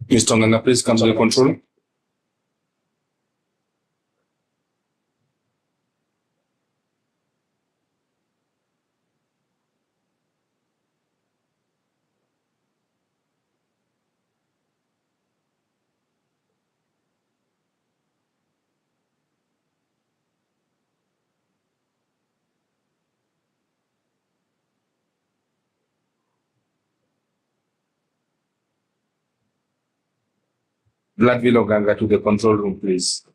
Mr. Nganga, please come to the control. Vladville Oganga to the control room, please.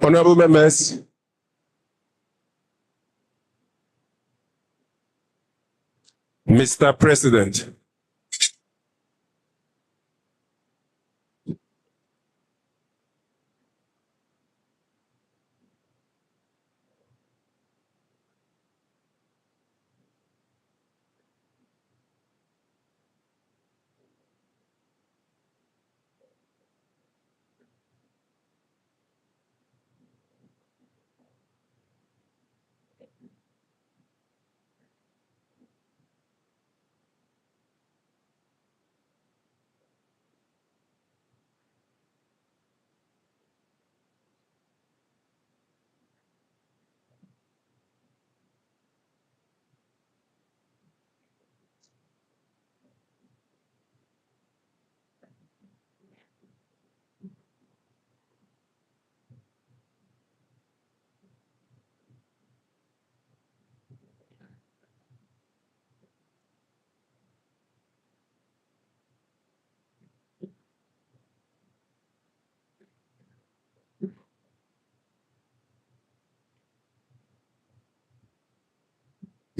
Honorable members, Mr. President,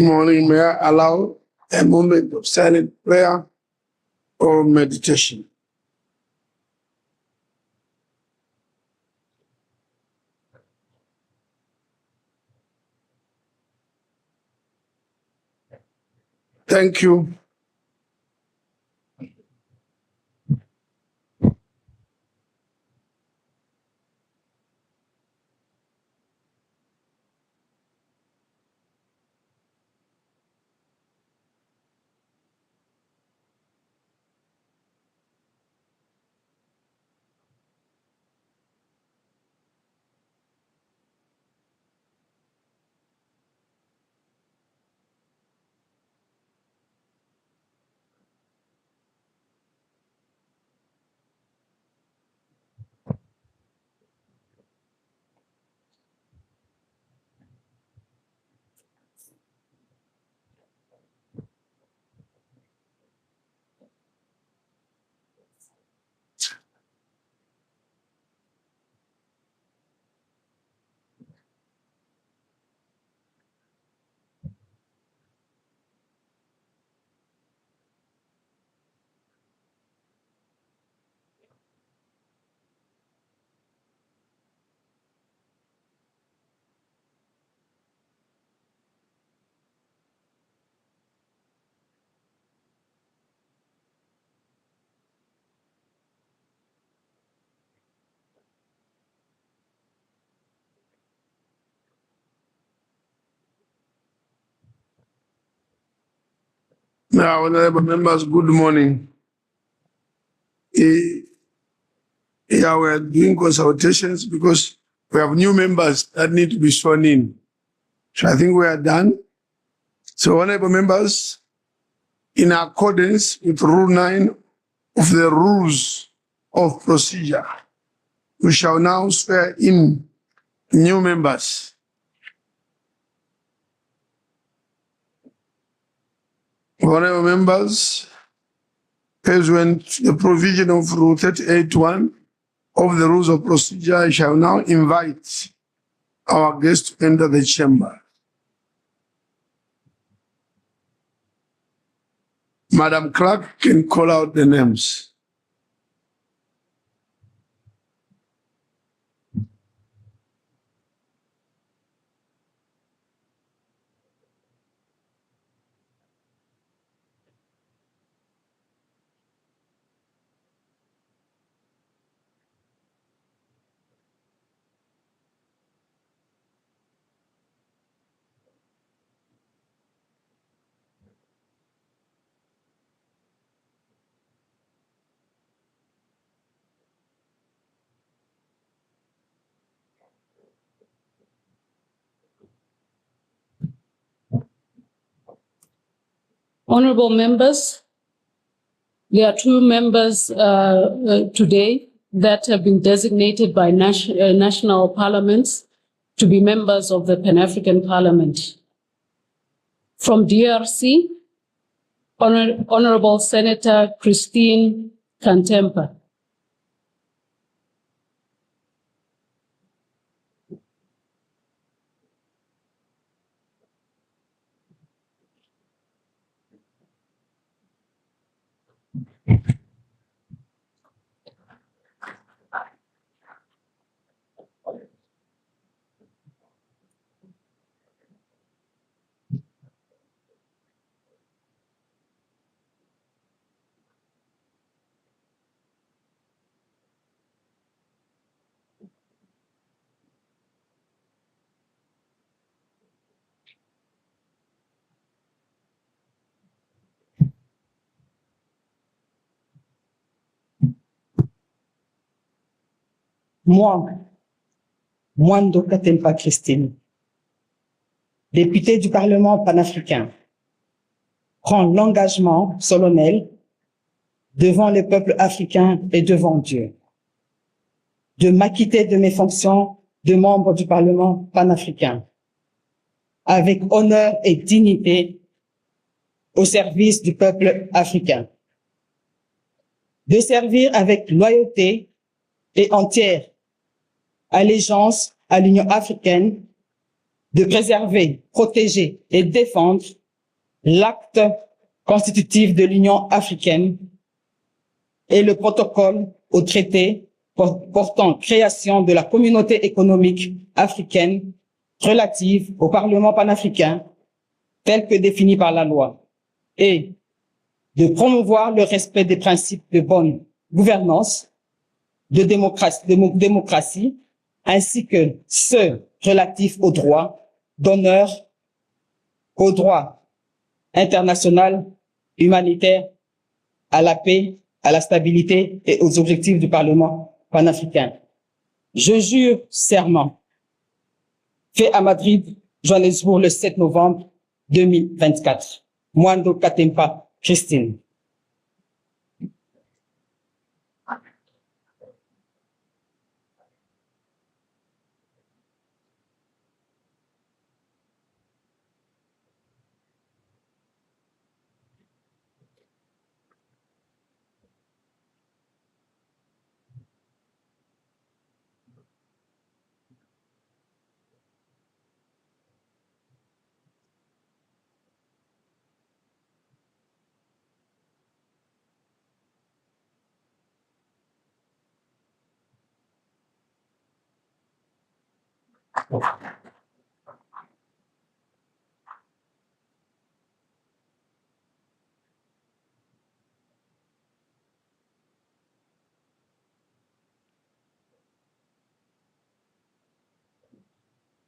Morning, may I allow a moment of silent prayer or meditation? Thank you. Now, honorable members, good morning. Yeah, we're doing consultations because we have new members that need to be sworn in. So I think we are done. So, honorable members, in accordance with Rule 9 of the Rules of Procedure, we shall now swear in new members. Honorable members, pursuant to the provision of Rule 38(1) of the Rules of Procedure, I shall now invite our guests to enter the chamber. Madam Clerk can call out the names. Honorable members, there are two members today that have been designated by national parliaments to be members of the Pan-African Parliament. From DRC, Honorable Senator Christine Kantempa. Moi, Mwando Katempa Christine, députée du Parlement panafricain, prends l'engagement solennel devant le peuple africain et devant Dieu de m'acquitter de mes fonctions de membre du Parlement panafricain avec honneur et dignité au service du peuple africain, de servir avec loyauté et entière allégeance à l'Union africaine, de préserver, protéger et défendre l'acte constitutif de l'Union africaine et le protocole au traité portant création de la communauté économique africaine relative au Parlement panafricain tel que défini par la loi et de promouvoir le respect des principes de bonne gouvernance, de démocratie ainsi que ceux relatifs aux droits d'honneur, au droit international, humanitaire, à la paix, à la stabilité et aux objectifs du Parlement panafricain. Je jure serment, fait à Madrid, Johannesburg, le 7 novembre 2024. Mwando Katempa Christine.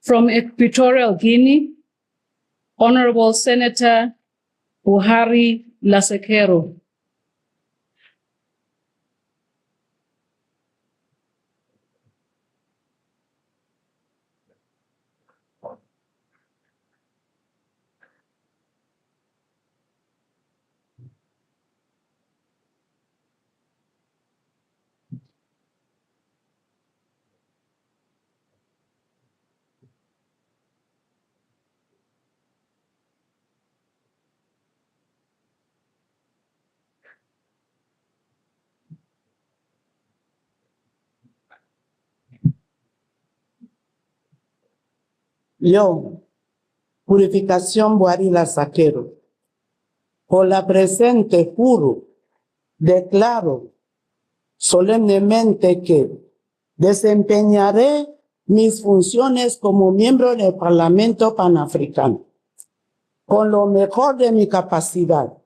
From Equatorial Guinea, Honorable Senator Buhari Lasekero. Yo, Purificación Buhari Lasekero, Por la presente juro, declaro solemnemente que desempeñaré mis funciones como miembro del Parlamento Panafricano con lo mejor de mi capacidad,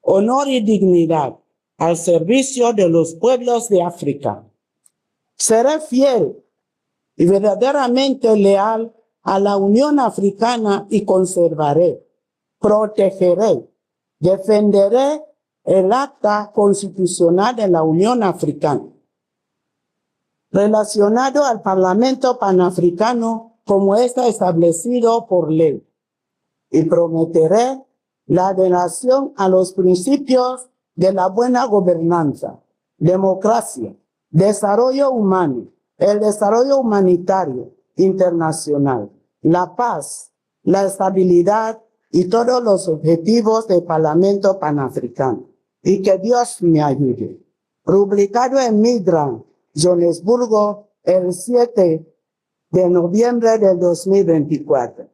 honor y dignidad al servicio de los pueblos de África. Seré fiel y verdaderamente leal a la Unión Africana y conservaré, protegeré, defenderé el Acta Constitucional de la Unión Africana relacionado al Parlamento Panafricano como está establecido por ley, y prometeré la adhesión a los principios de la buena gobernanza, democracia, desarrollo humano, el desarrollo humanitario internacional, la paz, la estabilidad y todos los objetivos del Parlamento Panafricano. Y que Dios me ayude. Publicado en Midrand, Johannesburgo, el 7 de noviembre del 2024.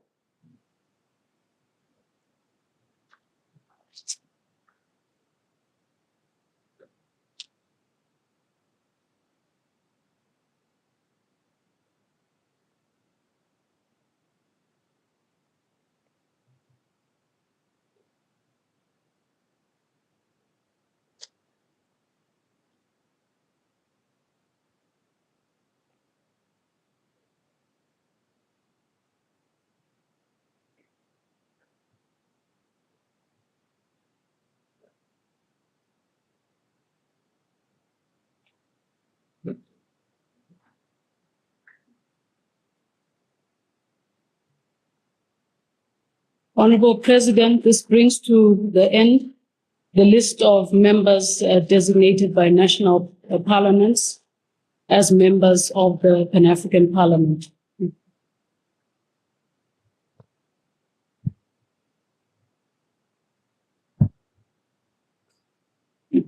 Honorable President, this brings to the end the list of members designated by national parliaments as members of the Pan-African Parliament.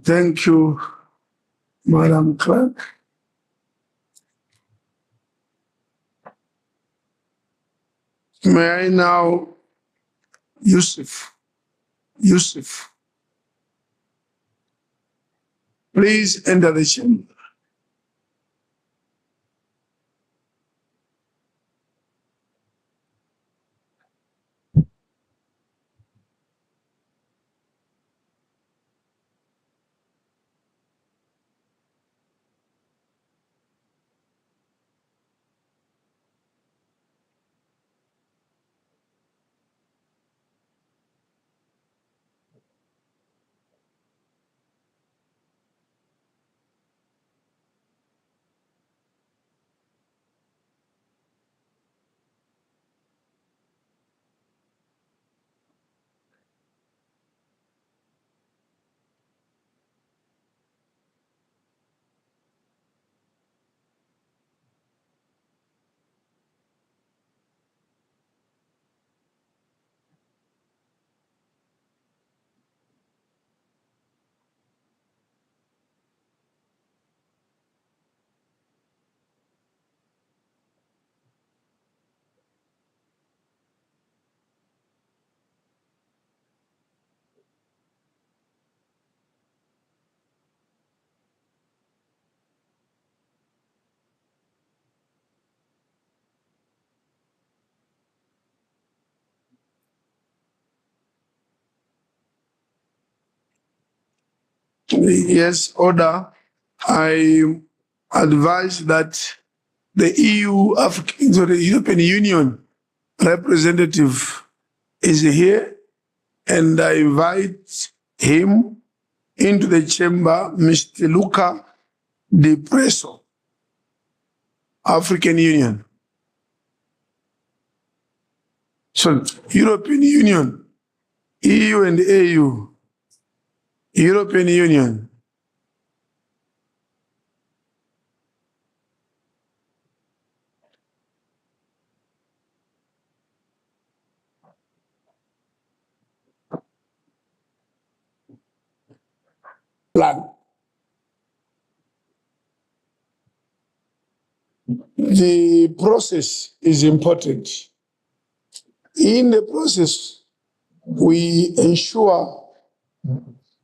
Thank you, Madam Clerk. May I now, Yusuf, please enter the chamber. Yes, order. I advise that the the European Union representative is here, and I invite him into the chamber, Mr. Luca Di Presso, African Union. So, European Union, EU and AU, European Union. Plan. The process is important. In the process, we ensure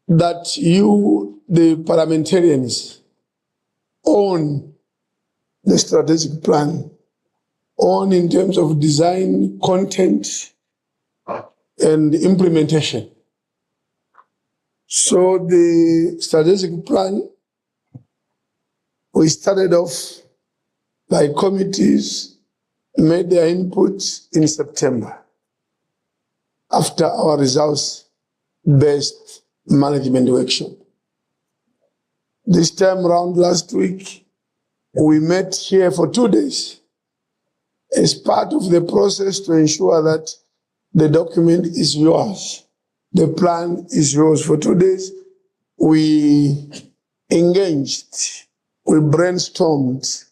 that you, the parliamentarians, own the strategic plan, own in terms of design, content, and implementation. So the strategic plan, we started off by committees, made their input in September after our results-based management workshop. This time around last week, we met here for 2 days as part of the process to ensure that the document is yours. The plan is yours. For 2 days, we engaged, we brainstormed,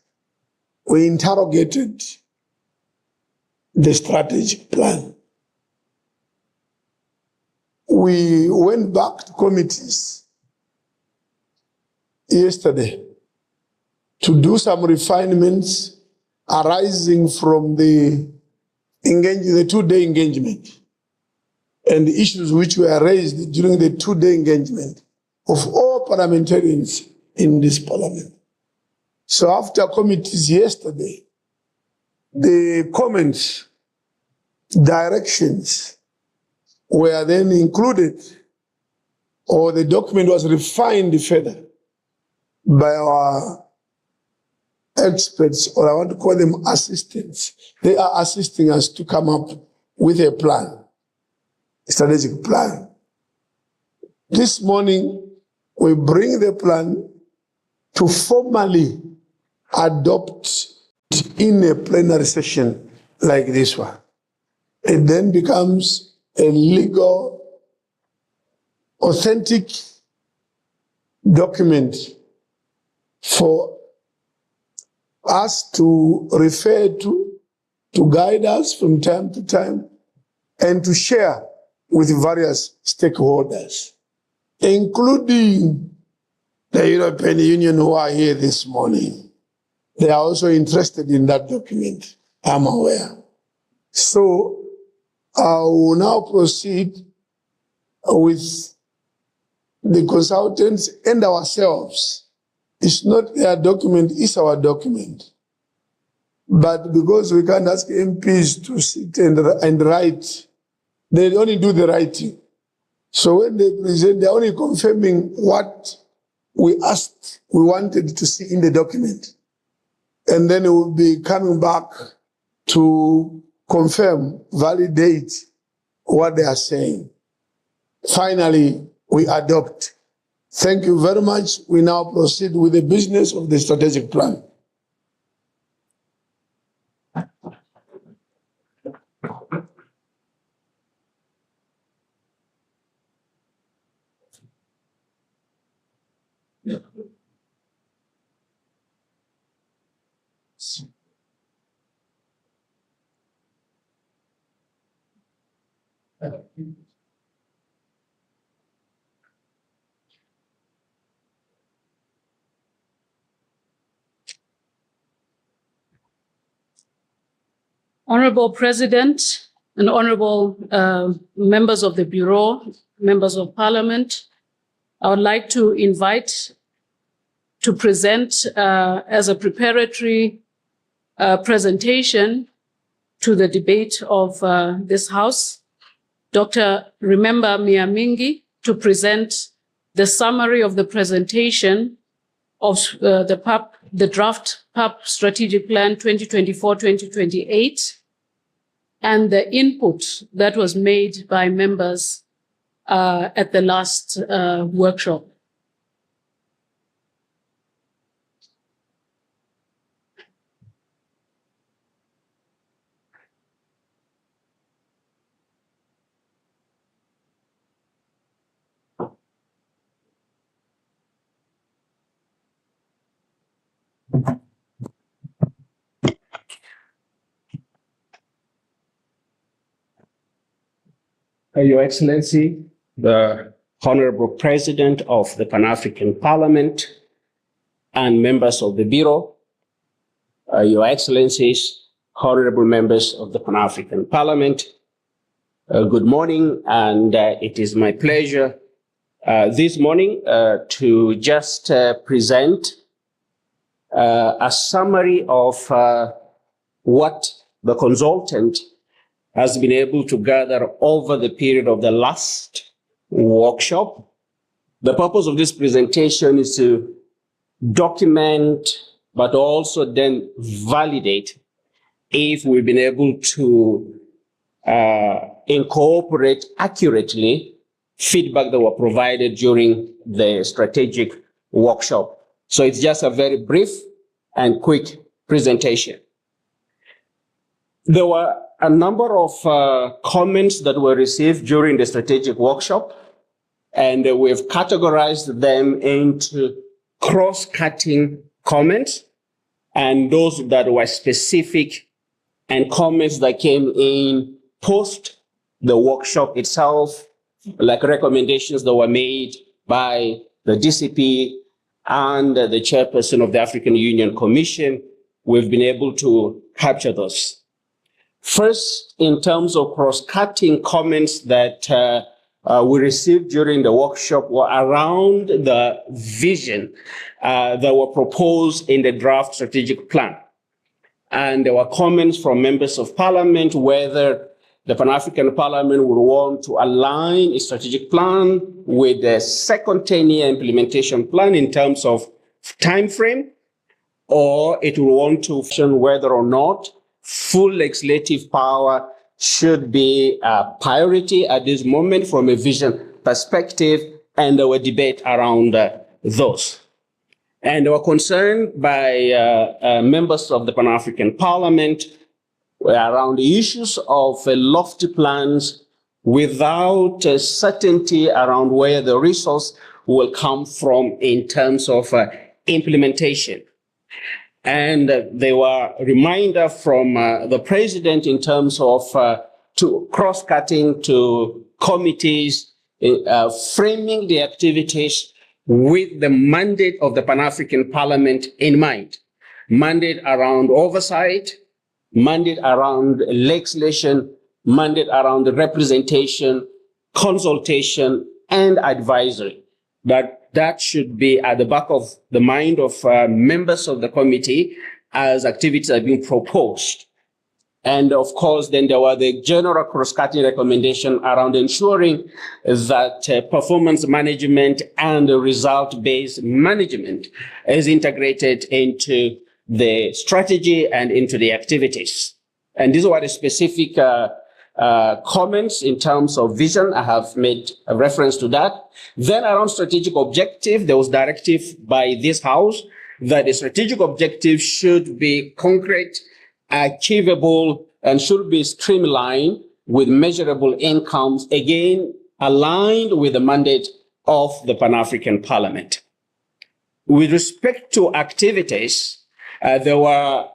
we interrogated the strategic plan. We went back to committees yesterday to do some refinements arising from the 2-day engagement and the issues which were raised during the 2-day engagement of all parliamentarians in this parliament. So after committees yesterday, the comments, directions were then included, or the document was refined further by our experts, or I want to call them assistants. They are assisting us to come up with a plan, a strategic plan. This morning, we bring the plan to formally adopt in a plenary session like this one. It then becomes a legal, authentic document for us to refer to guide us from time to time, and to share with various stakeholders, including the European Union who are here this morning. They are also interested in that document, I'm aware. So I will now proceed with the consultants and ourselves. It's not their document, it's our document. But because we can't ask MPs to sit and write, they only do the writing. So when they present, they're only confirming what we asked, we wanted to see in the document. And then it will be coming back to confirm, validate what they are saying. Finally, we adopt. Thank you very much. We now proceed with the business of the strategic plan. Honorable President and honorable members of the Bureau, members of Parliament, I would like to invite to present as a preparatory presentation to the debate of this House, Dr. Remember Miamingi, to present the summary of the presentation of the draft PAP Strategic Plan 2024-2028, and the input that was made by members at the last workshop. Your Excellency, the Honorable President of the Pan-African Parliament and members of the Bureau, Your Excellencies, Honorable members of the Pan-African Parliament, good morning, and it is my pleasure this morning to just present a summary of what the consultant has been able to gather over the period of the last workshop. The purpose of this presentation is to document, but also then validate if we've been able to incorporate accurately feedback that were provided during the strategic workshop. So it's just a very brief and quick presentation. There were a number of comments that were received during the strategic workshop, and we've categorized them into cross-cutting comments and those that were specific and comments that came in post the workshop itself, like recommendations that were made by the DCP and the chairperson of the African Union Commission. We've been able to capture those. First, in terms of cross-cutting comments that we received during the workshop were around the vision that were proposed in the draft strategic plan. And there were comments from members of parliament whether the Pan-African Parliament would want to align its strategic plan with the second 10-year implementation plan in terms of time frame, or it will want to question whether or not full legislative power should be a priority at this moment from a vision perspective, and there were debate around those. And they were concerned by members of the Pan-African Parliament around the issues of lofty plans without certainty around where the resource will come from in terms of implementation. And there were reminder from the president in terms of to cross-cutting to committees, framing the activities with the mandate of the Pan-African Parliament in mind. Mandate around oversight, mandate around legislation, mandate around representation, consultation, and advisory. That should be at the back of the mind of members of the committee as activities are being proposed. And of course, then there were the general cross-cutting recommendation around ensuring that performance management and result-based management is integrated into the strategy and into the activities. And these were the specific comments in terms of vision. I have made a reference to that. Then around strategic objective, there was directive by this House that the strategic objective should be concrete, achievable, and should be streamlined with measurable incomes, again, aligned with the mandate of the Pan-African Parliament. With respect to activities, there were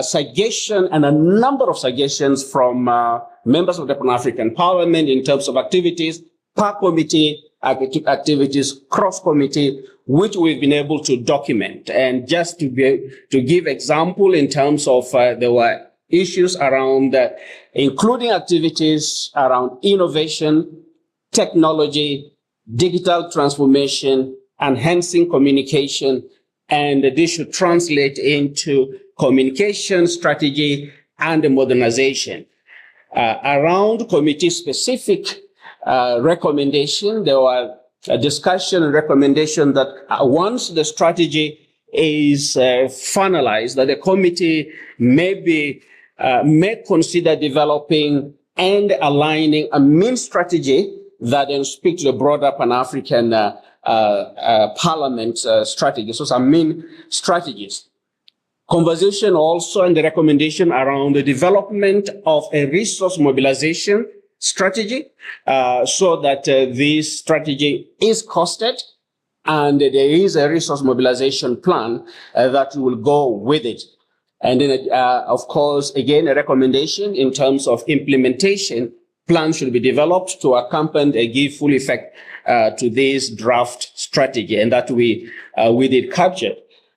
suggestions and a number of suggestions from members of the Pan-African Parliament in terms of activities, per committee, activities, cross-committee, which we've been able to document. And just to give example in terms of there were issues around including activities around innovation, technology, digital transformation, enhancing communication, and this should translate into communication strategy and modernization. Around committee-specific recommendation, there were a discussion and recommendation that once the strategy is finalized, that the committee may consider developing and aligning a main strategy that then speak to the broader Pan-African Parliament strategy. So some main strategies. Conversation also and the recommendation around the development of a resource mobilization strategy so that this strategy is costed and there is a resource mobilization plan that will go with it. And then, of course, again, a recommendation in terms of implementation plan should be developed to accompany and give full effect to this draft strategy, and that we did capture.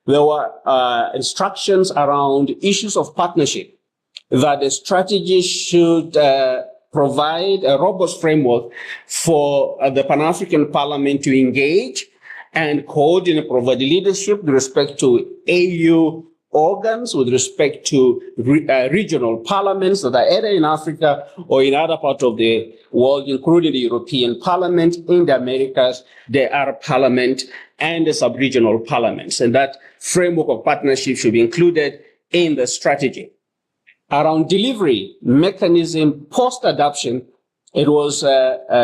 There were instructions around issues of partnership, that the strategy should provide a robust framework for the Pan-African Parliament to engage and coordinate, provide leadership with respect to AU organs, with respect to regional parliaments that are either in Africa or in other parts of the world, including the European Parliament, in the Americas, the Arab Parliament, and the sub-regional parliaments. And that framework of partnership should be included in the strategy. Around delivery mechanism post-adoption, it was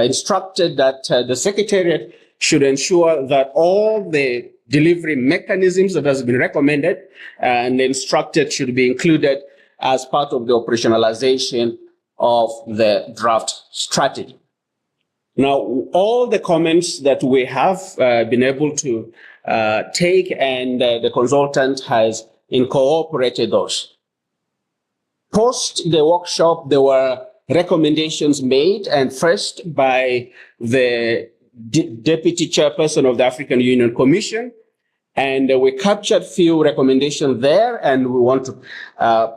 instructed that the Secretariat should ensure that all the delivery mechanisms that has been recommended and instructed should be included as part of the operationalization of the draft strategy. Now, all the comments that we have been able to take, and the consultant has incorporated those. Post the workshop, there were recommendations made, and first by the Deputy Chairperson of the African Union Commission, and we captured few recommendations there, and we want to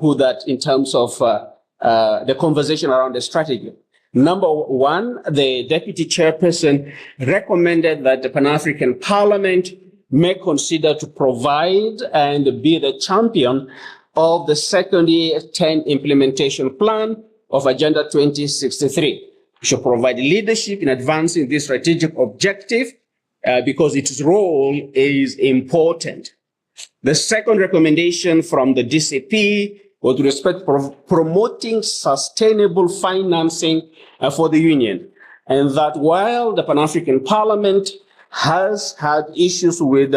put that in terms of the conversation around the strategy. Number one, the Deputy Chairperson recommended that the Pan-African Parliament may consider to provide and be the champion of the second year 10 implementation plan of Agenda 2063. We should provide leadership in advancing this strategic objective because its role is important. The second recommendation from the DCP with respect to promoting sustainable financing for the Union, and that while the Pan-African Parliament has had issues with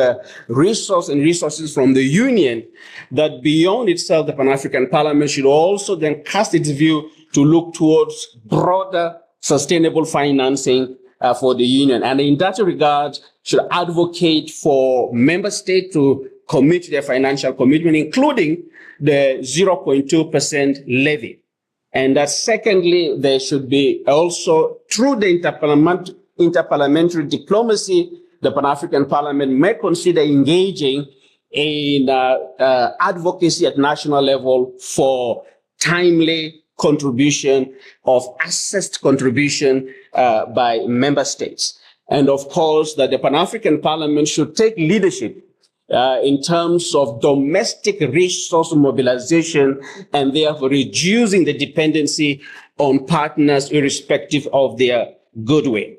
resources from the Union, that beyond itself, the Pan-African Parliament should also then cast its view to look towards broader sustainable financing for the Union. And in that regard, should advocate for member states to commit their financial commitment, including the 0.2% levy. And that secondly, there should be also, through the interparliamentary diplomacy, the Pan-African Parliament may consider engaging in advocacy at national level for timely contribution of assessed contribution by member states. And of course, that the Pan-African Parliament should take leadership in terms of domestic resource mobilization and therefore reducing the dependency on partners irrespective of their goodwill.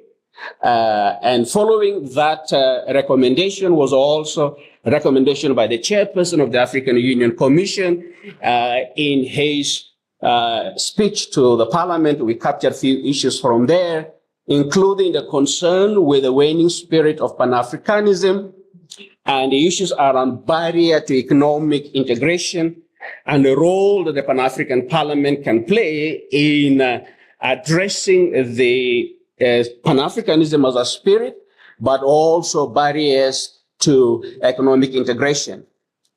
And following that recommendation was also a recommendation by the chairperson of the African Union Commission in his speech to the parliament. We captured a few issues from there, including the concern with the waning spirit of Pan-Africanism and the issues around barrier to economic integration and the role that the Pan-African Parliament can play in addressing the Pan-Africanism as a spirit, but also barriers to economic integration.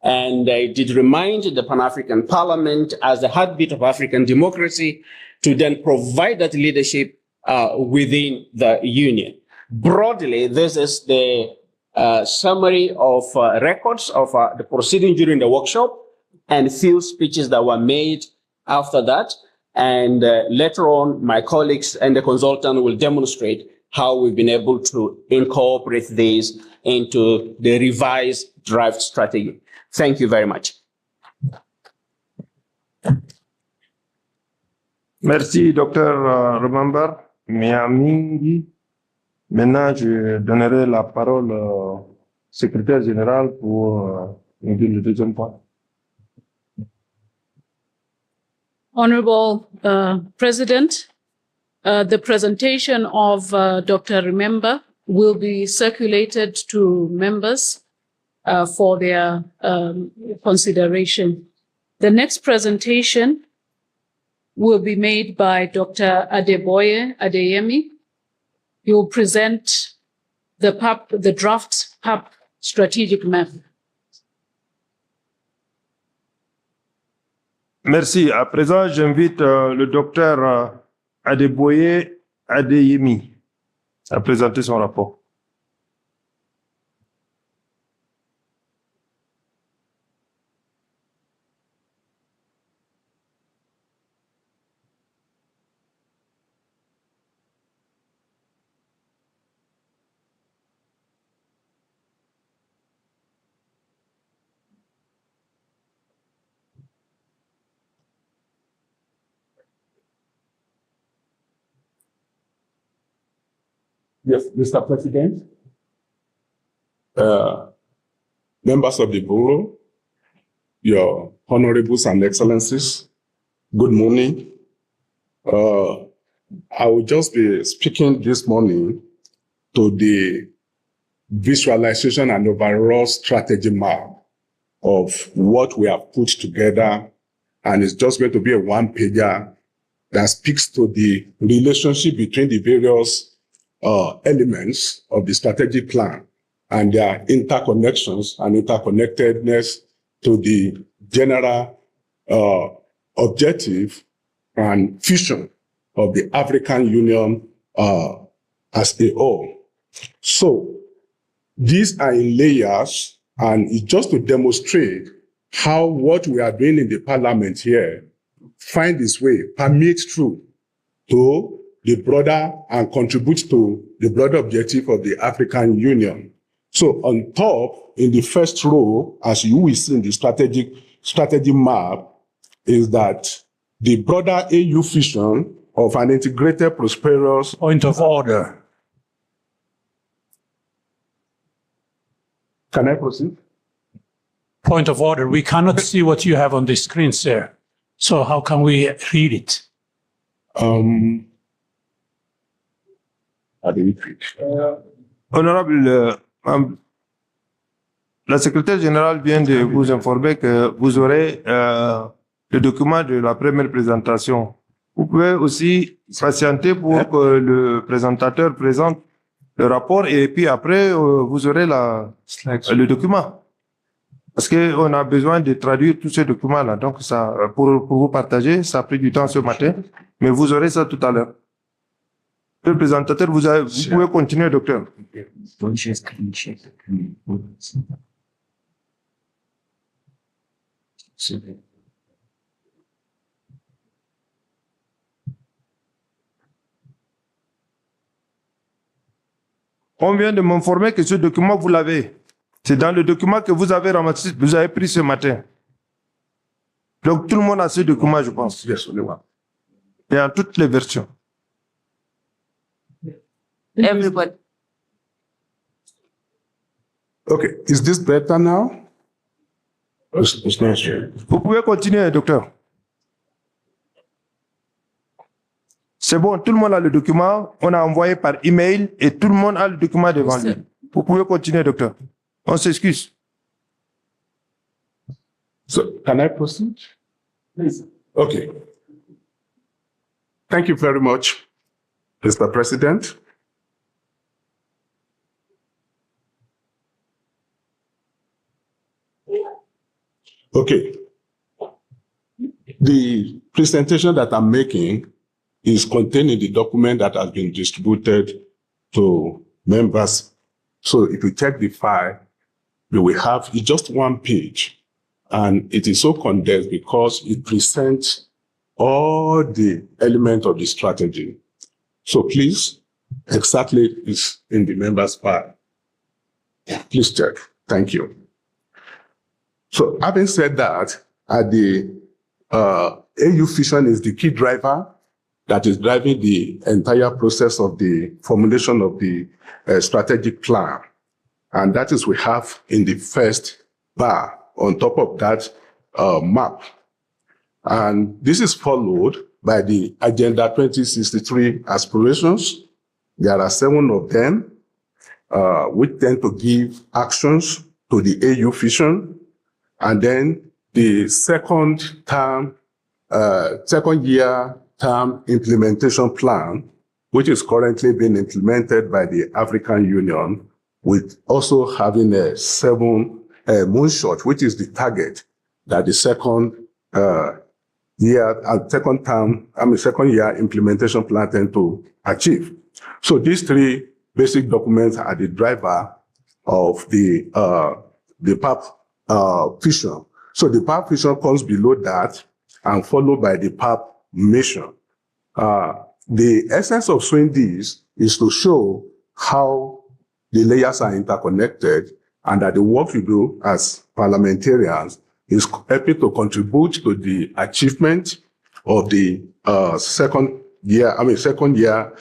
And I did remind the Pan-African Parliament as the heartbeat of African democracy to then provide that leadership within the Union. Broadly, this is the summary of records of the proceeding during the workshop and few speeches that were made after that. And later on, my colleagues and the consultant will demonstrate how we've been able to incorporate these into the revised draft strategy. Thank you very much. Merci, Dr. Remember Miamingi. Maintenant, je donnerai la parole au secrétaire général pour nous dire le deuxième point. Honorable President, the presentation of Dr. Remember will be circulated to members for their consideration. The next presentation will be made by Dr. Adeboye Adeyemi. He will present the draft PAP strategic map. Merci. À présent, j'invite le docteur Adeboye Adeyemi à présenter son rapport. Yes, Mr. President. Members of the Bureau, your honorables and excellencies, good morning. I will just be speaking this morning to the visualization and overall strategy map of what we have put together, and it's just going to be a one-pager that speaks to the relationship between the various elements of the strategic plan and their interconnections and interconnectedness to the general objective and vision of the African Union as a whole. So these are in layers, and it's just to demonstrate how what we are doing in the parliament here find its way, permeate through to the broader and contribute to the broader objective of the African Union. So on top, in the first row, as you will see in the strategy map, is that the broader AU vision of an integrated, prosperous. Point of order. Can I proceed? Point of order. We cannot see what you have on the screen, sir. So how can we read it? Honorable, la secrétaire générale vient de vous informer que vous aurez le document de la première présentation. Vous pouvez aussi patienter pour que le présentateur présente le rapport et puis après, vous aurez le document. Parce qu'on a besoin de traduire tous ces documents-là. Donc, ça, pour vous partager, ça a pris du temps ce matin, mais vous aurez ça tout à l'heure. Le présentateur, vous pouvez continuer, docteur. On vient de m'informer que ce document, vous l'avez. C'est dans le document que vous avez ramassé, vous avez pris ce matin. Donc, tout le monde a ce document, je pense. Yes, only one. Et en toutes les versions. Everybody. Okay, is this better now? It's not sure. Vous pouvez continuer, docteur. C'est bon, tout le monde a le document. On a envoyé par email et tout le monde a le document devant lui. Vous pouvez continuer, docteur. On s'excuse. So, can I proceed? Please. Okay. Thank you very much, Mr. President. Okay. The presentation that I'm making is contained in the document that has been distributed to members. So if you check the file, you will have it's just one page, and it is so condensed because it presents all the elements of the strategy. So please, exactly is in the members file. Please check. Thank you. So having said that, the AU vision is the key driver that is driving the entire process of the formulation of the strategic plan. And that is we have in the first bar on top of that map. And this is followed by the Agenda 2063 aspirations. There are 7 of them, which tend to give actions to the AU vision. And then the second year term implementation plan, which is currently being implemented by the African Union, with also having a 7 moonshot, which is the target that the second year implementation plan tend to achieve. So these 3 basic documents are the driver of the PAP vision. So the PAP vision comes below that and followed by the PAP mission. The essence of showing this is to show how the layers are interconnected and that the work we do as parliamentarians is helping to contribute to the achievement of the second year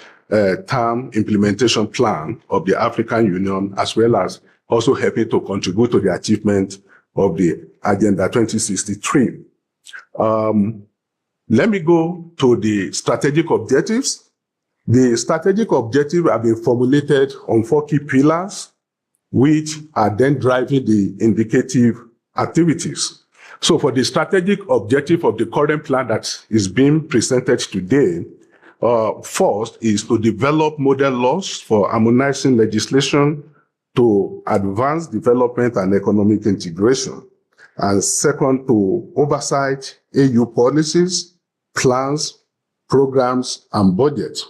term implementation plan of the African Union, as well as also helping to contribute to the achievement of the Agenda 2063. Let me go to the strategic objectives. The strategic objectives have been formulated on 4 key pillars, which are then driving the indicative activities. So for the strategic objective of the current plan that is being presented today, first is to develop model laws for harmonizing legislation to advance development and economic integration. And second, to oversight AU policies, plans, programs, and budget.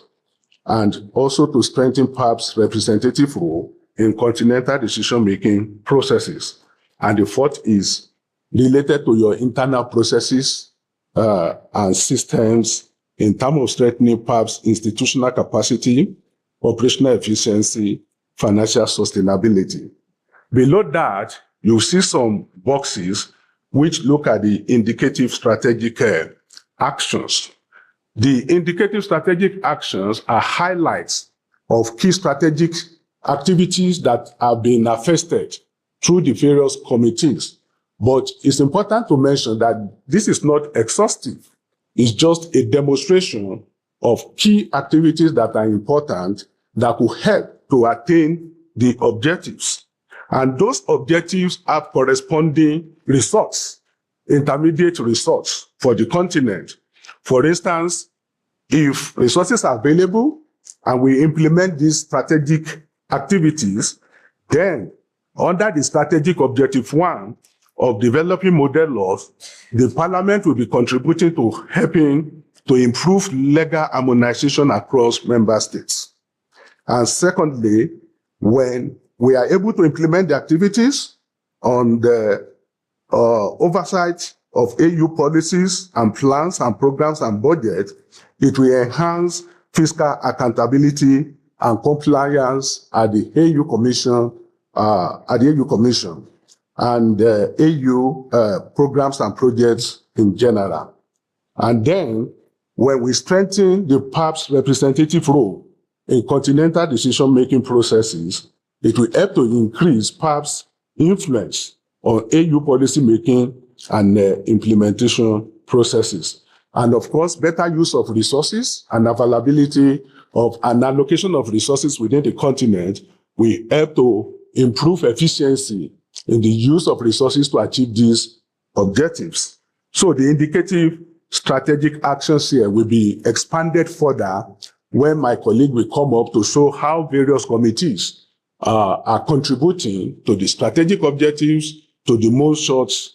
And also to strengthen PAP's representative role in continental decision-making processes. And the fourth is related to your internal processes and systems in terms of strengthening PAP's institutional capacity, operational efficiency, financial sustainability. Below that, you see some boxes which look at the indicative strategic actions. The indicative strategic actions are highlights of key strategic activities that have been manifested through the various committees. But it's important to mention that this is not exhaustive. It's just a demonstration of key activities that are important that will help to attain the objectives. And those objectives have corresponding results, intermediate results for the continent. For instance, if resources are available and we implement these strategic activities, then under the strategic objective 1 of developing model laws, the Parliament will be contributing to helping to improve legal harmonization across member states. And secondly, when we are able to implement the activities on the oversight of AU policies and plans and programs and budget, it will enhance fiscal accountability and compliance at the AU Commission, and AU programs and projects in general. And then, when we strengthen the PAP's representative role in continental decision-making processes, it will help to increase PAP's influence on AU policy-making and implementation processes. And of course, better use of resources and availability of an allocation of resources within the continent will help to improve efficiency in the use of resources to achieve these objectives. So the indicative strategic actions here will be expanded further when my colleague will come up to show how various committees are contributing to the strategic objectives, to the moonshots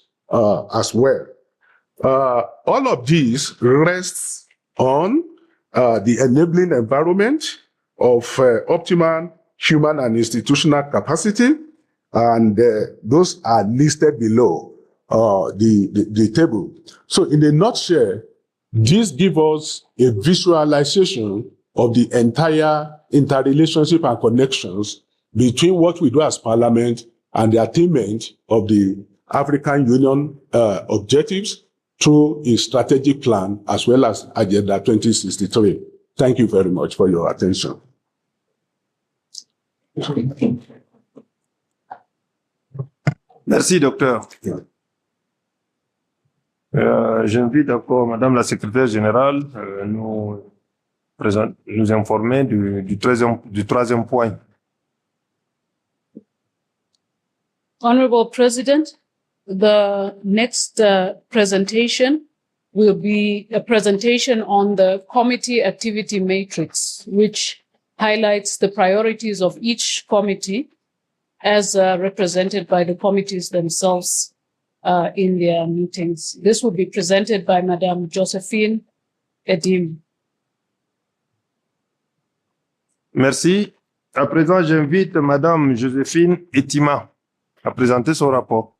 as well. All of these rests on the enabling environment of optimal human and institutional capacity, and those are listed below the table. So in a nutshell, this gives us a visualization of the entire interrelationship and connections between what we do as Parliament and the attainment of the African Union objectives through its strategic plan as well as Agenda 2063. Thank you very much for your attention. Merci, docteur. J'invite encore Madame la secrétaire générale nous informer du troisième point. Honorable President, the next presentation will be a presentation on the committee activity matrix, which highlights the priorities of each committee as represented by the committees themselves in their meetings. This will be presented by Madame Josephine Edim. Merci. À présent, j'invite Madame Joséphine Etima à présenter son rapport.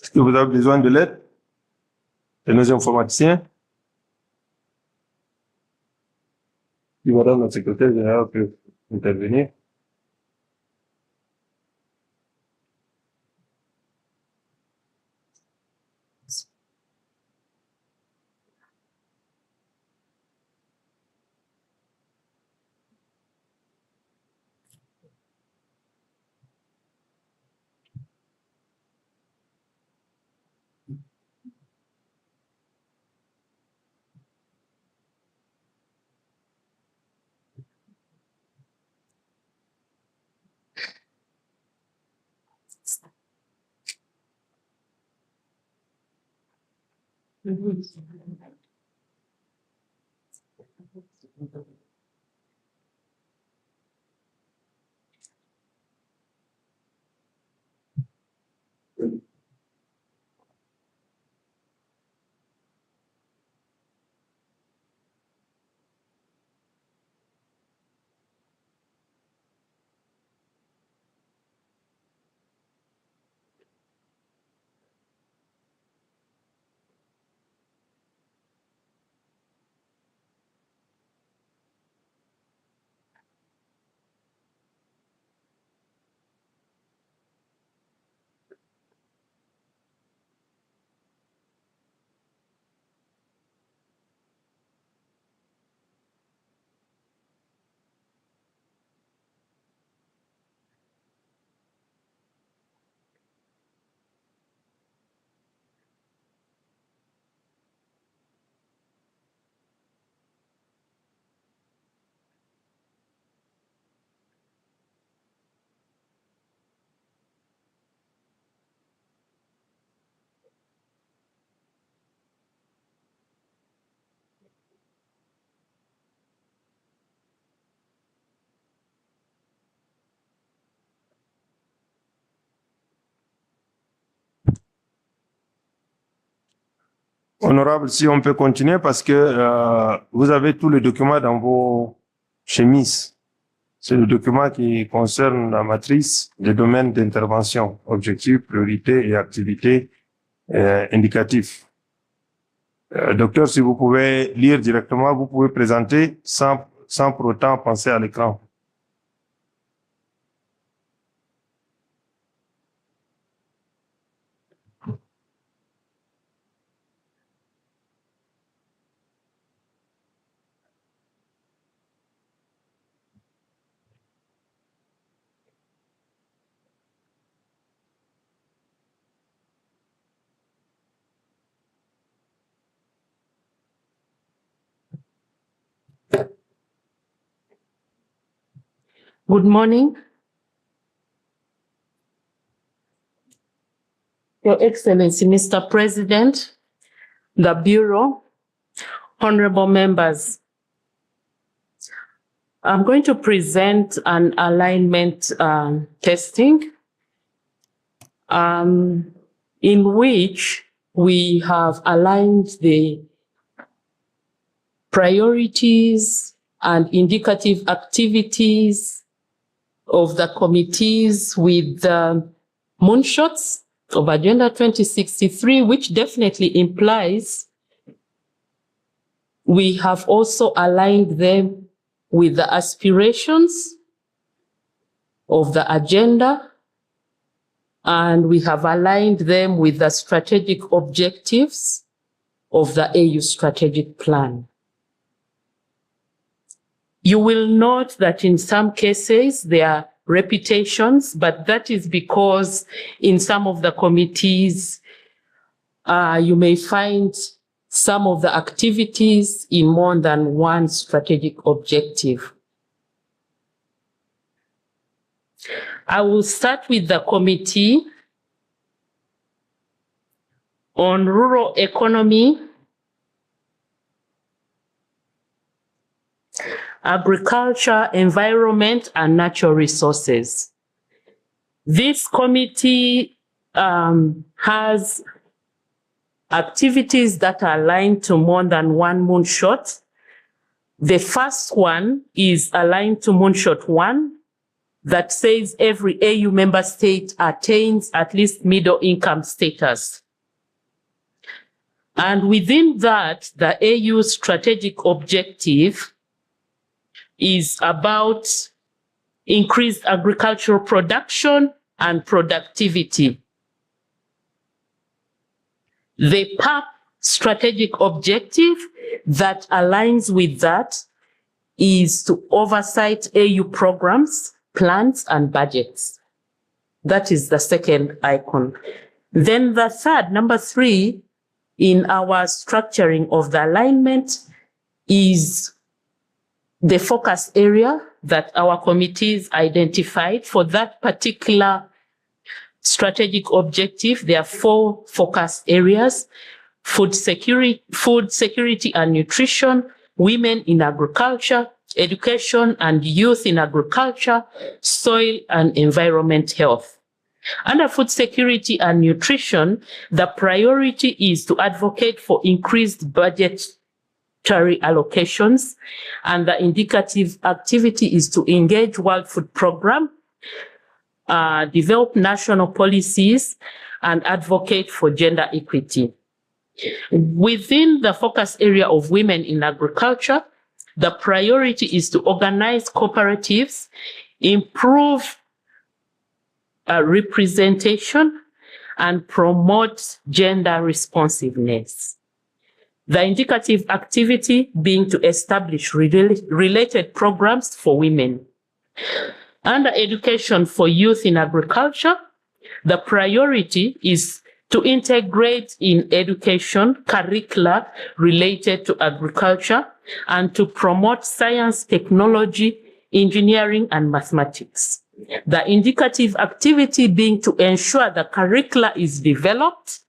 Est-ce que vous avez besoin de l'aide de nos informaticiens? Si madame la secrétaire générale peut intervenir. Honorable, si on peut continuer parce que vous avez tous les documents dans vos chemises. C'est le document qui concerne la matrice des domaines d'intervention, objectifs, priorités et activités indicatifs. Docteur, si vous pouvez lire directement, vous pouvez présenter sans pour autant penser à l'écran. Good morning. Your Excellency, Mr. President, the Bureau, honorable members, I'm going to present an alignment testing in which we have aligned the priorities and indicative activities of the committees with the moonshots of Agenda 2063, which definitely implies we have also aligned them with the aspirations of the agenda, and we have aligned them with the strategic objectives of the AU strategic plan. You will note that in some cases there are repetitions, but that is because in some of the committees, you may find some of the activities in more than one strategic objective. I will start with the committee on rural economy, agriculture, environment, and natural resources. This committee has activities that are aligned to more than one moonshot. The first one is aligned to moonshot 1 that says every AU member state attains at least middle income status. And within that, the AU strategic objective is about increased agricultural production and productivity. The PAP strategic objective that aligns with that is to oversight AU programs, plans, and budgets. That is the second icon. Then the third, number 3, in our structuring of the alignment is the focus area that our committees identified for that particular strategic objective. There are 4 focus areas: food security and nutrition, women in agriculture, education and youth in agriculture, soil and environment health. Under food security and nutrition, the priority is to advocate for increased budgetary allocations, and the indicative activity is to engage World Food Programme, develop national policies, and advocate for gender equity. Within the focus area of women in agriculture, the priority is to organize cooperatives, improve representation, and promote gender responsiveness. The indicative activity being to establish related programs for women. Under education for youth in agriculture, the priority is to integrate in education curricula related to agriculture and to promote science, technology, engineering, and mathematics. The indicative activity being to ensure the curricula is developed,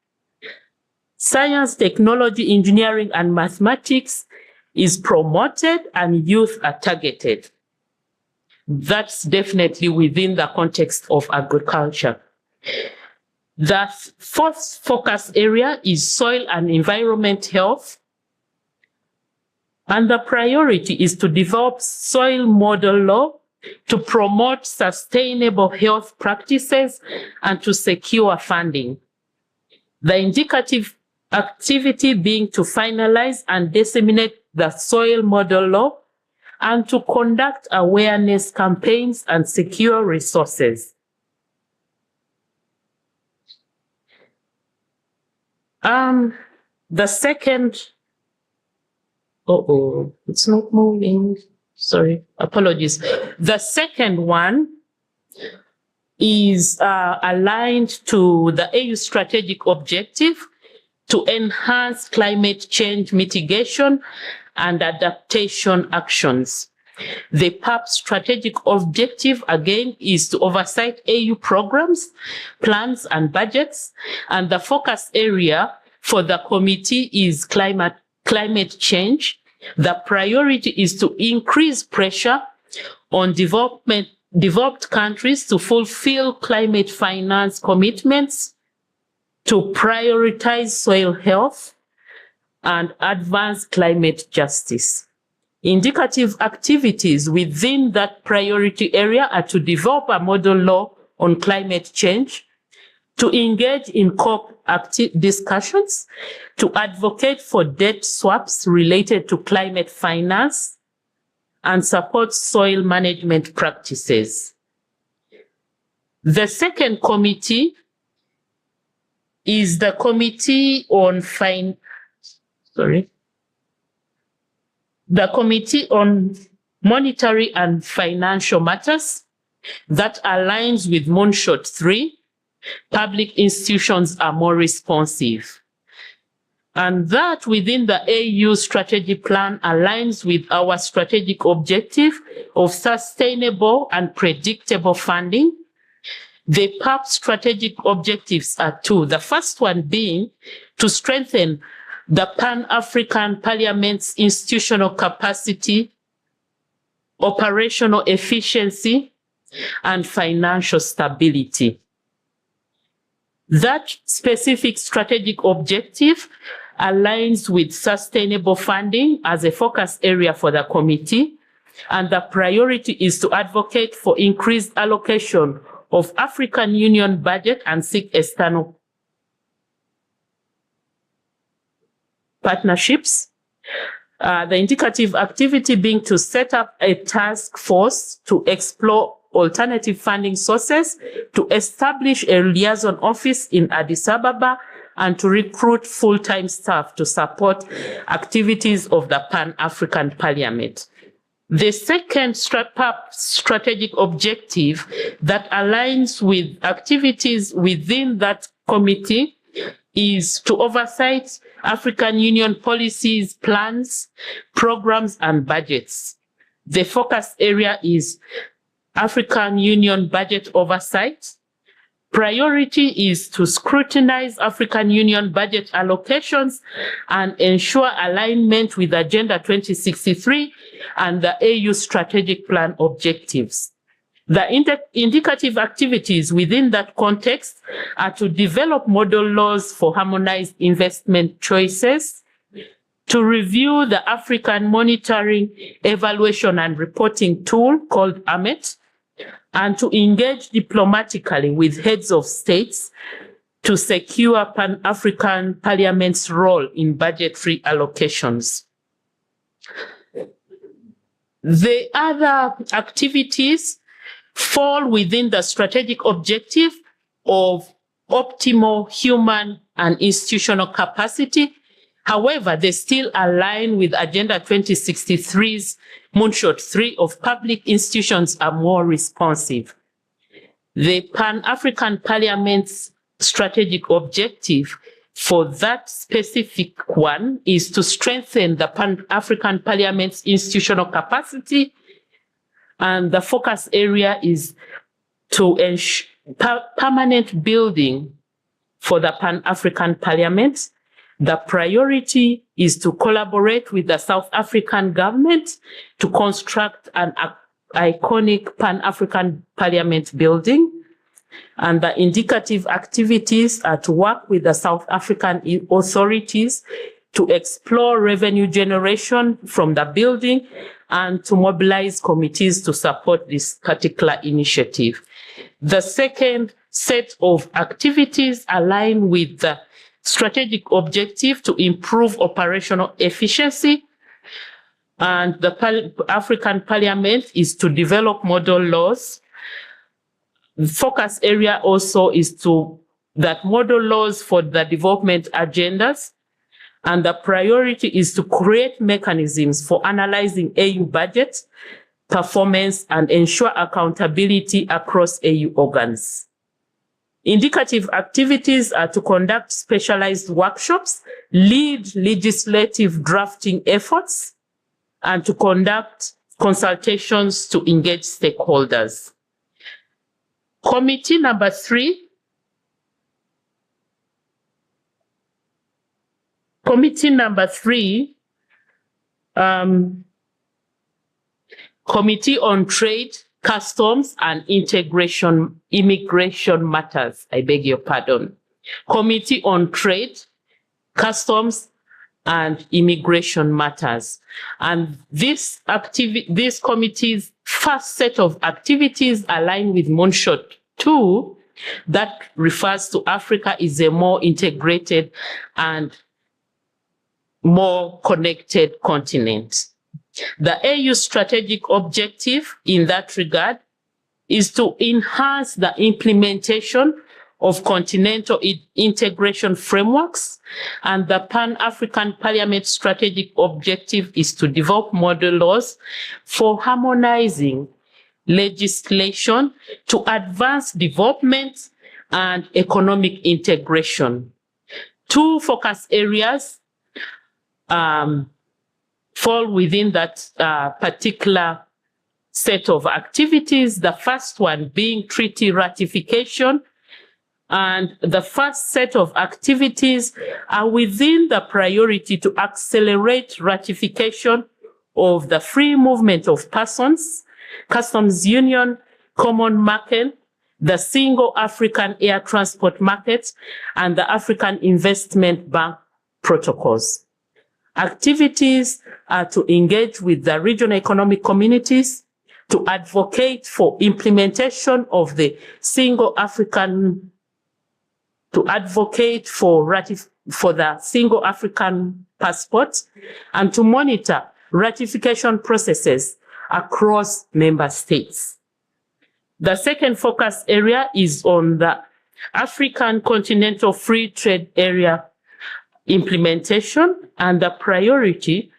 science, technology, engineering, and mathematics is promoted, and youth are targeted. That's definitely within the context of agriculture. The fourth focus area is soil and environment health. And the priority is to develop soil model law to promote sustainable health practices and to secure funding. The indicative activity being to finalize and disseminate the soil model law and to conduct awareness campaigns and secure resources. The second, it's not moving. Sorry, apologies. The second one is aligned to the AU strategic objective to enhance climate change mitigation and adaptation actions. The PAP strategic objective, again, is to oversight AU programs, plans, and budgets. And the focus area for the committee is climate change. The priority is to increase pressure on developed countries to fulfill climate finance commitments, to prioritize soil health, and advance climate justice. Indicative activities within that priority area are to develop a model law on climate change, to engage in COP discussions, to advocate for debt swaps related to climate finance, and support soil management practices. The second committee is the Committee on the Committee on Monetary and Financial Matters that aligns with Moonshot 3. Public institutions are more responsive. And that within the AU strategy plan aligns with our strategic objective of sustainable and predictable funding. The PAP strategic objectives are two. The first one being to strengthen the Pan-African Parliament's institutional capacity, operational efficiency, and financial stability. That specific strategic objective aligns with sustainable funding as a focus area for the committee, and the priority is to advocate for increased allocation of African Union budget and seek external partnerships. The indicative activity being to set up a task force to explore alternative funding sources, to establish a liaison office in Addis Ababa, and to recruit full-time staff to support activities of the Pan-African Parliament. The second strategic objective that aligns with activities within that committee is to oversight African Union policies, plans, programs, and budgets. The focus area is African Union budget oversight. Priority is to scrutinize African Union budget allocations and ensure alignment with Agenda 2063 and the AU strategic plan objectives. The indicative activities within that context are to develop model laws for harmonized investment choices, to review the African Monitoring, Evaluation and Reporting Tool called AMET, and to engage diplomatically with heads of states to secure Pan-African Parliament's role in budgetary allocations. The other activities fall within the strategic objective of optimal human and institutional capacity. However, they still align with Agenda 2063's Moonshot 3 of public institutions are more responsive. The Pan-African Parliament's strategic objective for that specific one is to strengthen the Pan-African Parliament's institutional capacity, and the focus area is to ensure permanent building for the Pan-African Parliament. The priority is to collaborate with the South African government to construct an iconic Pan-African Parliament building. And the indicative activities are to work with the South African authorities to explore revenue generation from the building and to mobilize committees to support this particular initiative. The second set of activities align with the strategic objective to improve operational efficiency, and the African Parliament is to develop model laws. The focus area also is to that model laws for the development agendas, and the priority is to create mechanisms for analyzing AU budget performance and ensure accountability across AU organs. Indicative activities are to conduct specialized workshops, lead legislative drafting efforts, and to conduct consultations to engage stakeholders. Committee number 3. Committee number 3, Committee on Trade, Customs and Immigration Matters. I beg your pardon. Committee on Trade, Customs and Immigration Matters. And this committee's first set of activities align with Moonshot 2 that refers to Africa is a more integrated and more connected continent. The AU strategic objective in that regard is to enhance the implementation of continental integration frameworks, and the Pan-African Parliament strategic objective is to develop model laws for harmonizing legislation to advance development and economic integration. 2 focus areas fall within that particular set of activities. The first one being treaty ratification. And the first set of activities are within the priority to accelerate ratification of the free movement of persons, customs union, common market, the single African air transport market, and the African Investment Bank protocols. Activities are to engage with the regional economic communities, to advocate for implementation of the single African, to advocate for the single African passport, and to monitor ratification processes across member states. The second focus area is on the African Continental Free Trade Area implementation, and the priority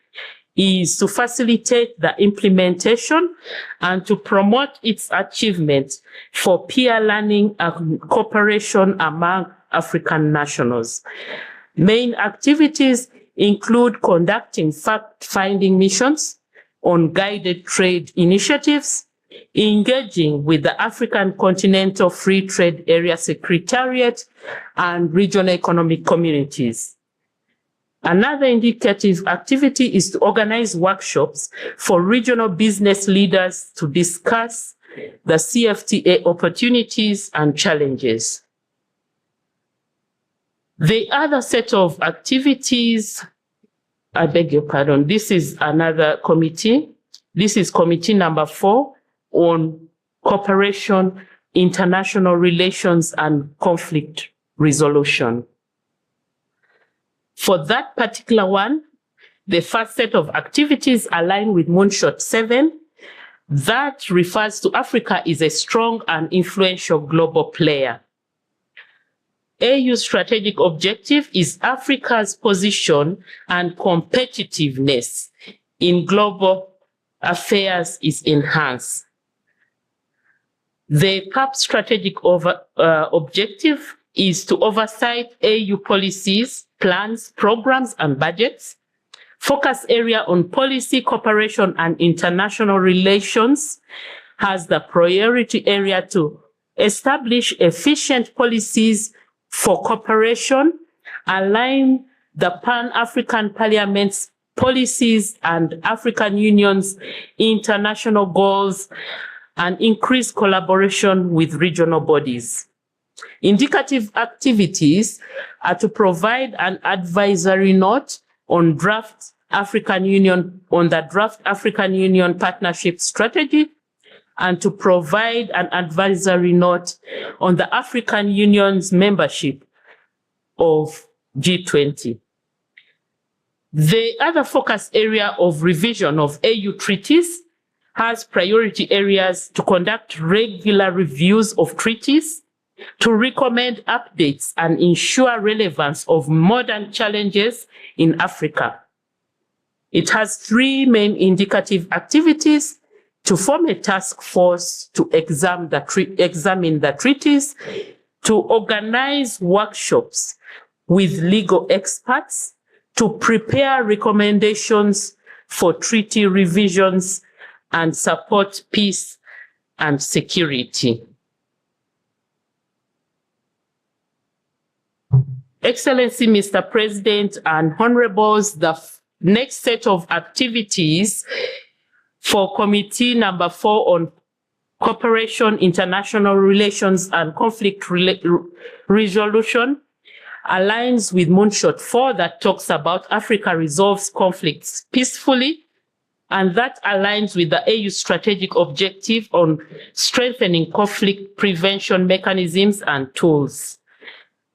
is to facilitate the implementation and to promote its achievement for peer learning and cooperation among African nationals. Main activities include conducting fact-finding missions on guided trade initiatives, engaging with the African Continental Free Trade Area Secretariat and regional economic communities. Another indicative activity is to organize workshops for regional business leaders to discuss the CFTA opportunities and challenges. The other set of activities, I beg your pardon, this is another committee. This is committee number 4 on cooperation, international relations, and conflict resolution. For that particular one, the first set of activities align with Moonshot 7. That refers to Africa is a strong and influential global player. AU strategic objective is Africa's position and competitiveness in global affairs is enhanced. The CAP strategic objective is to oversight AU policies, plans, programs, and budgets. Focus area on policy, cooperation, and international relations has the priority area to establish efficient policies for cooperation, align the Pan-African Parliament's policies and African Union's international goals, and increase collaboration with regional bodies. Indicative activities are to provide an advisory note on the draft African Union partnership strategy, and to provide an advisory note on the African Union's membership of G20. The other focus area of revision of AU treaties has priority areas to conduct regular reviews of treaties, to recommend updates and ensure relevance of modern challenges in Africa. It has 3 main indicative activities: to form a task force to examine the treaties, to organize workshops with legal experts, to prepare recommendations for treaty revisions, and support peace and security. Excellency, Mr. President and Honorables, the next set of activities for Committee number 4 on Cooperation, International Relations and Conflict Resolution aligns with Moonshot 4 that talks about Africa resolves conflicts peacefully, and that aligns with the AU strategic objective on strengthening conflict prevention mechanisms and tools.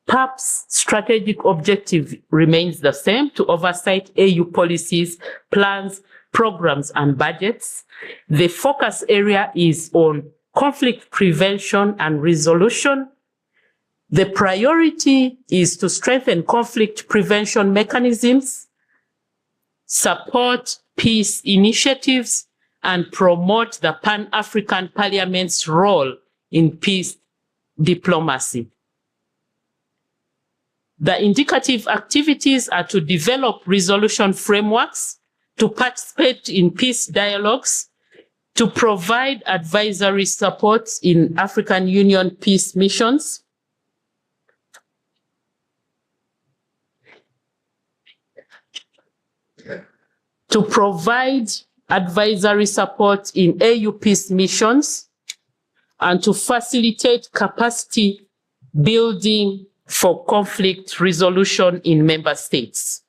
PAP's strategic objective remains the same: to oversight AU policies, plans, programs, and budgets. The focus area is on conflict prevention and resolution. The priority is to strengthen conflict prevention mechanisms, support peace initiatives, and promote the Pan-African Parliament's role in peace diplomacy. The indicative activities are to develop resolution frameworks, to participate in peace dialogues, to provide advisory support in African Union peace missions, to provide advisory support in AU peace missions, and to facilitate capacity building for conflict resolution in member states.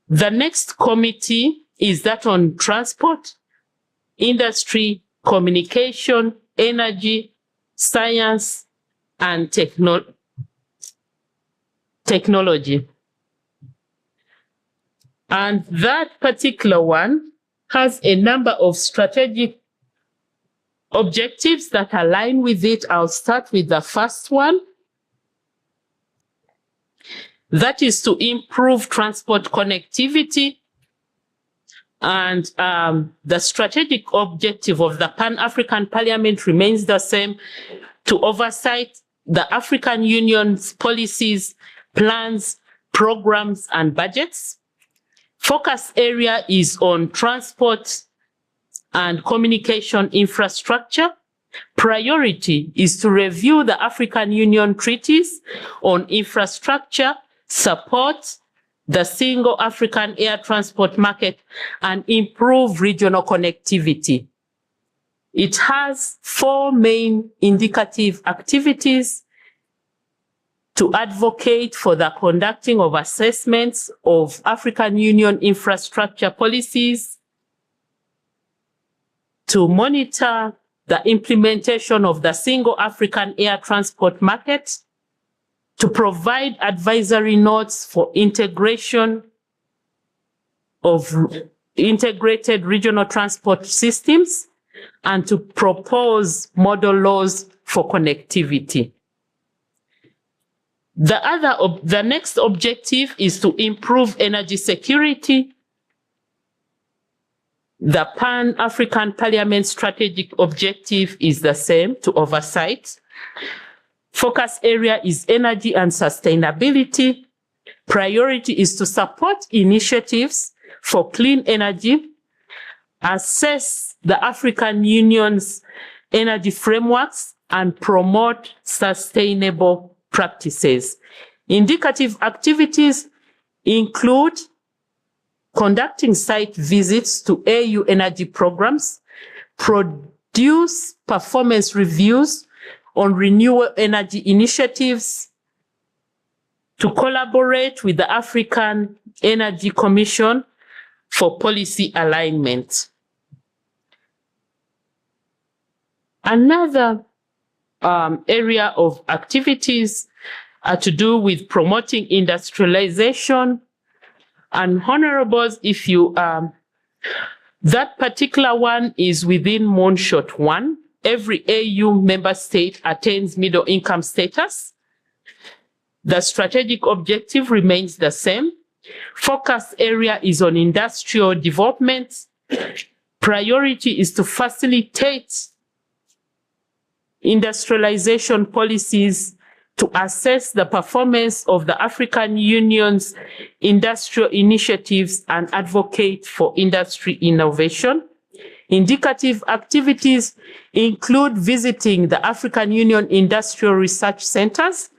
The next committee is that on transport, industry, communication, energy, science, and technology. And that particular one has a number of strategic objectives that align with it. I'll start with the first one. That is to improve transport connectivity. And the strategic objective of the Pan-African Parliament remains the same: to oversight the African Union's policies, plans, programs, and budgets. Focus area is on transport and communication infrastructure. Priority is to review the African Union treaties on infrastructure, support the single African air transport market, and improve regional connectivity. It has 4 main indicative activities: to advocate for the conducting of assessments of African Union infrastructure policies, to monitor the implementation of the single African air transport market, to provide advisory notes for integration of integrated regional transport systems, and to propose model laws for connectivity. The next objective is to improve energy security. The Pan-African Parliament strategic objective is the same: to oversight. Focus area is energy and sustainability. Priority is to support initiatives for clean energy, assess the African Union's energy frameworks, and promote sustainable practices. Indicative activities include conducting site visits to AU energy programs, produce performance reviews on renewable energy initiatives, to collaborate with the African Energy Commission for policy alignment. Another area of activities are to do with promoting industrialization. And honorables, if you, that particular one is within Moonshot 1. Every AU member state attains middle income status. The strategic objective remains the same. Focus area is on industrial development. Priority is to facilitate industrialization policies to assess the performance of the African Union's industrial initiatives and advocate for industry innovation. Indicative activities include visiting the African Union Industrial Research Centers,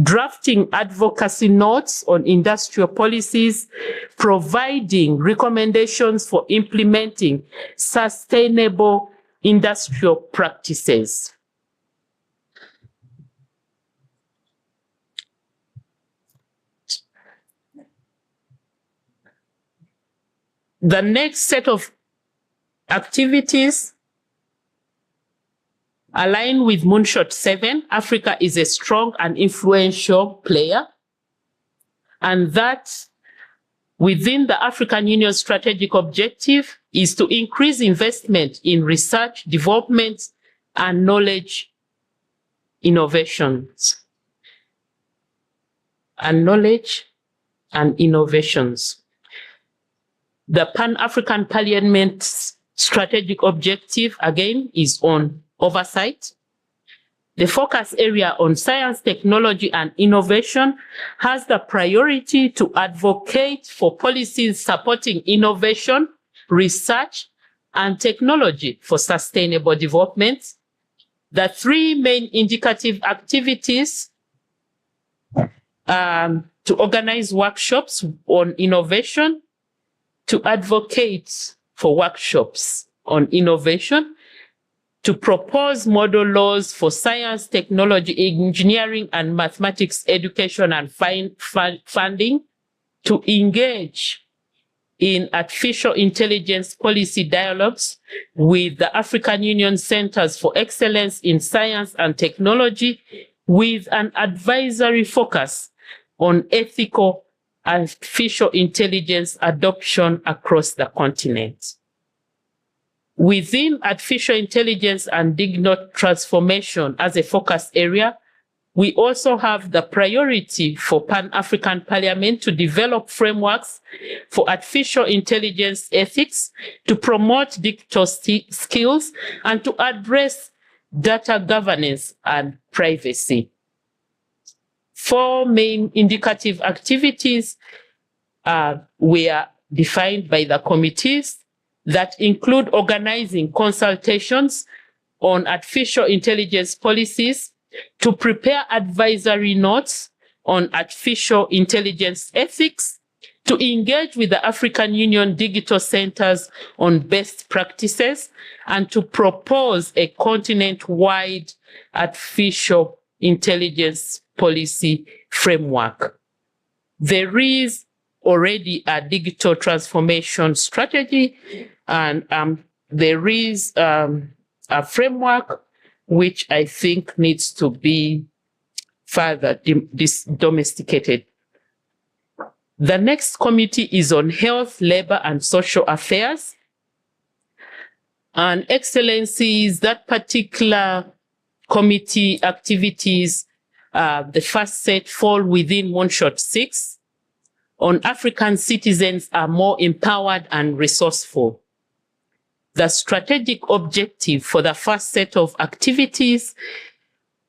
drafting advocacy notes on industrial policies, providing recommendations for implementing sustainable industrial practices. The next set of activities align with Moonshot 7. Africa is a strong and influential player, and that within the African Union strategic objective is to increase investment in research, development, and knowledge innovations. The Pan-African Parliament's strategic objective, again, is on oversight. The focus area on science, technology, and innovation has the priority to advocate for policies supporting innovation, research, and technology for sustainable development. The three main indicative activities to organize workshops on innovation, to advocate for workshops on innovation, to propose model laws for science, technology, engineering, and mathematics education and funding, to engage in artificial intelligence policy dialogues with the African Union Centers for Excellence in Science and Technology, with an advisory focus on ethical artificial intelligence adoption across the continent. Within artificial intelligence and digital transformation as a focus area, we also have the priority for Pan-African Parliament to develop frameworks for artificial intelligence ethics, to promote digital skills, and to address data governance and privacy. 4 main indicative activities were defined by the committees that include organizing consultations on artificial intelligence policies, to prepare advisory notes on artificial intelligence ethics, to engage with the African Union digital centers on best practices, and to propose a continent-wide artificial intelligence policy framework. There is already a digital transformation strategy, and there is a framework which I think needs to be further domesticated. The next committee is on health, labor, and social affairs. And Excellencies, that particular committee activities, the first set fall within Moonshot 6. On African citizens are more empowered and resourceful. The strategic objective for the first set of activities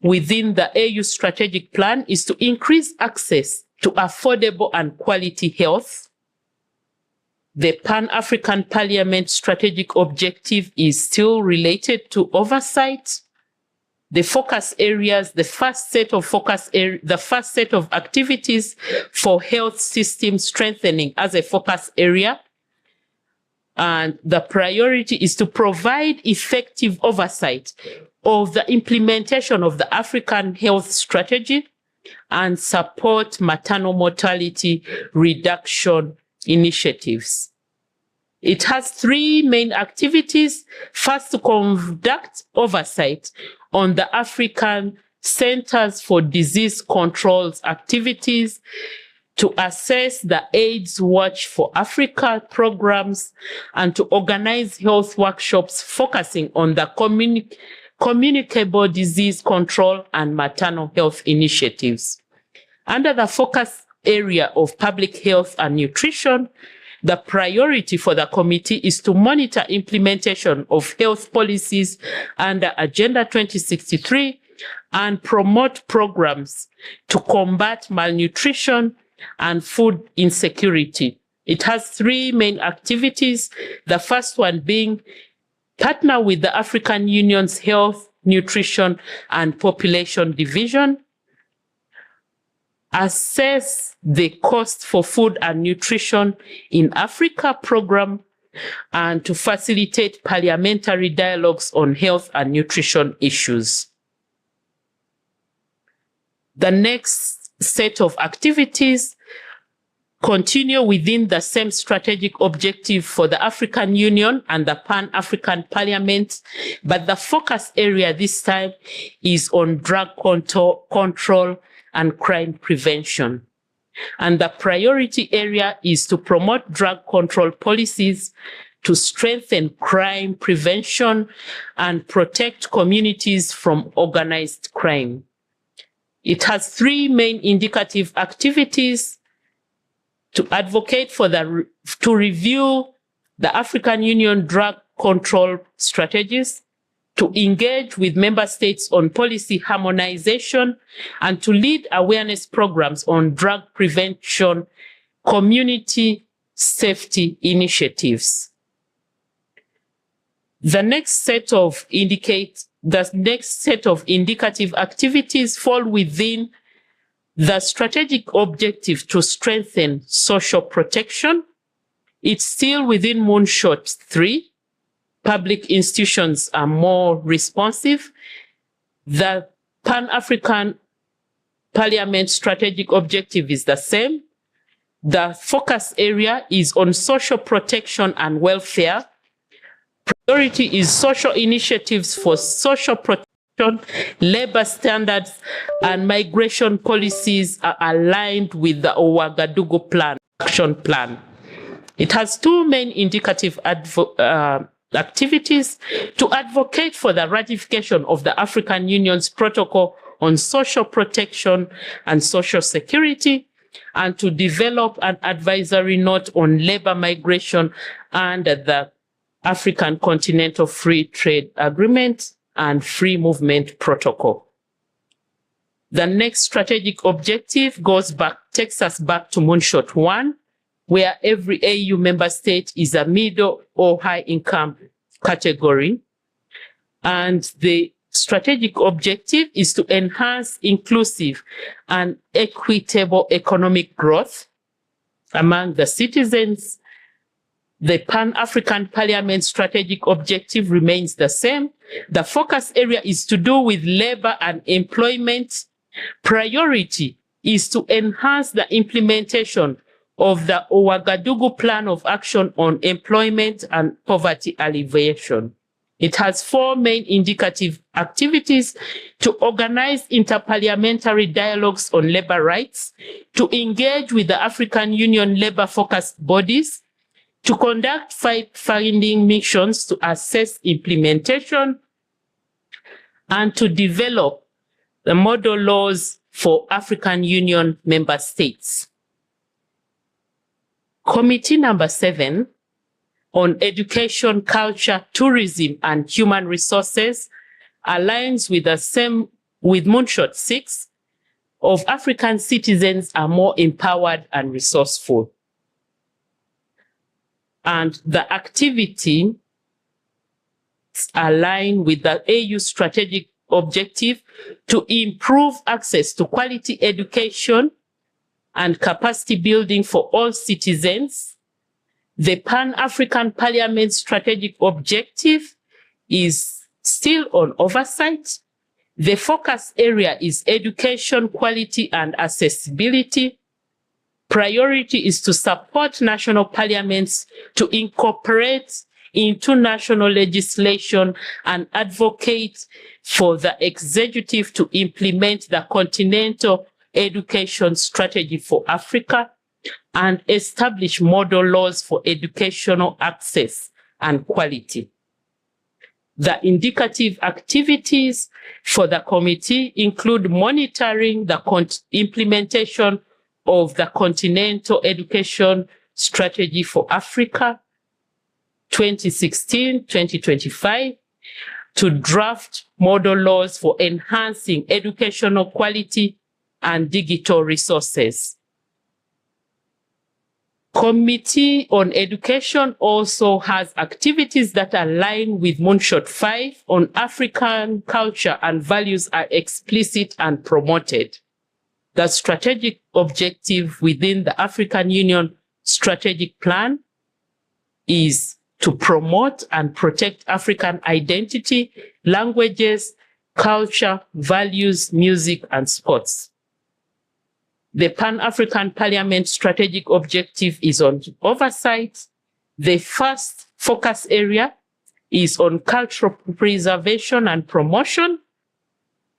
within the AU strategic plan is to increase access to affordable and quality health. The Pan-African Parliament strategic objective is still related to oversight. The focus areas, the first set of activities for health system strengthening as a focus area. And the priority is to provide effective oversight of the implementation of the African health strategy and support maternal mortality reduction initiatives. It has 3 main activities. First, to conduct oversight on the African Centers for Disease Control's activities, to assess the AIDS Watch for Africa programs, and to organize health workshops focusing on the communicable disease control and maternal health initiatives. Under the focus area of public health and nutrition, the priority for the committee is to monitor implementation of health policies under Agenda 2063 and promote programs to combat malnutrition and food insecurity. It has three main activities. The first one being partner with the African Union's Health, Nutrition, and Population Division, assess the cost for food and nutrition in Africa program, and to facilitate parliamentary dialogues on health and nutrition issues. The next set of activities continue within the same strategic objective for the African Union and the Pan-African Parliament, but the focus area this time is on drug control and crime prevention. And the priority area is to promote drug control policies to strengthen crime prevention and protect communities from organized crime. It has three main indicative activities: to advocate for to review the African Union drug control strategies, to engage with member states on policy harmonization, and to lead awareness programs on drug prevention, community safety initiatives. The next set of indicative activities fall within the strategic objective to strengthen social protection. It's still within Moonshot 3. Public institutions are more responsive. The Pan-African Parliament strategic objective is the same. The focus area is on social protection and welfare. Priority is social initiatives for social protection, labor standards, and migration policies are aligned with the Ouagadougou Plan, Action Plan. It has two main indicative activities: to advocate for the ratification of the African Union's protocol on social protection and social security, and to develop an advisory note on labor migration under the African Continental Free Trade Agreement and Free Movement Protocol. The next strategic objective takes us back to Moonshot 1, where every AU member state is a middle or high income category. And the strategic objective is to enhance inclusive and equitable economic growth among the citizens. The Pan-African Parliament strategic objective remains the same. The focus area is to do with labor and employment. Priority is to enhance the implementation of the Ouagadougou Plan of Action on Employment and Poverty Alleviation. It has four main indicative activities: to organize interparliamentary dialogues on labor rights, to engage with the African Union labor-focused bodies, to conduct fact-finding missions to assess implementation, and to develop the model laws for African Union member states. Committee number 7 on Education, Culture, Tourism, and Human Resources aligns with with Moonshot 6 of African citizens are more empowered and resourceful. And the activity align with the AU strategic objective to improve access to quality education and capacity building for all citizens. The Pan-African Parliament strategic objective is still on oversight. The focus area is education, quality, and accessibility. Priority is to support national parliaments to incorporate into national legislation and advocate for the executive to implement the Continental Education Strategy for Africa and establish model laws for educational access and quality. The indicative activities for the committee include monitoring the implementation of the Continental Education Strategy for Africa 2016-2025, to draft model laws for enhancing educational quality and digital resources. Committee on Education also has activities that align with Moonshot 5 on African culture and values are explicit and promoted. The strategic objective within the African Union Strategic Plan is to promote and protect African identity, languages, culture, values, music, and sports. The Pan-African Parliament strategic objective is on oversight. The first focus area is on cultural preservation and promotion.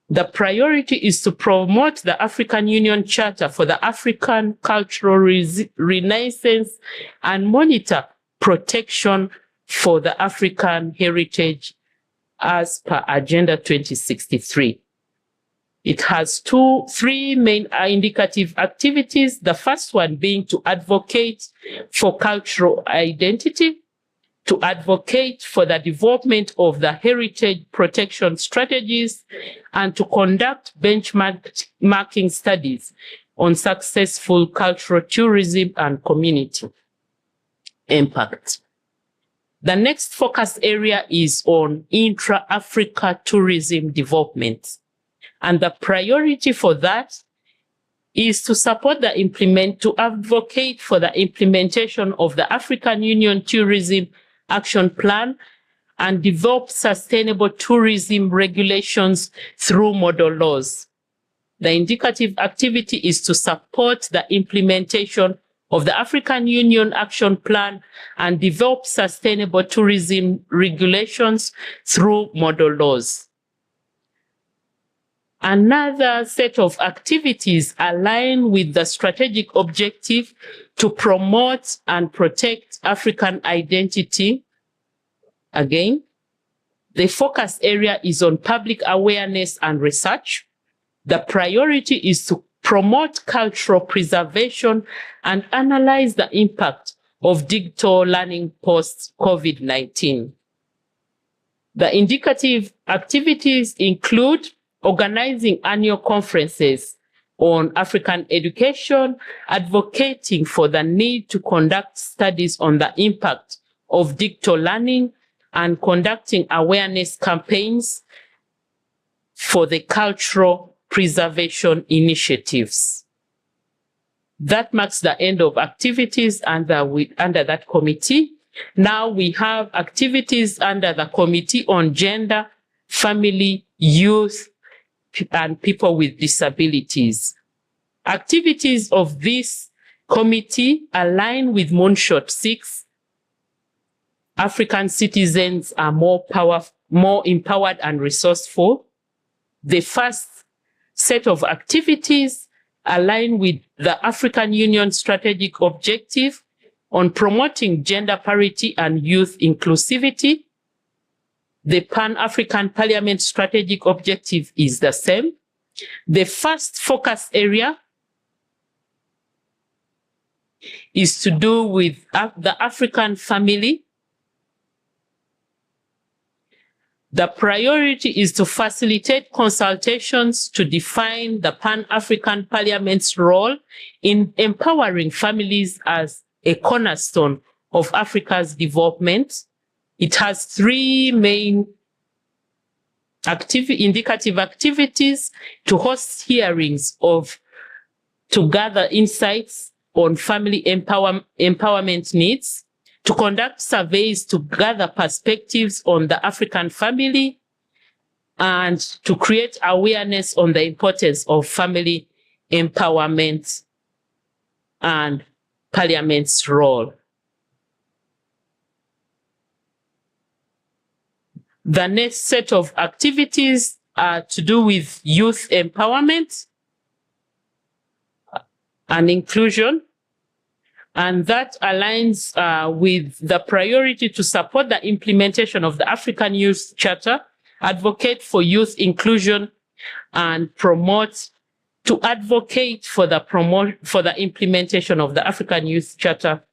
The priority is to promote the African Union Charter for the African cultural renaissance and monitor protection for the African heritage as per Agenda 2063. It has three main indicative activities. The first one being to advocate for cultural identity, to advocate for the development of the heritage protection strategies, and to conduct benchmarking studies on successful cultural tourism and community impact. The next focus area is on intra-Africa tourism development. And the priority for that is to support to advocate for the implementation of the African Union Tourism Action Plan and develop sustainable tourism regulations through model laws. The indicative activity is to support the implementation of the African Union Action Plan and develop sustainable tourism regulations through model laws. Another set of activities align with the strategic objective to promote and protect African identity. Again, the focus area is on public awareness and research. The priority is to promote cultural preservation and analyze the impact of digital learning post-COVID-19. The indicative activities include organizing annual conferences on African education, advocating for the need to conduct studies on the impact of digital learning, and conducting awareness campaigns for the cultural preservation initiatives. That marks the end of activities under that committee. Now we have activities under the Committee on Gender, Family, Youth, and People with Disabilities. Activities of this committee align with Moonshot 6. African citizens are more empowered and resourceful. The first set of activities align with the African Union strategic objective on promoting gender parity and youth inclusivity. The Pan-African Parliament strategic objective is the same. The first focus area is to do with the African family. The priority is to facilitate consultations to define the Pan-African Parliament's role in empowering families as a cornerstone of Africa's development. It has three main indicative activities: to host hearings to gather insights on family empowerment needs, to conduct surveys to gather perspectives on the African family, and to create awareness on the importance of family empowerment and Parliament's role. The next set of activities are to do with youth empowerment and inclusion, and that aligns with the priority to support the implementation of the African Youth Charter, advocate for youth inclusion, and advocate for the implementation of the African Youth Charter,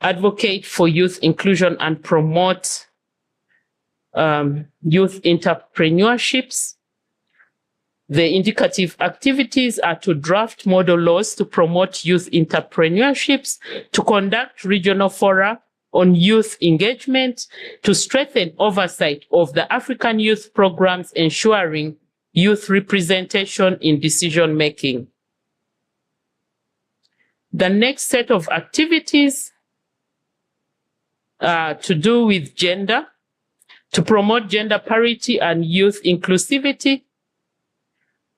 advocate for youth inclusion, and promote youth entrepreneurships. The indicative activities are to draft model laws to promote youth entrepreneurships, to conduct regional fora on youth engagement, to strengthen oversight of the African youth programs, ensuring youth representation in decision-making. The next set of activities are to do with gender, to promote gender parity and youth inclusivity.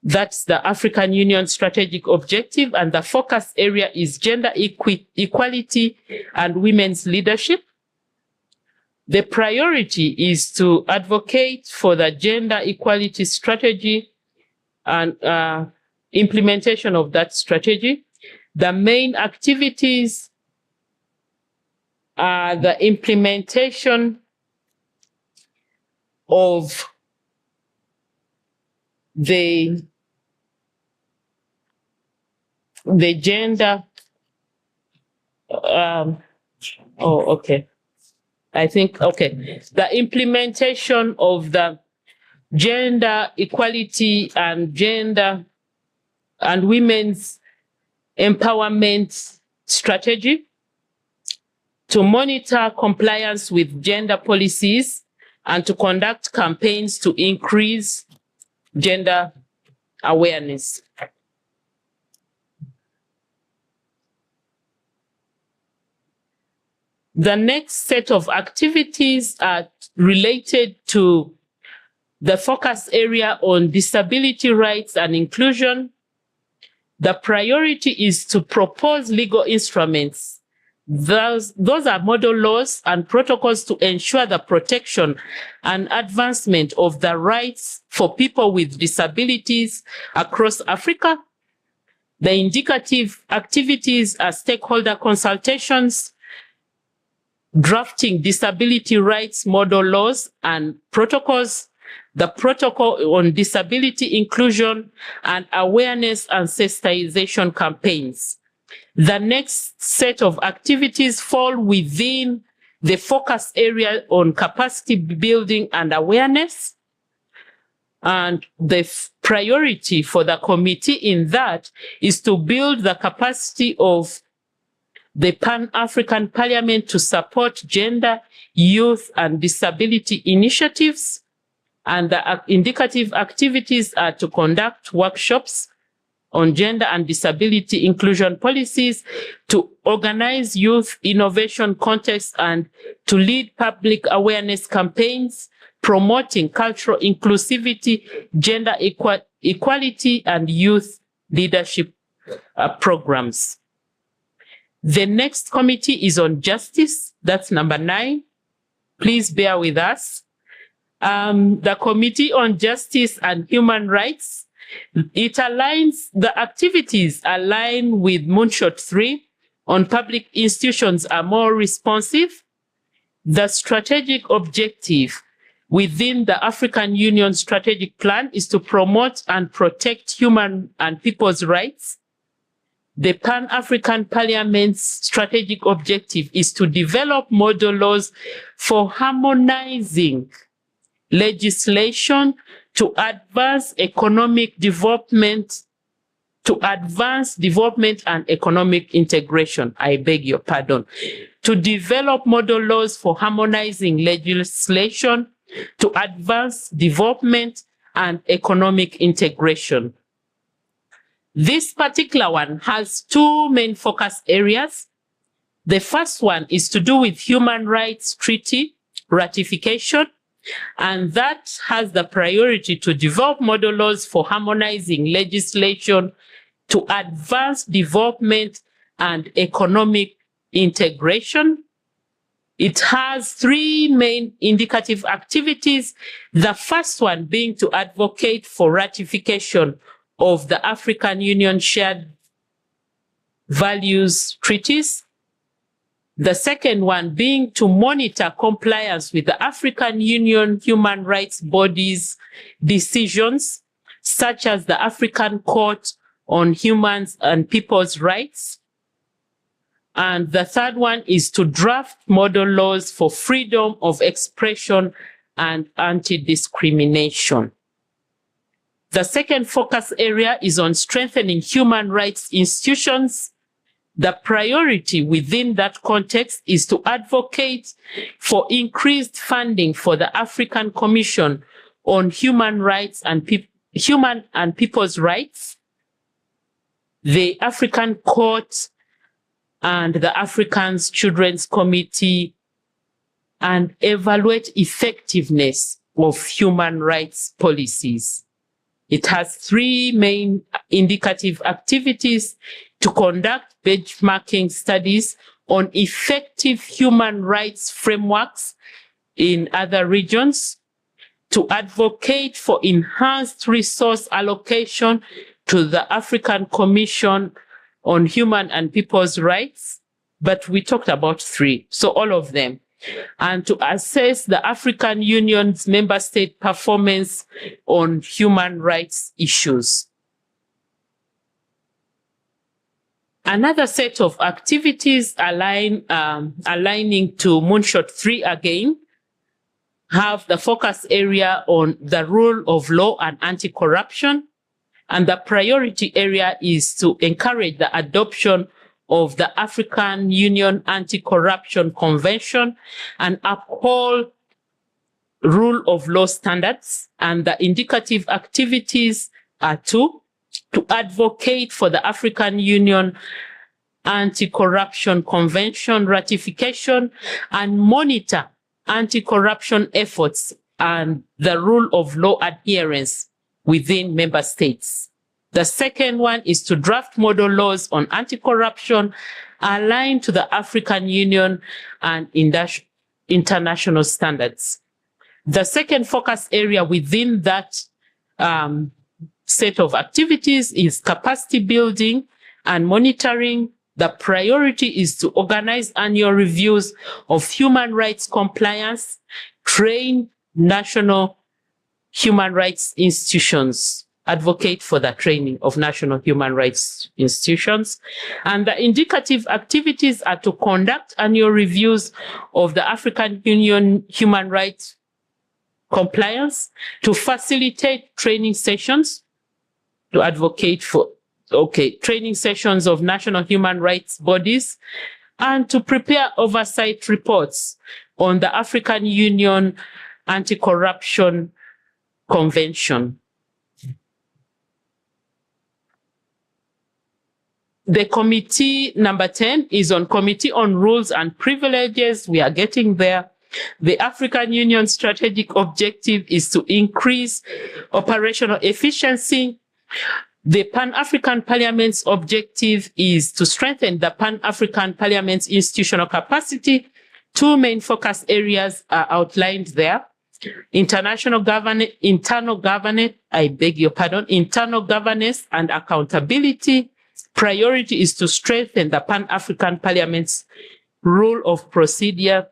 That's the African Union strategic objective, and the focus area is gender equality and women's leadership. The priority is to advocate for the gender equality strategy and implementation of that strategy. The main activities are the implementation of the gender, the implementation of the gender equality and gender and women's empowerment strategy, to monitor compliance with gender policies, and to conduct campaigns to increase gender awareness. The next set of activities are related to the focus area on disability rights and inclusion. The priority is to propose legal instruments. Those are model laws and protocols to ensure the protection and advancement of the rights for people with disabilities across Africa. The indicative activities are stakeholder consultations, drafting disability rights model laws and protocols, the protocol on disability inclusion, and awareness and sensitization campaigns. The next set of activities fall within the focus area on capacity building and awareness. And the priority for the committee in that is to build the capacity of the Pan-African Parliament to support gender, youth, and disability initiatives. And the indicative activities are to conduct workshops on gender and disability inclusion policies, to organize youth innovation contests, and to lead public awareness campaigns promoting cultural inclusivity, gender equality, and youth leadership programs. The next committee is on justice. That's number 9. Please bear with us. The Committee on Justice and Human Rights, the activities align with Moonshot 3 on public institutions are more responsive. The strategic objective within the African Union strategic plan is to promote and protect human and people's rights. The Pan-African Parliament's strategic objective is to develop model laws for harmonizing legislation to advance economic development, and economic integration. I beg your pardon. To develop model laws for harmonizing legislation to advance development and economic integration. This particular one has 2 main focus areas. The first one is to do with human rights treaty ratification, and that has the priority to develop model laws for harmonizing legislation to advance development and economic integration. It has 3 main indicative activities. The first one being to advocate for ratification of the African Union Shared Values Treaties. The second one being to monitor compliance with the African Union human rights bodies' decisions, such as the African Court on Human and People's Rights. And the third one is to draft model laws for freedom of expression and anti-discrimination. The second focus area is on strengthening human rights institutions. The priority within that context is to advocate for increased funding for the African Commission on Human Rights and Human and People's Rights, the African Court, and the African Children's Committee, and evaluate effectiveness of human rights policies. It has 3 main indicative activities: to conduct benchmarking studies on effective human rights frameworks in other regions, to advocate for enhanced resource allocation to the African Commission on Human and People's Rights, but we talked about 3, so all of them, and to assess the African Union's member state performance on human rights issues. Another set of activities aligning to Moonshot 3 again have the focus area on the rule of law and anti-corruption. And the priority area is to encourage the adoption of the African Union Anti-Corruption Convention and uphold rule of law standards. And the indicative activities are to advocate for the African Union Anti-Corruption Convention ratification and monitor anti-corruption efforts and the rule of law adherence within member states. The second one is to draft model laws on anti-corruption aligned to the African Union and international standards. The second focus area within that set of activities is capacity building and monitoring. The priority is to organize annual reviews of human rights compliance, train national human rights institutions, advocate for the training of national human rights institutions. And the indicative activities are to conduct annual reviews of the African Union human rights compliance, to facilitate training sessions, to advocate for training sessions of national human rights bodies, and to prepare oversight reports on the African Union Anti-Corruption Convention. The committee number 10 is on Committee on Rules and Privileges. We are getting there. The African Union strategic objective is to increase operational efficiency. The Pan-African Parliament's objective is to strengthen the Pan-African Parliament's institutional capacity. 2 main focus areas are outlined there. Internal governance and accountability. Priority is to strengthen the Pan-African Parliament's rules of procedure,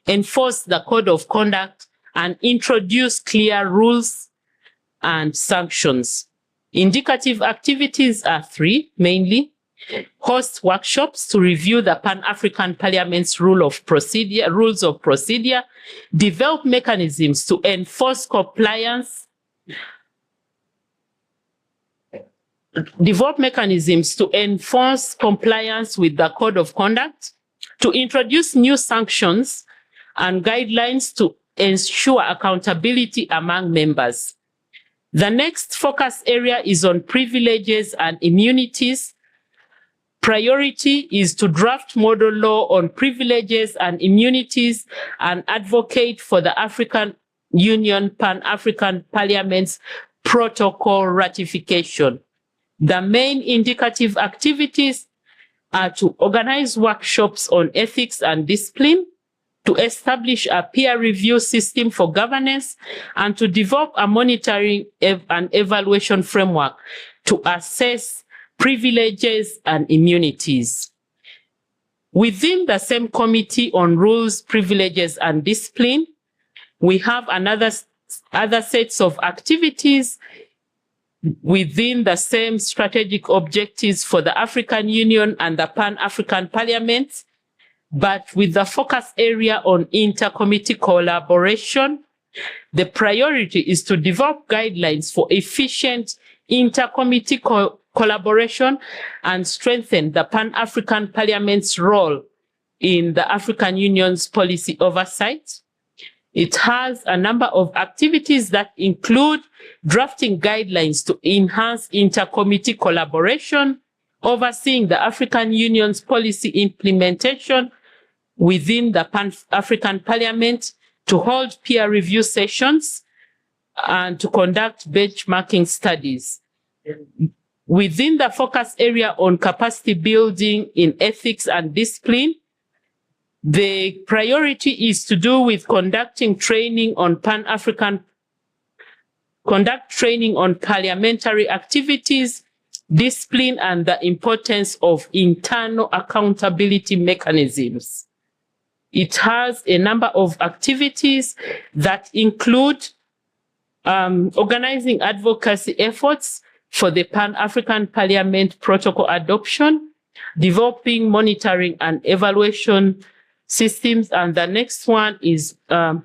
enforce the code of conduct, and introduce clear rules and sanctions. Indicative activities are 3, mainly: host workshops to review the Pan-African Parliament's rules of procedure, develop mechanisms to enforce compliance, with the code of conduct, to introduce new sanctions and guidelines to ensure accountability among members. The next focus area is on privileges and immunities. Priority is to draft model law on privileges and immunities and advocate for the African Union Pan-African Parliament's protocol ratification. The main indicative activities are to organize workshops on ethics and discipline, to establish a peer review system for governance, and to develop a monitoring and evaluation framework to assess privileges and immunities. Within the same Committee on Rules, Privileges and Discipline, we have other sets of activities within the same strategic objectives for the African Union and the Pan-African Parliament. but with the focus area on inter-committee collaboration, the priority is to develop guidelines for efficient inter-committee collaboration and strengthen the Pan-African Parliament's role in the African Union's policy oversight. It has a number of activities that include drafting guidelines to enhance inter-committee collaboration, overseeing the African Union's policy implementation within the Pan-African Parliament, to hold peer review sessions, and to conduct benchmarking studies. Within the focus area on capacity building in ethics and discipline, the priority is to do with conducting training on parliamentary activities, discipline, and the importance of internal accountability mechanisms. It has a number of activities that include organizing advocacy efforts for the Pan-African Parliament Protocol adoption, developing monitoring and evaluation systems, and the next one is the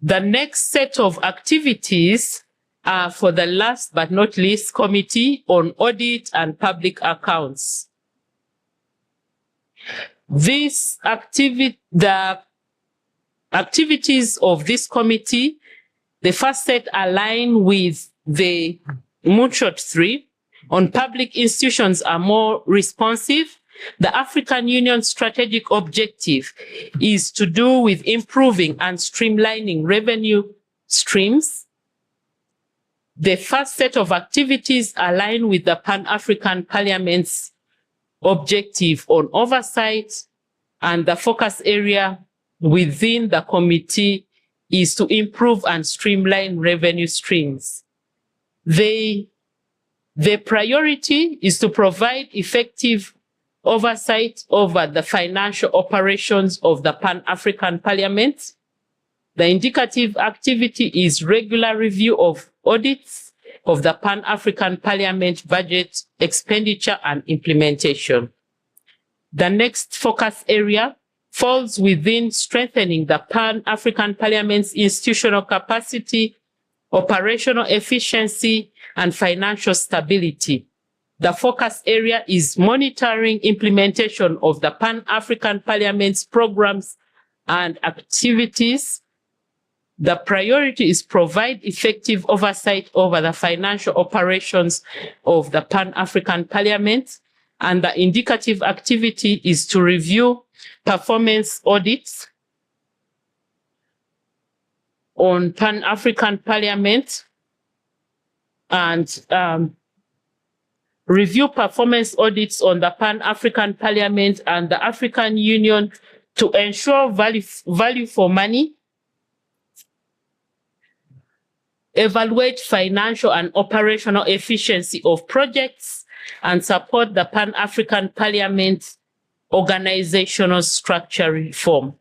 next set of activities are for the last but not least Committee on Audit and Public Accounts. The activities of this committee, the first set align with the Moonshot 3 on public institutions are more responsive. The African Union strategic objective is to do with improving and streamlining revenue streams. The first set of activities align with the Pan-African Parliament's objective on oversight, and the focus area within the committee is to improve and streamline revenue streams. The priority is to provide effective oversight over the financial operations of the Pan-African Parliament. The indicative activity is regular review of audits of the Pan-African Parliament budget, expenditure, and implementation. The next focus area falls within strengthening the Pan-African Parliament's institutional capacity, operational efficiency, and financial stability. The focus area is monitoring implementation of the Pan-African Parliament's programs and activities. The priority is provide effective oversight over the financial operations of the Pan-African Parliament, and the indicative activity is to review performance audits on Pan-African Parliament and review performance audits on the Pan-African Parliament and the African Union to ensure value for money, evaluate financial and operational efficiency of projects, and support the Pan-African Parliament organizational structure reform.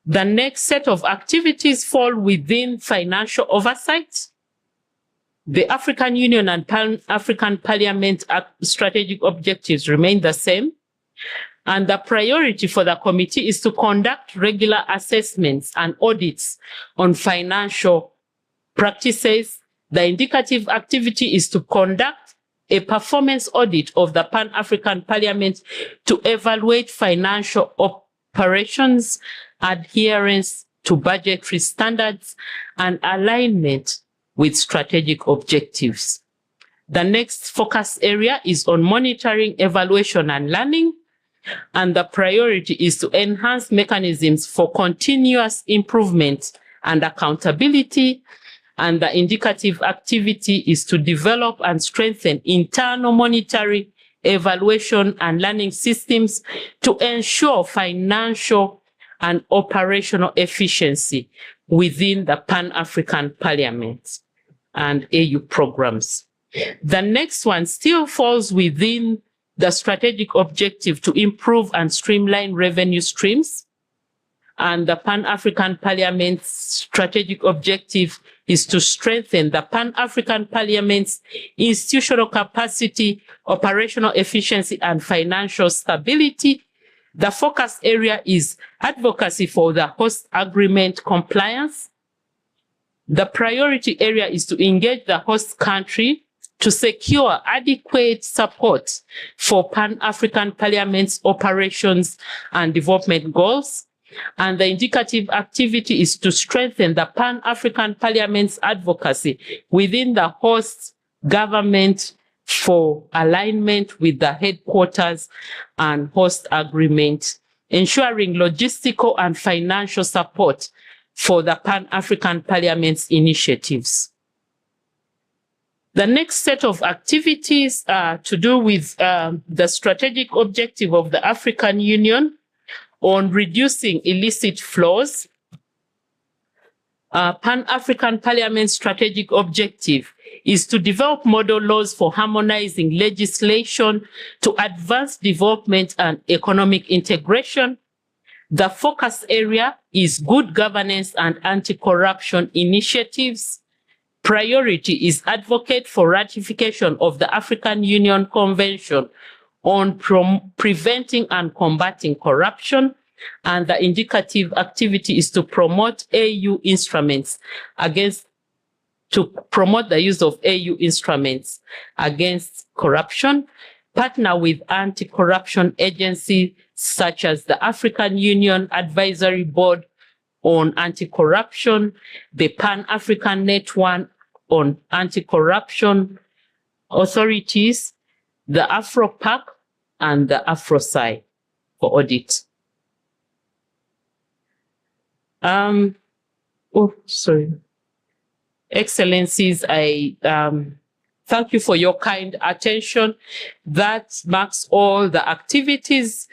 The next set of activities fall within financial oversight. The African Union and Pan-African Parliament strategic objectives remain the same. And the priority for the committee is to conduct regular assessments and audits on financial practices. The indicative activity is to conduct a performance audit of the Pan-African Parliament to evaluate financial operations, adherence to budgetary standards, and alignment with strategic objectives. The next focus area is on monitoring, evaluation, and learning. And the priority is to enhance mechanisms for continuous improvement and accountability. And the indicative activity is to develop and strengthen internal monitoring, evaluation, and learning systems to ensure financial and operational efficiency within the Pan-African Parliament and AU programs. The next one still falls within the strategic objective to improve and streamline revenue streams. And the Pan-African Parliament's strategic objective is to strengthen the Pan-African Parliament's institutional capacity, operational efficiency, and financial stability. The focus area is advocacy for the host agreement compliance. The priority area is to engage the host country to secure adequate support for Pan-African Parliament's operations and development goals. And the indicative activity is to strengthen the Pan-African Parliament's advocacy within the host government for alignment with the headquarters and host agreement, ensuring logistical and financial support for the Pan-African Parliament's initiatives. The next set of activities are to do with the strategic objective of the African Union on reducing illicit flows. Pan-African Parliament's strategic objective is to develop model laws for harmonizing legislation to advance development and economic integration. The focus area is good governance and anti-corruption initiatives. Priority is advocate for ratification of the African Union Convention on preventing and combating corruption, and the indicative activity is to promote AU instruments to promote the use of AU instruments against corruption, partner with anti-corruption agencies such as the African Union Advisory Board on Anti-Corruption, the Pan-African Network on Anti-Corruption Authorities, the AfroPac, and the AfroSci for audit. Excellencies, I thank you for your kind attention. That marks all the activities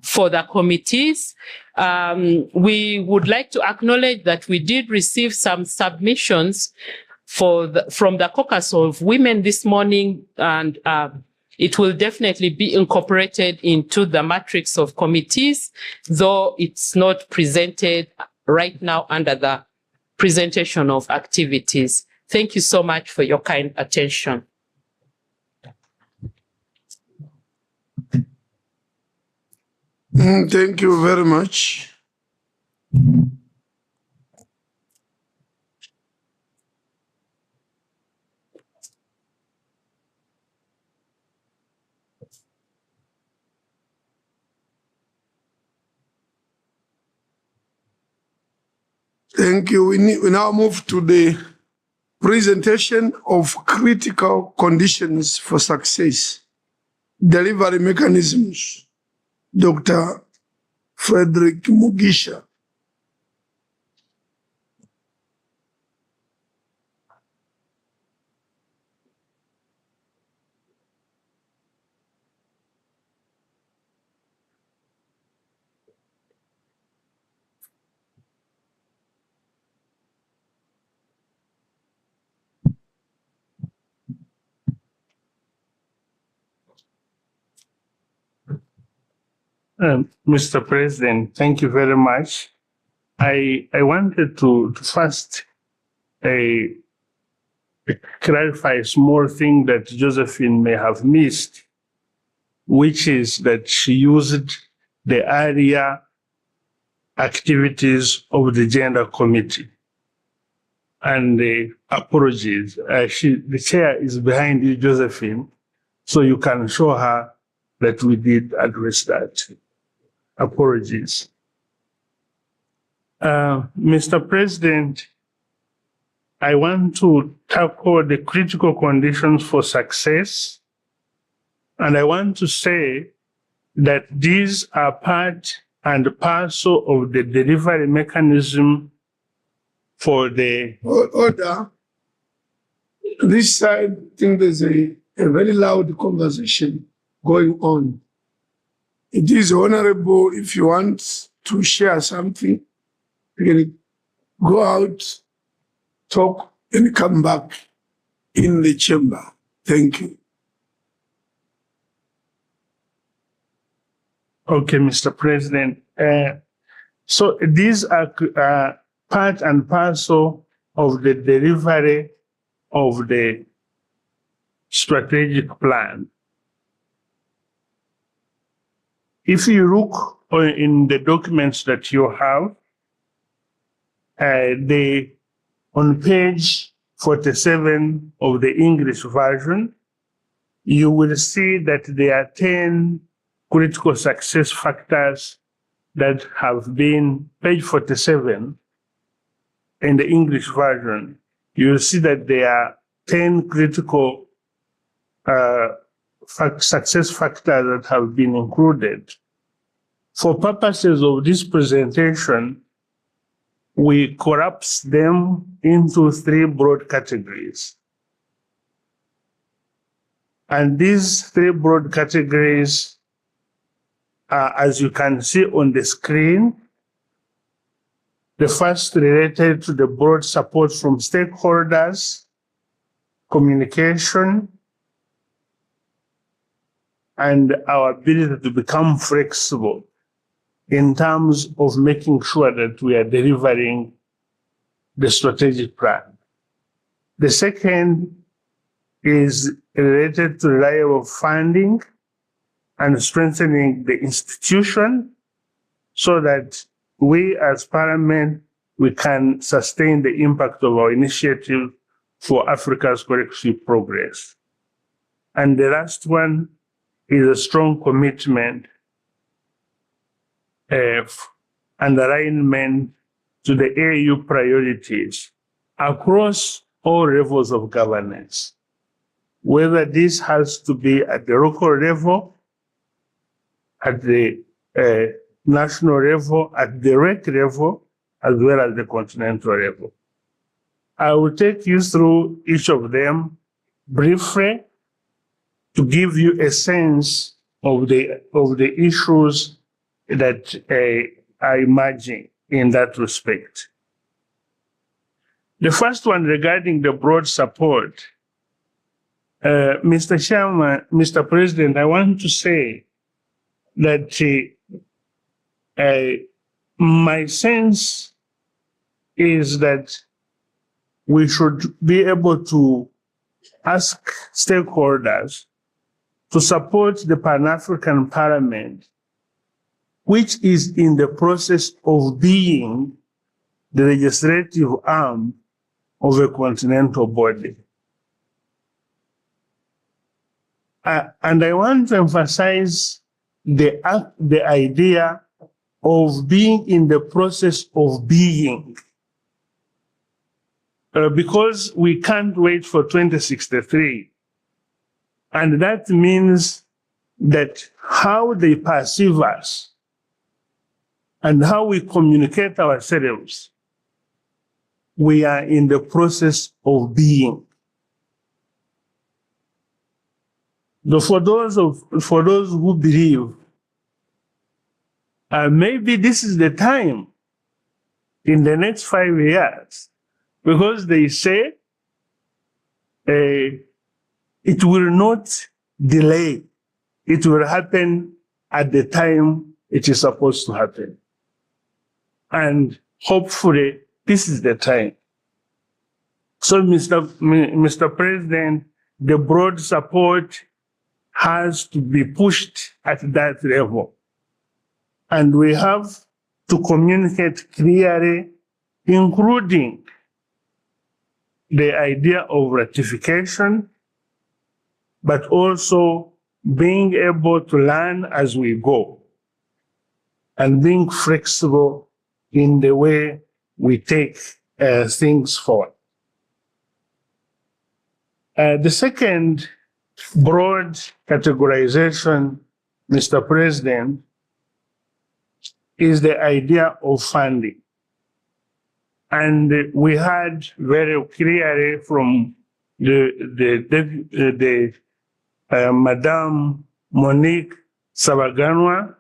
for the committees. We would like to acknowledge that we did receive some submissions from the Caucus of Women this morning, and it will definitely be incorporated into the matrix of committees, though it's not presented right now under the presentation of activities. Thank you so much for your kind attention. Thank you very much. Thank you. We now move to the presentation of critical conditions for success, delivery mechanisms. Dr. Frederick Mugisha. Mr. President, thank you very much. I wanted to first clarify a small thing that Josephine may have missed, which is that she used the area activities of the Gender Committee. And apologies, the chair is behind you, Josephine, so you can show her that we did address that. Apologies. Mr. President, I want to tackle the critical conditions for success. And I want to say that these are part and parcel of the delivery mechanism for the... Order. This side, I think there's a very loud conversation going on. It is honorable if you want to share something, you can go out, talk, and come back in the chamber. Thank you. Okay, Mr. President. So these are part and parcel of the delivery of the strategic plan. If you look in the documents that you have, on page 47 of the English version, you will see that there are 10 critical success factors that have been, page 47 in the English version, you'll see that there are 10 critical success factors that have been included. For purposes of this presentation, we collapse them into 3 broad categories. And these 3 broad categories are, as you can see on the screen, the first related to the broad support from stakeholders, communication, and our ability to become flexible in terms of making sure that we are delivering the strategic plan. The second is related to reliable funding and strengthening the institution so that we as Parliament, we can sustain the impact of our initiative for Africa's collective progress. And the last one is a strong commitment and alignment to the AU priorities across all levels of governance, whether this has to be at the local level, at the national level, at the REC level, as well as the continental level. I will take you through each of them briefly to give you a sense of the issues that are emerging in that respect. The first one regarding the broad support, Mr. Chairman, Mr. President, I want to say that my sense is that we should be able to ask stakeholders to support the Pan-African Parliament, which is in the process of being the legislative arm of a continental body. And I want to emphasize the idea of being in the process of being, because we can't wait for 2063. And that means that how they perceive us and how we communicate ourselves, we are in the process of being. For those who believe, maybe this is the time in the next 5 years, because they say it will not delay. It will happen at the time it is supposed to happen. And hopefully, this is the time. So, Mr. President, the broad support has to be pushed at that level. And we have to communicate clearly, including the idea of ratification, but also being able to learn as we go and being flexible in the way we take things forward. The second broad categorization, Mr. President, is the idea of funding. And we heard very clearly from Madame Monique Savaganwa,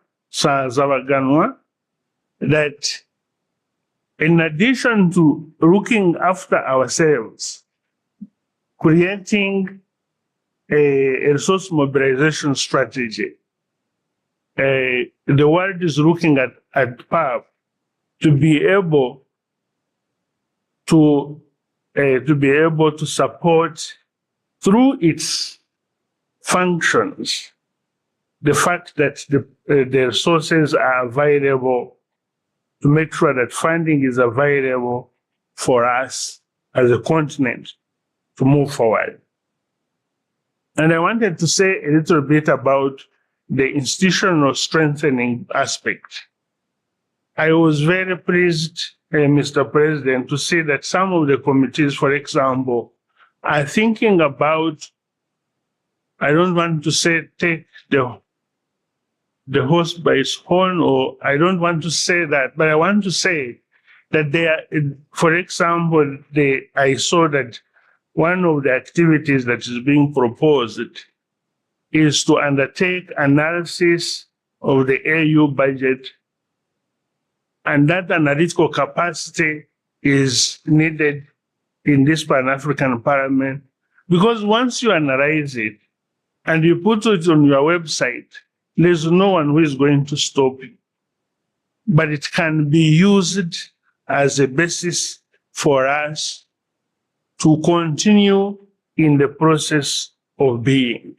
that in addition to looking after ourselves, creating a resource mobilization strategy, the world is looking at PAP to be able to support through its functions the fact that the resources are available, to make sure that funding is available for us as a continent to move forward. And I wanted to say a little bit about the institutional strengthening aspect. I was very pleased, Mr. President, to see that some of the committees, for example, are thinking about, I don't want to say take the horse by its horn, or I don't want to say that, but I want to say that they are, for example, I saw that one of the activities that is being proposed is to undertake analysis of the AU budget, and that analytical capacity is needed in this Pan-African Parliament, because once you analyze it and you put it on your website, there's no one who is going to stop you. But it can be used as a basis for us to continue in the process of being.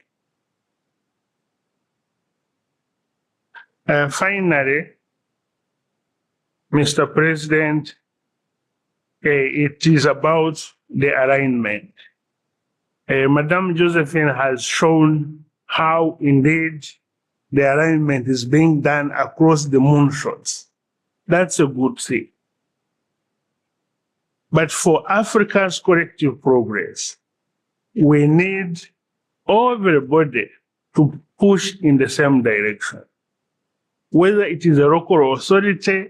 Finally, Mr. President, it is about the alignment. Madam Josephine has shown how indeed the alignment is being done across the moonshots. That's a good thing. But for Africa's collective progress, we need everybody to push in the same direction. Whether it is a local authority,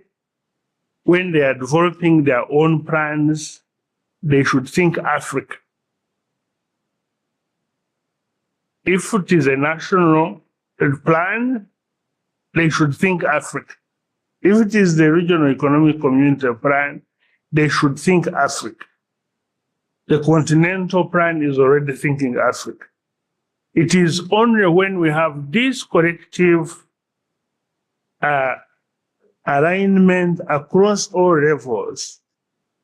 when they are developing their own plans, they should think Africa. If it is a national plan, they should think Africa. If it is the regional economic community plan, they should think Africa. The continental plan is already thinking Africa. It is only when we have this collective alignment across all levels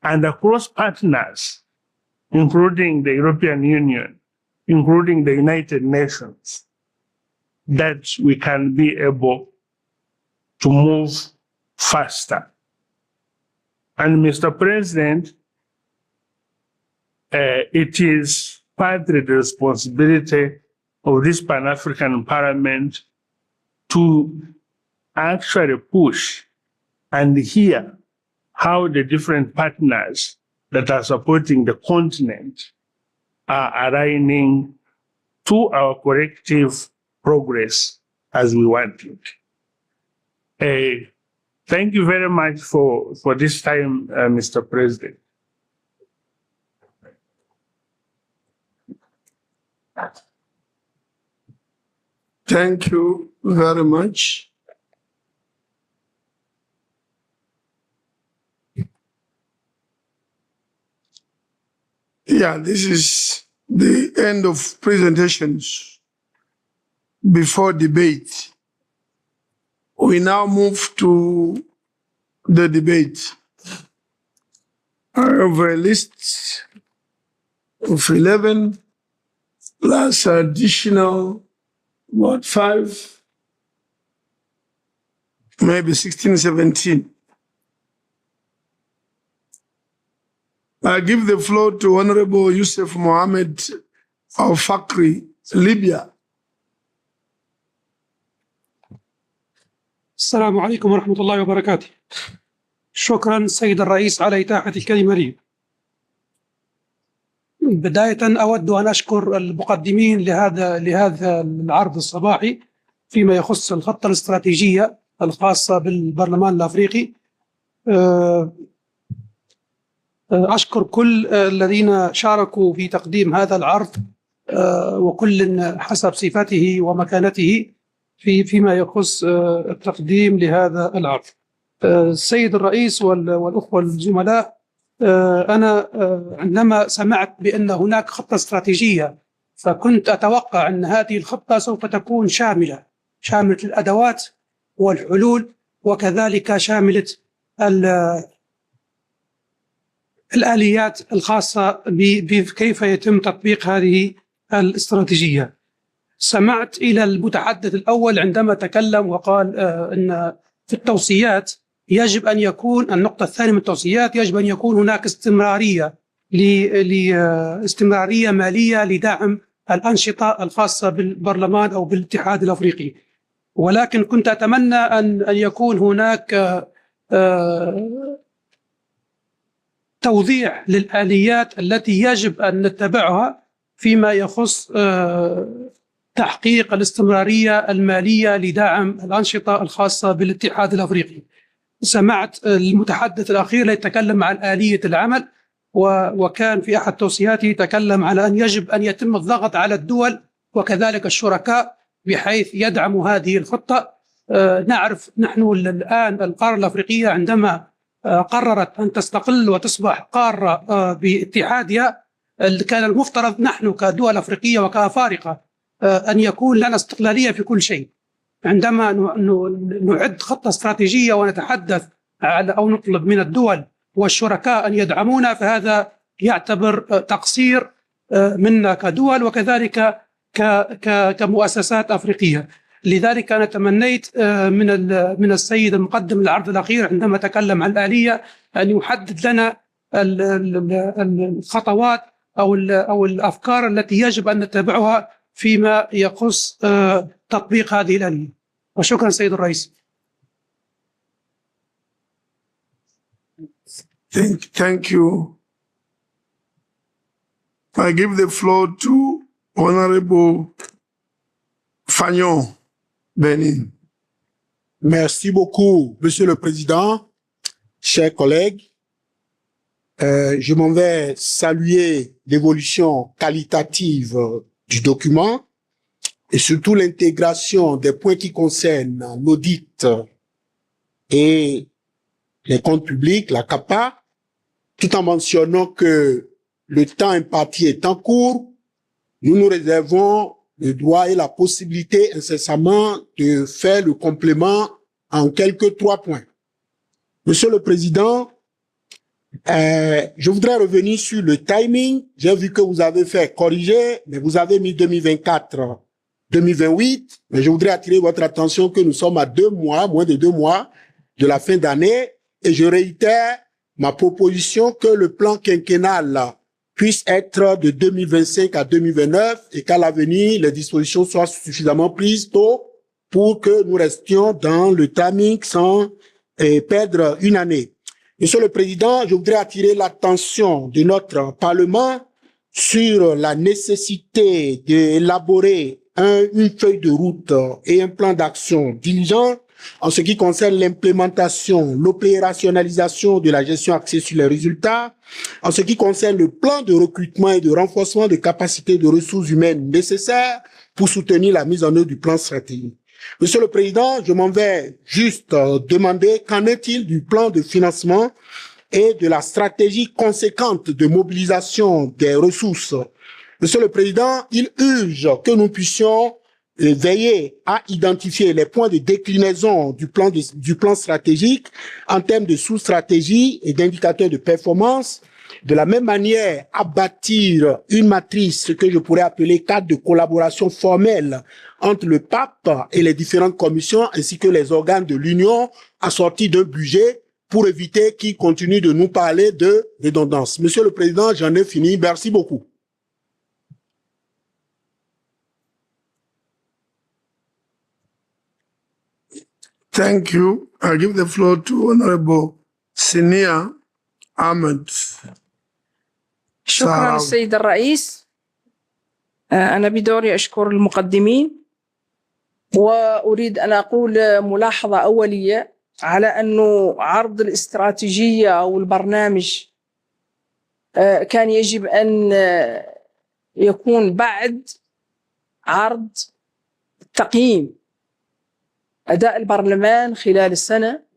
and across partners, including the European Union, including the United Nations, that we can be able to move faster. And Mr. President, it is partly the responsibility of this Pan-African Parliament to actually push and hear how the different partners that are supporting the continent are aligning to our collective progress as we want it. Thank you very much for this time, Mr. President. Thank you very much. Yeah, this is the end of presentations before debate. We now move to the debate. I have a list of 11 plus additional, 5, maybe 16, 17. I give the floor to Honorable Yusuf Mohammed Al-Fakri, Libya. السلام عليكم ورحمة الله وبركاته. شكرا سيد الرئيس على إتاحة الكلمة لي. بداية أود أن أشكر المقدمين لهذا العرض الصباحي فيما يخص الخطة الاستراتيجية الخاصة بالبرلمان الأفريقي. أشكر كل الذين شاركوا في تقديم هذا العرض وكل حسب صفته ومكانته فيما يخص التقديم لهذا العرض. السيد الرئيس والأخوة الزملاء، أنا عندما سمعت بأن هناك خطة استراتيجية فكنت أتوقع أن هذه الخطة سوف تكون شاملة الأدوات والحلول، وكذلك شاملة الآليات الخاصة بكيف يتم تطبيق هذه الاستراتيجية. سمعت إلى المتحدث الأول عندما تكلم وقال أن في التوصيات يجب أن يكون النقطة الثانية من التوصيات يجب أن يكون هناك استمرارية مالية لدعم الأنشطة الخاصة بالبرلمان أو بالاتحاد الأفريقي. ولكن كنت أتمنى أن يكون هناك توضيح للآليات التي يجب أن نتبعها فيما يخص تحقيق الاستمرارية المالية لدعم الأنشطة الخاصة بالاتحاد الأفريقي. سمعت المتحدث الأخير يتكلم عن آلية العمل، وكان في أحد توصياته يتكلم على أن يجب أن يتم الضغط على الدول وكذلك الشركاء بحيث يدعموا هذه الخطة. نعرف نحن الآن القارة الأفريقية عندما قررت أن تستقل وتصبح قارة باتحادها، كان المفترض نحن كدول أفريقية وكأفارقة أن يكون لنا استقلالية في كل شيء. عندما نعد خطة استراتيجية ونتحدث على أو نطلب من الدول والشركاء أن يدعمونا، فهذا يعتبر تقصير منا كدول وكذلك كمؤسسات أفريقية. لذلك أنا تمنيت من السيد المقدم العرض الأخير عندما تكلم عن الآلية أن يحدد لنا الخطوات أو الأفكار التي يجب أن نتبعها فيما يخص تطبيق هذه الآلية. وشكرا سيد الرئيس. Thank you. I give the floor to Honorable Fagnon, Benin. Merci beaucoup, Monsieur le Président, chers collègues. Je m'en vais saluer l'évolution qualitative du document et surtout l'intégration des points qui concernent l'audit et les comptes publics, la CAPA, tout en mentionnant que le temps imparti est en cours. Nous nous réservons le droit et la possibilité incessamment de faire le complément en quelques 3 points. Monsieur le Président, je voudrais revenir sur le timing. J'ai vu que vous avez fait corriger, mais vous avez mis 2024-2028. Mais je voudrais attirer votre attention que nous sommes à 2 mois, moins de 2 mois de la fin d'année. Et je réitère ma proposition que le plan quinquennal puisse être de 2025 à 2029 et qu'à l'avenir, les dispositions soient suffisamment prises tôt pour que nous restions dans le timing sans perdre une année. Monsieur le Président, je voudrais attirer l'attention de notre Parlement sur la nécessité d'élaborer une feuille de route et un plan d'action diligent en ce qui concerne l'implémentation, l'opérationnalisation de la gestion axée sur les résultats, en ce qui concerne le plan de recrutement et de renforcement des capacités de ressources humaines nécessaires pour soutenir la mise en œuvre du plan stratégique. Monsieur le Président, je m'en vais juste demander qu'en est-il du plan de financement et de la stratégie conséquente de mobilisation des ressources. Monsieur le Président, il urge que nous puissions veiller à identifier les points de déclinaison du plan stratégique en termes de sous-stratégie et d'indicateurs de performance. De la même manière, à bâtir une matrice que je pourrais appeler cadre de collaboration formelle entre le pape et les différentes commissions ainsi que les organes de l'Union assortis d'un budget pour éviter qu'ils continuent de nous parler de redondance. Monsieur le Président, j'en ai fini. Merci beaucoup. Thank you. I give the floor to Honorable Sinia Ahmed. شكرا السيد الرئيس. أنا بدوري أشكر المقدمين وأريد أن أقول ملاحظة أولية على أنه عرض الاستراتيجية أو البرنامج كان يجب أن يكون بعد عرض تقييم أداء البرلمان خلال السنة.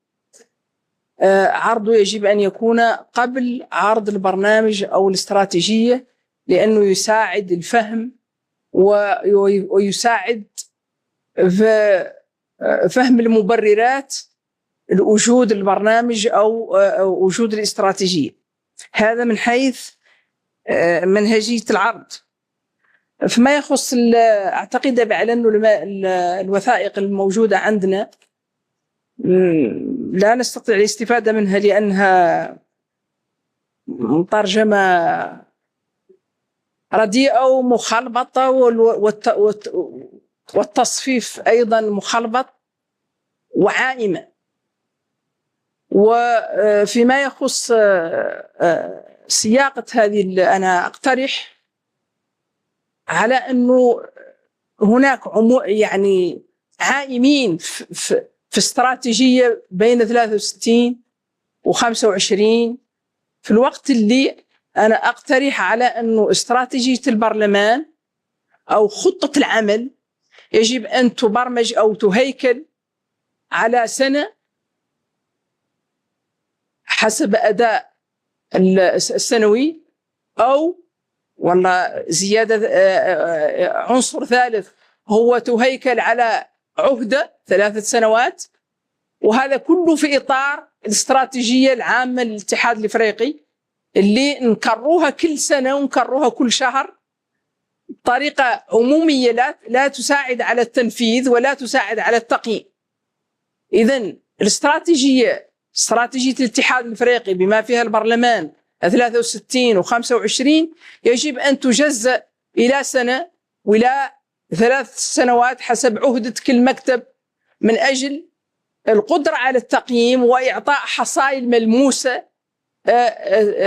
عرضه يجب أن يكون قبل عرض البرنامج أو الاستراتيجية لأنه يساعد الفهم ويساعد في فهم المبررات وجود البرنامج أو وجود الاستراتيجية. هذا من حيث منهجية العرض. فيما يخص أعتقد بأنه الوثائق الموجودة عندنا لا نستطيع الاستفادة منها لأنها ترجمة رديئة ومخلبطة والتصفيف أيضا مخلبط وعائمة. وفيما يخص سياقة هذه أنا أقترح على أنه هناك يعني عائمين في استراتيجية بين 63 و25 في الوقت اللي أنا أقترح على أنه استراتيجية البرلمان أو خطة العمل يجب أن تبرمج أو تهيكل على سنة حسب أداء السنوي، أو والله زيادة عنصر ثالث هو تهيكل على عهدة 3 سنوات. وهذا كله في إطار الاستراتيجية العامة للاتحاد الإفريقي اللي نكرروها كل سنة ونكرروها كل شهر بطريقة عمومية لا تساعد على التنفيذ ولا تساعد على التقييم. إذن استراتيجية الاتحاد الإفريقي بما فيها البرلمان 63 و25 يجب أن تجزأ إلى سنة وإلى 3 سنوات حسب عهدة كل مكتب من أجل القدرة على التقييم وإعطاء حصائل ملموسة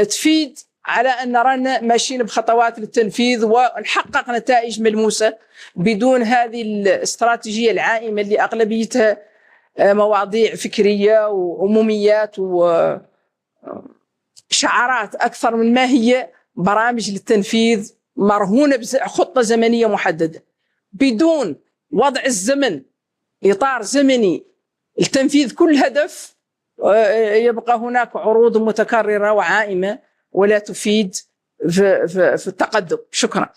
تفيد على أن نرانا ماشيين بخطوات للتنفيذ ونحقق نتائج ملموسة بدون هذه الاستراتيجية العائمة اللي أغلبيتها مواضيع فكرية وعموميات وشعارات أكثر من ما هي برامج للتنفيذ مرهونة بخطة زمنية محددة بدون وضع الزمن إطار زمني لتنفيذ كل هدف. يبقى هناك عروض متكررة وعائمة ولا تفيد في التقدم. شكرا.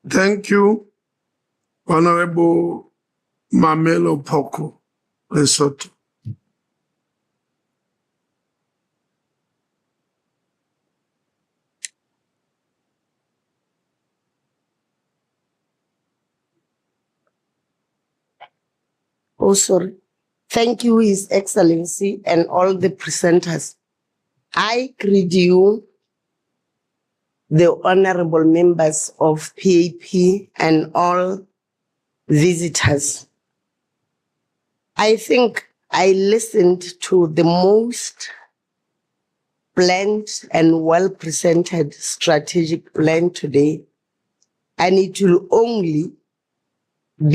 Thank you, Honorable Mamelo Poko, Lesotho. Oh, sorry. Thank you, His Excellency, and all the presenters. I greet you, the honorable members of PAP and all visitors. I think I listened to the most planned and well-presented strategic plan today, and it will only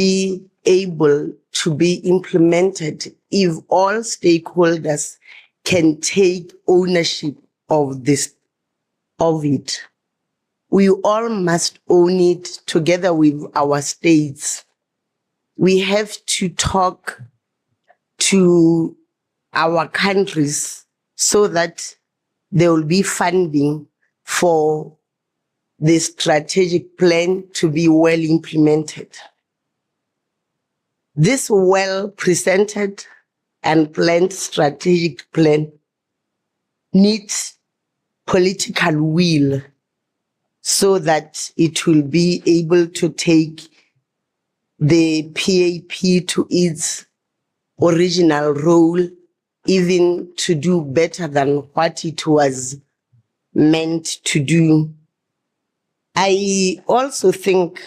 be able to be implemented if all stakeholders can take ownership of it. We all must own it together with our states. We have to talk to our countries so that there will be funding for the strategic plan to be well implemented. This well-presented and planned strategic plan needs political will so that it will be able to take the PAP to its original role, even to do better than what it was meant to do. I also think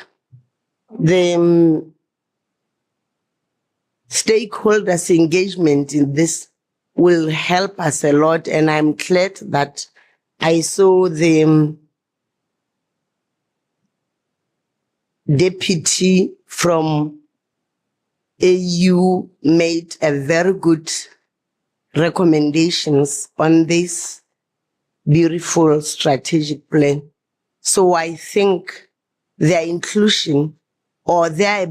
the stakeholders' engagement in this will help us a lot, and I'm glad that I saw the deputy from AU made a very good recommendations on this beautiful strategic plan. So I think their inclusion or their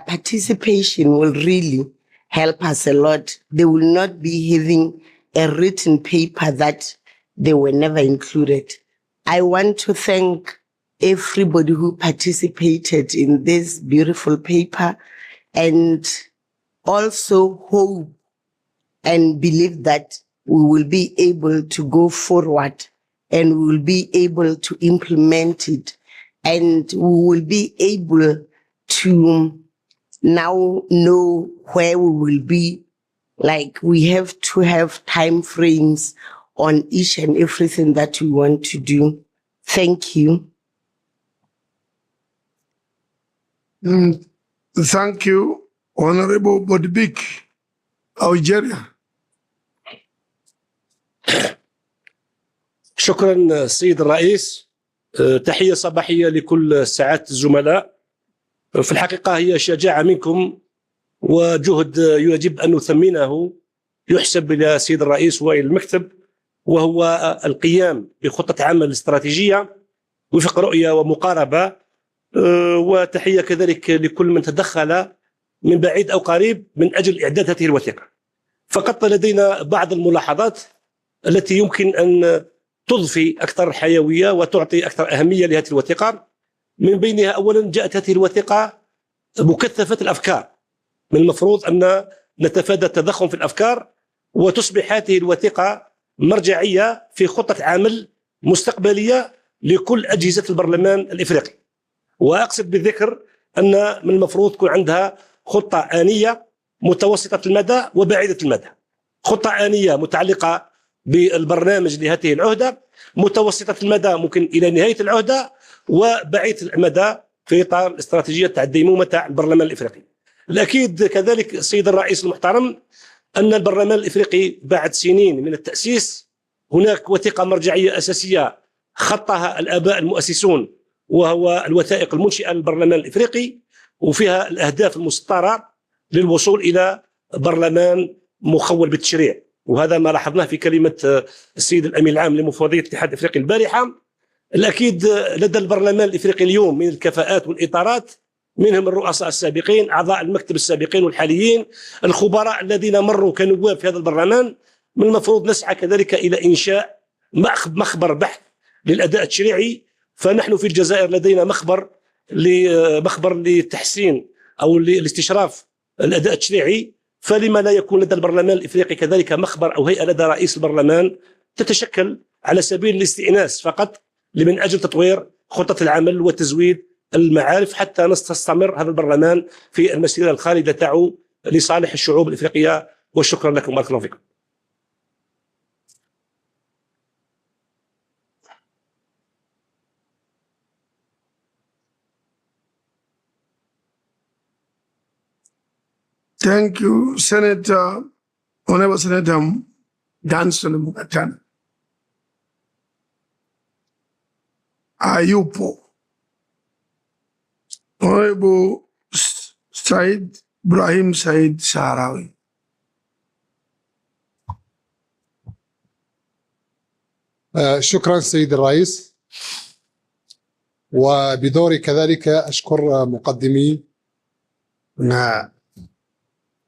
participation will really help us a lot. They will not be having a written paper that they were never included. I want to thank everybody who participated in this beautiful paper, and also hope and believe that we will be able to go forward and we will be able to implement it, and we will be able to now know where we will be. Like, we have to have time frames on each and everything that we want to do. Thank you. Thank you, Honorable Bodbik, Algeria. شكرا سيد الرئيس. تحية صباحية لكل سعادة الزملاء. في الحقيقة هي شجاعة منكم وجهد يجب أن نثمنه، يحسب إلى سيد الرئيس وإلى المكتب، وهو القيام بخطة عمل استراتيجية وفق رؤية ومقاربة. وتحية كذلك لكل من تدخل من بعيد أو قريب من أجل إعداد هذه الوثيقة. فقط لدينا بعض الملاحظات التي يمكن أن تضفي أكثر حيوية وتعطي أكثر أهمية لهذه الوثيقة. من بينها أولا، جاءت هذه الوثيقة مكثفة الأفكار. من المفروض أن نتفادى التضخم في الأفكار، وتصبح هذه الوثيقة مرجعية في خطة عمل مستقبلية لكل أجهزة البرلمان الإفريقي. وأقصد بالذكر أن من المفروض تكون عندها خطة آنية متوسطة المدى وبعيدة المدى. خطة آنية متعلقة بالبرنامج لهذه العهدة، متوسطة المدى ممكن إلى نهاية العهدة، وبعيدة المدى في إطار استراتيجية تاع الديمومة تاع البرلمان الإفريقي. الأكيد كذلك السيد الرئيس المحترم أن البرلمان الإفريقي بعد سنين من التأسيس هناك وثيقة مرجعية أساسية خطها الآباء المؤسسون، وهو الوثائق المنشئة للبرلمان الإفريقي، وفيها الأهداف المسطرة للوصول إلى برلمان مخول بالتشريع. وهذا ما لاحظناه في كلمة السيد الأمين العام لمفوضية الاتحاد الإفريقي البارحة. الأكيد لدى البرلمان الإفريقي اليوم من الكفاءات والإطارات، منهم الرؤساء السابقين، أعضاء المكتب السابقين والحاليين، الخبراء الذين مروا كنواب في هذا البرلمان. من المفروض نسعى كذلك إلى إنشاء مخبر بحث للأداء التشريعي. فنحن في الجزائر لدينا مخبر لتحسين أو لاستشراف الأداء التشريعي، فلما لا يكون لدى البرلمان الإفريقي كذلك مخبر أو هيئة لدى رئيس البرلمان تتشكل على سبيل الاستئناس فقط من أجل تطوير خطة العمل وتزويد المعارف، حتى نستمر هذا البرلمان في المسيرة الخالدة تاعو لصالح الشعوب الإفريقية. وشكرا لكم، بارك الله فيكم. Thank you, Senator, Honorable Senator Danson Mukatana. Ayupo. Honorable Said Ibrahim Said Sahrawi. شكرا سيد الرئيس. وبدوري كذلك أشكر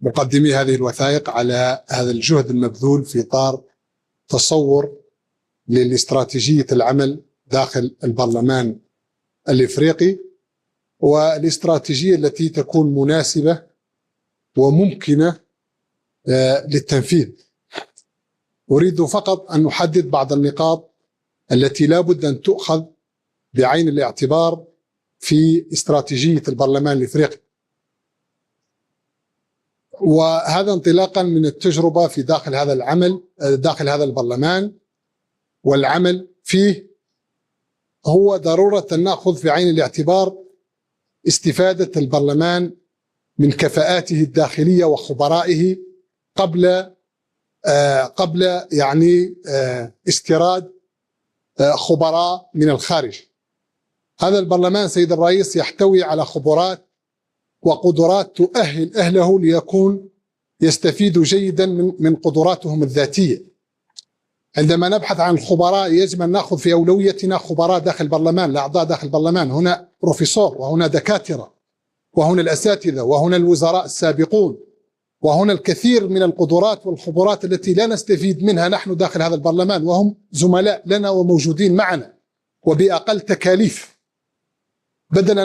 مقدمي هذه الوثائق على هذا الجهد المبذول في إطار تصور لاستراتيجية العمل داخل البرلمان الإفريقي، والاستراتيجية التي تكون مناسبة وممكنة للتنفيذ. أريد فقط أن أحدد بعض النقاط التي لا بد أن تؤخذ بعين الاعتبار في استراتيجية البرلمان الإفريقي، وهذا انطلاقا من التجربة في داخل هذا البرلمان والعمل فيه. هو ضرورة أن نأخذ في عين الاعتبار استفادة البرلمان من كفاءاته الداخلية وخبرائه قبل يعني استيراد خبراء من الخارج. هذا البرلمان سيد الرئيس يحتوي على خبرات وقدرات تؤهل أهله ليكون يستفيدوا جيدا من قدراتهم الذاتية. عندما نبحث عن الخبراء يجب أن نأخذ في أولويتنا خبراء داخل البرلمان، الأعضاء داخل البرلمان. هنا بروفيسور، وهنا دكاترة، وهنا الأساتذة، وهنا الوزراء السابقون، وهنا الكثير من القدرات والخبرات التي لا نستفيد منها نحن داخل هذا البرلمان، وهم زملاء لنا وموجودين معنا وبأقل تكاليف. بدلا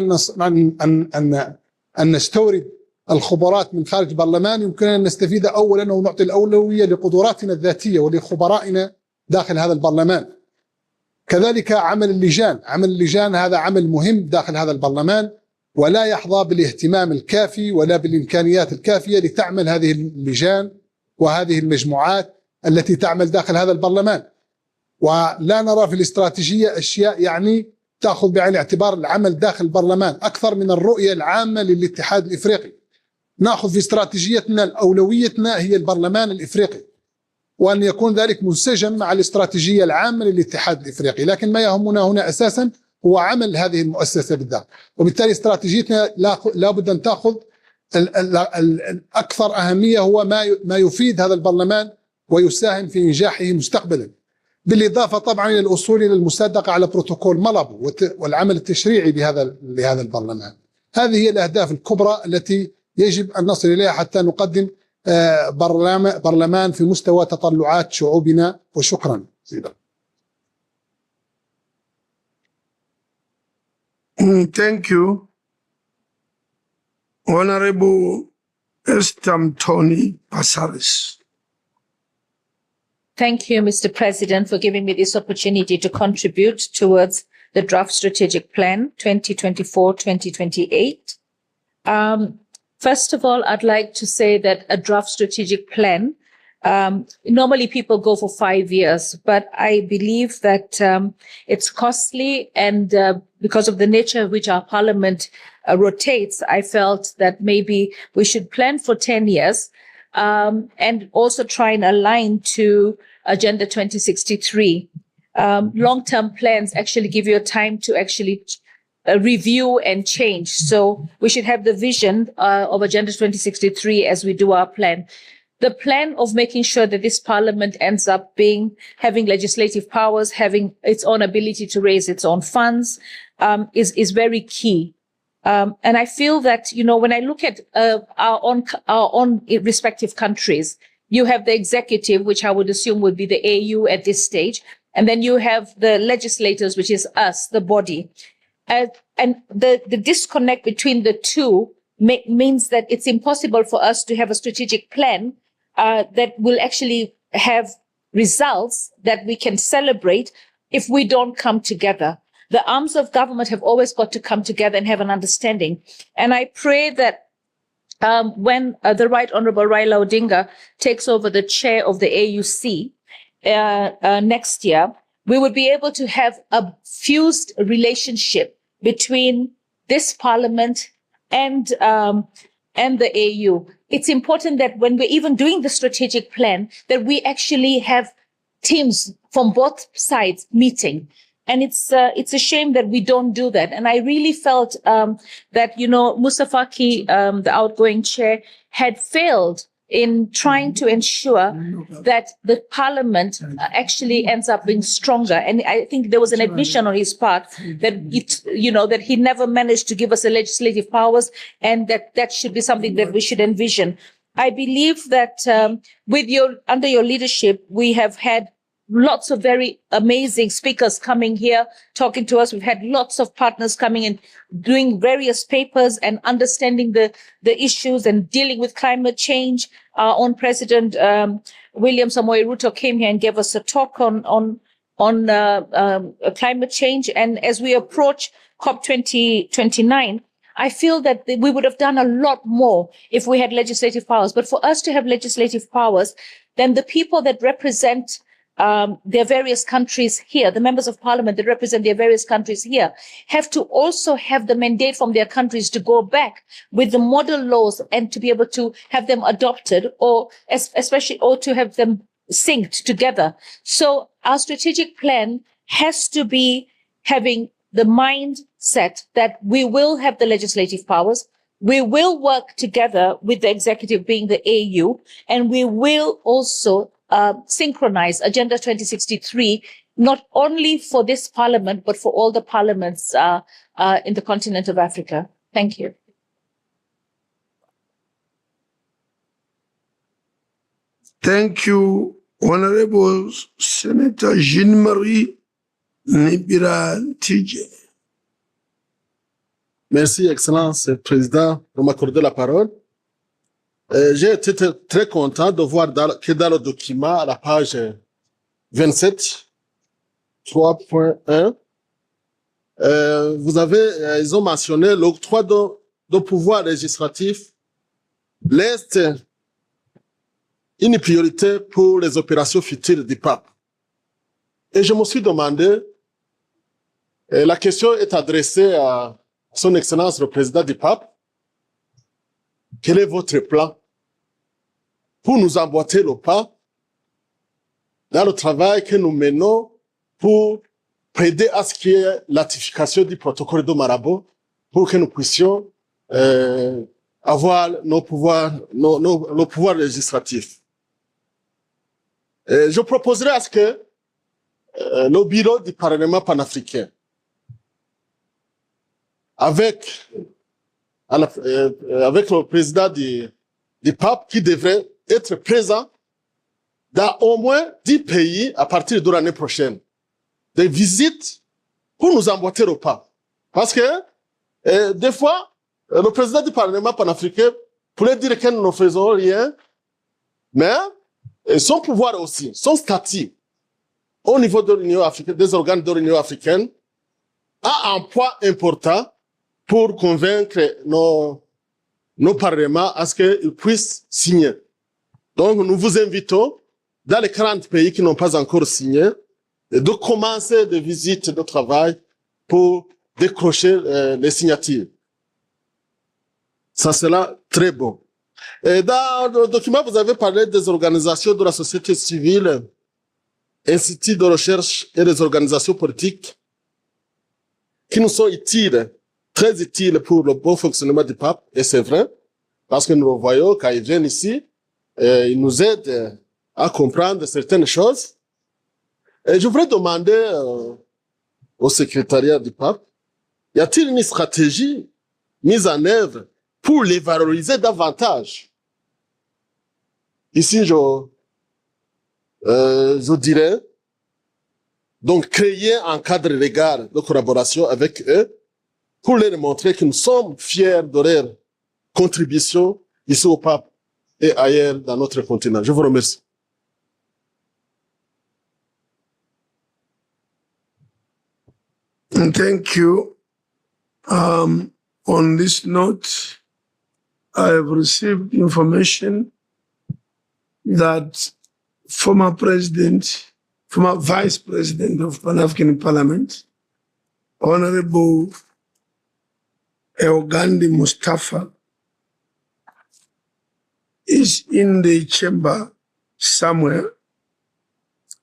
أن نستورد الخبرات من خارج البرلمان، يمكننا أن نستفيد أولا ونعطي الأولوية لقدراتنا الذاتية ولخبرائنا داخل هذا البرلمان. كذلك عمل اللجان هذا عمل مهم داخل هذا البرلمان، ولا يحظى بالاهتمام الكافي ولا بالإمكانيات الكافية لتعمل هذه اللجان وهذه المجموعات التي تعمل داخل هذا البرلمان. ولا نرى في الاستراتيجية أشياء يعني تأخذ بعين الاعتبار العمل داخل البرلمان أكثر من الرؤية العامة للاتحاد الإفريقي. نأخذ في استراتيجيتنا أولويتنا هي البرلمان الإفريقي، وأن يكون ذلك منسجم مع الاستراتيجية العامة للاتحاد الإفريقي. لكن ما يهمنا هنا أساسا هو عمل هذه المؤسسة بالذات، وبالتالي استراتيجيتنا لا بد أن تأخذ الأكثر أهمية هو ما يفيد هذا البرلمان ويساهم في إنجاحه مستقبلا، بالإضافة طبعا إلى الوصول إلى المصادقة على بروتوكول مالابو والعمل التشريعي لهذا البرلمان. هذه هي الأهداف الكبرى التي يجب أن نصل إليها حتى نقدم برلمان في مستوى تطلعات شعوبنا. وشكرا. Thank you. Honorable Estam Tony Passaris. Thank you, Mr. President, for giving me this opportunity to contribute towards the draft strategic plan 2024-2028. First of all, I'd like to say that a draft strategic plan, normally people go for 5 years, but I believe that it's costly, and because of the nature of which our parliament rotates, I felt that maybe we should plan for 10 years and also try and align to Agenda 2063. Long-term plans actually give you a time to actually review and change. So we should have the vision of Agenda 2063 as we do our plan. The plan of making sure that this parliament ends up having legislative powers, having its own ability to raise its own funds, is very key. And I feel that, when I look at our own respective countries, you have the executive, which I would assume would be the AU at this stage, and then you have the legislators, which is us, the body. And the disconnect between the two means that it's impossible for us to have a strategic plan that will actually have results that we can celebrate if we don't come together. The arms of government have always got to come together and have an understanding. And I pray that when the Right Honorable Raila Odinga takes over the chair of the AUC next year, we would be able to have a fused relationship between this parliament and the AU. It's important that when we're even doing the strategic plan, that we actually have teams from both sides meeting. And it's a shame that we don't do that. And I really felt that, Moussa Faki, the outgoing chair, had failed in trying to ensure that the parliament actually ends up being stronger. And I think there was an admission on his part that that he never managed to give us the legislative powers, and that should be something that we should envision. I believe that under your leadership, we have had lots of very amazing speakers coming here, talking to us. We've had lots of partners coming in, doing various papers and understanding the issues and dealing with climate change. Our own President, William Samoei Ruto, came here and gave us a talk on climate change. And as we approach COP 2029, I feel that we would have done a lot more if we had legislative powers. But for us to have legislative powers, then the people that represent their various countries here, the members of parliament that represent their various countries here, have to also have the mandate from their countries to go back with the model laws and to be able to have them adopted, or to have them synced together. So our strategic plan has to be having the mindset that we will have the legislative powers, we will work together with the executive being the AU, and we will also synchronize Agenda 2063, not only for this parliament, but for all the parliaments in the continent of Africa. Thank you. Thank you, Honorable Senator Jean-Marie Nibira TJ. Merci, Excellence Président, pour m'accorder la parole. J'ai été très content de voir que dans le document, à la page 27, 3.1, ils ont mentionné l'octroi de pouvoir législatif reste une priorité pour les opérations futures du pape. Et je me suis demandé, la question est adressée à Son Excellence le Président du pape, quel est votre plan pour nous emboîter le pas dans le travail que nous menons pour aider à ce qu'il y ait ratification du protocole de Marabout pour que nous puissions avoir nos pouvoirs législatifs. Je proposerai à ce que le bureau du Parlement panafricain, avec le président du pape qui devrait être présent dans au moins 10 pays à partir de l'année prochaine. Des visites pour nous emboîter au pas. Parce que, des fois, le président du Parlement panafricain pourrait dire que nous ne faisons rien, mais son pouvoir aussi, son statut au niveau de l'Union africaine, des organes de l'Union africaine, a un poids important pour convaincre nos parlements à ce qu'ils puissent signer. Donc, nous vous invitons, dans les 40 pays qui n'ont pas encore signé, de commencer des visites de travail pour décrocher les signatures. Ça sera très bon. Et dans le document, vous avez parlé des organisations de la société civile, instituts de recherche et des organisations politiques qui nous sont utiles, très utiles pour le bon fonctionnement du pape. Et c'est vrai, parce que nous le voyons quand ils viennent ici, ils nous aident à comprendre certaines choses. Et je voudrais demander au secrétariat du pape, y a-t-il une stratégie mise en œuvre pour les valoriser davantage? Ici, je dirais, donc créer un cadre légal de collaboration avec eux pour leur montrer que nous sommes fiers de leur contribution ici au pape et ailleurs dans notre continent. Je vous remercie. Thank you. On this note, I have received information that former Vice President of Pan-African Parliament, Honorable Eogandi Mustafa, is in the chamber somewhere.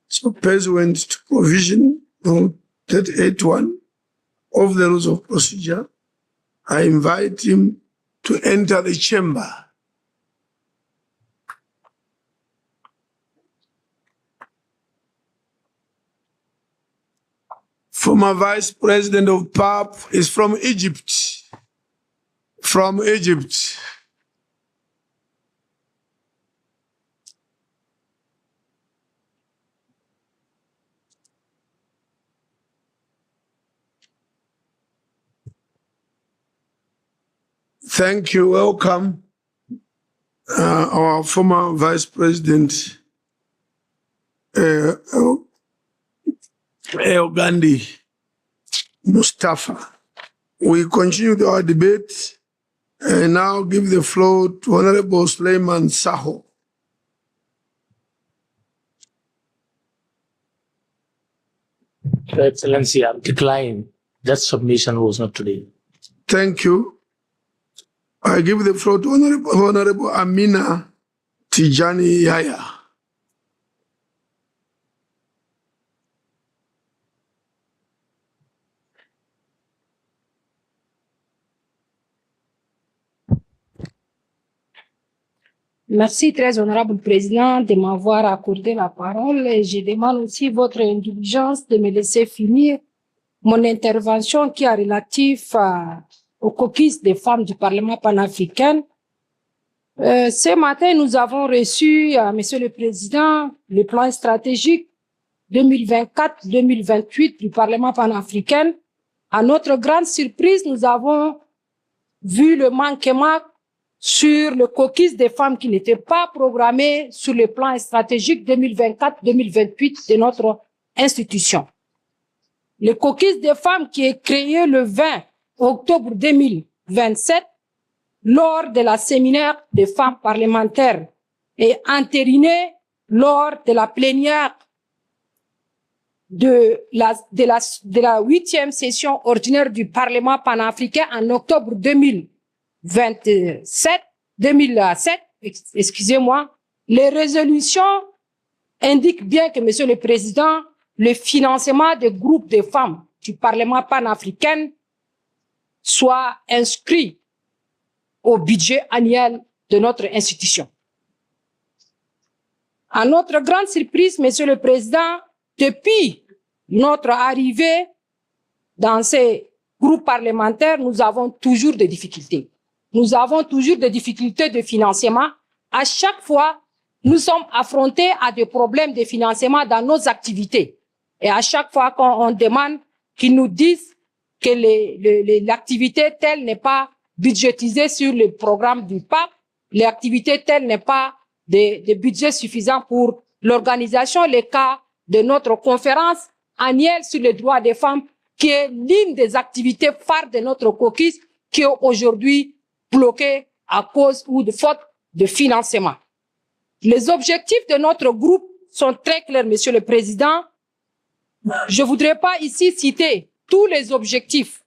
So pursuant to provision 38(1) of the rules of procedure, I invite him to enter the chamber. Former Vice President of PAP is from Egypt. From Egypt. Thank you. Welcome, our former Vice President, Eogandi Mustafa. We continue with our debate and now give the floor to Honorable Suleiman Saho. Your Excellency, I'm declining. That submission was not today. Thank you. I give the floor to Honorable Amina Tijani Yaya. Merci, très honorable président, de m'avoir accordé la parole et je demande aussi votre indulgence de me laisser finir mon intervention qui est relative au caucus des femmes du Parlement panafricain. Ce matin, nous avons reçu, Monsieur le Président, le plan stratégique 2024-2028 du Parlement panafricain. À notre grande surprise, nous avons vu le manquement sur le caucus des femmes qui n'était pas programmé sur le plan stratégique 2024-2028 de notre institution. Le caucus des femmes qui est créé le 20 octobre 2027 lors de la séminaire des femmes parlementaires et entériné lors de la plénière de la 8e session ordinaire du Parlement panafricain en octobre 2007, excusez-moi, les résolutions indiquent bien que, Monsieur le Président, le financement des groupes de femmes du Parlement panafricain soit inscrit au budget annuel de notre institution. À notre grande surprise, Monsieur le Président, depuis notre arrivée dans ces groupes parlementaires, nous avons toujours des difficultés. Nous avons toujours des difficultés de financement. À chaque fois, nous sommes affrontés à des problèmes de financement dans nos activités. Et à chaque fois qu'on demande qu'ils nous disent que l'activité telle n'est pas budgétisée sur le programme du PAP, l'activité telle n'est pas de budget suffisant pour l'organisation, le cas de notre conférence annuelle sur les droits des femmes, qui est l'une des activités phares de notre caucus, qui est aujourd'hui bloquée à cause ou de faute de financement. Les objectifs de notre groupe sont très clairs, Monsieur le Président. Je voudrais pas ici citer tous les objectifs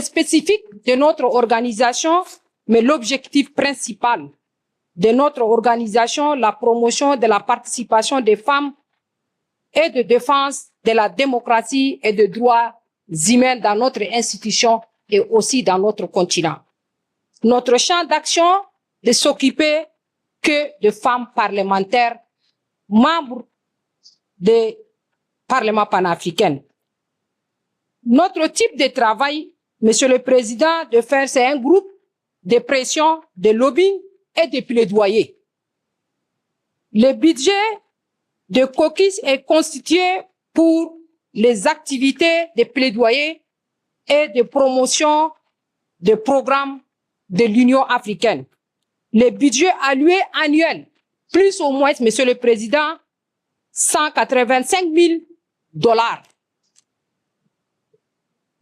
spécifiques de notre organisation, mais l'objectif principal de notre organisation, la promotion de la participation des femmes et de défense de la démocratie et des droits humains dans notre institution et aussi dans notre continent. Notre champ d'action de s'occuper que de femmes parlementaires, membres des parlements panafricains. Notre type de travail, Monsieur le Président, de faire, c'est un groupe de pression, de lobbying et de plaidoyer. Le budget de caucus est constitué pour les activités de plaidoyer et de promotion des programmes de l'Union africaine. Le budget alloué annuel, plus ou moins, Monsieur le Président, 185 000 $.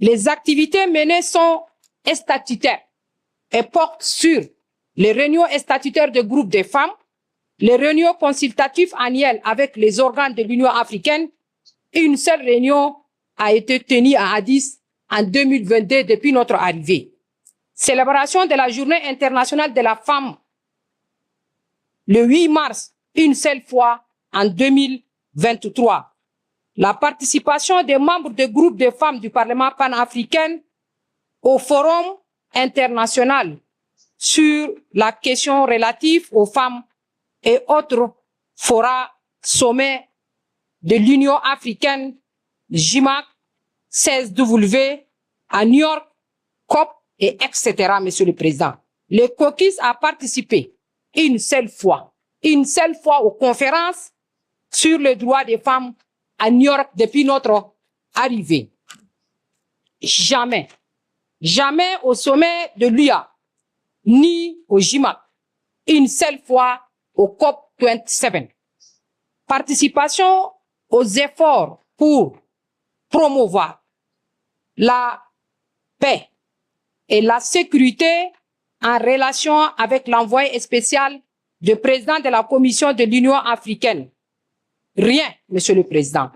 Les activités menées sont statutaires et portent sur les réunions statutaires de groupes de femmes, les réunions consultatives annuelles avec les organes de l'Union africaine. Une seule réunion a été tenue à Addis en 2022 depuis notre arrivée. Célébration de la Journée internationale de la femme le 8 mars, une seule fois en 2023. La participation des membres des groupes de femmes du Parlement panafricain au Forum international sur la question relative aux femmes et autres forats sommets de l'Union africaine, JIMAC, 16W, à New York, COP, et etc., Monsieur le Président. Le caucus a participé une seule fois aux conférences sur les droits des femmes à New York depuis notre arrivée. Jamais au sommet de l'UA, ni au JIMAC, une seule fois au COP 27. Participation aux efforts pour promouvoir la paix et la sécurité en relation avec l'envoyé spécial du président de la Commission de l'Union africaine. Rien, Monsieur le Président.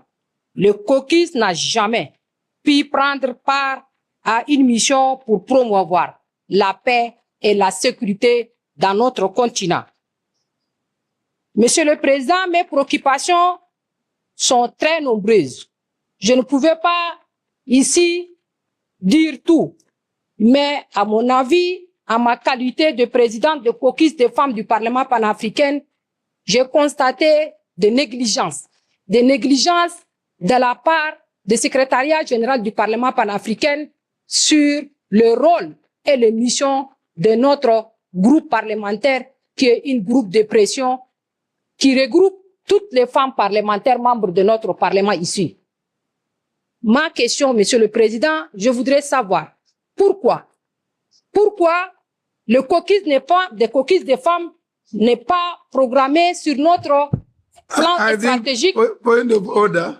Le caucus n'a jamais pu prendre part à une mission pour promouvoir la paix et la sécurité dans notre continent. Monsieur le Président, mes préoccupations sont très nombreuses. Je ne pouvais pas ici dire tout, mais à mon avis, en ma qualité de présidente de caucus des femmes du Parlement panafricain, j'ai constaté des négligences de la part du secrétariat général du Parlement panafricain sur le rôle et les missions de notre groupe parlementaire, qui est un groupe de pression qui regroupe toutes les femmes parlementaires membres de notre Parlement ici. Ma question, Monsieur le Président, je voudrais savoir pourquoi pourquoi le caucus des caucus des femmes n'est pas programmé sur notre plan stratégique? Point of order.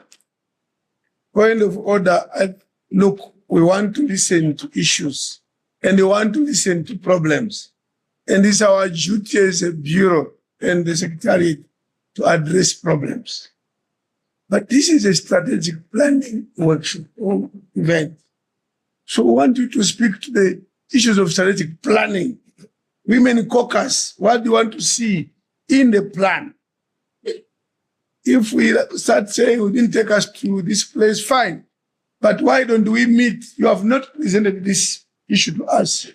Point of order. Look, we want to listen to issues and we want to listen to problems. And it's our duty as a bureau and the secretariat to address problems. But this is a strategic planning workshop or event. So we want you to speak to the issues of strategic planning. Women caucus, what do you want to see in the plan? If we start saying we didn't take us to this place, fine. But why don't we meet? You have not presented this issue to us.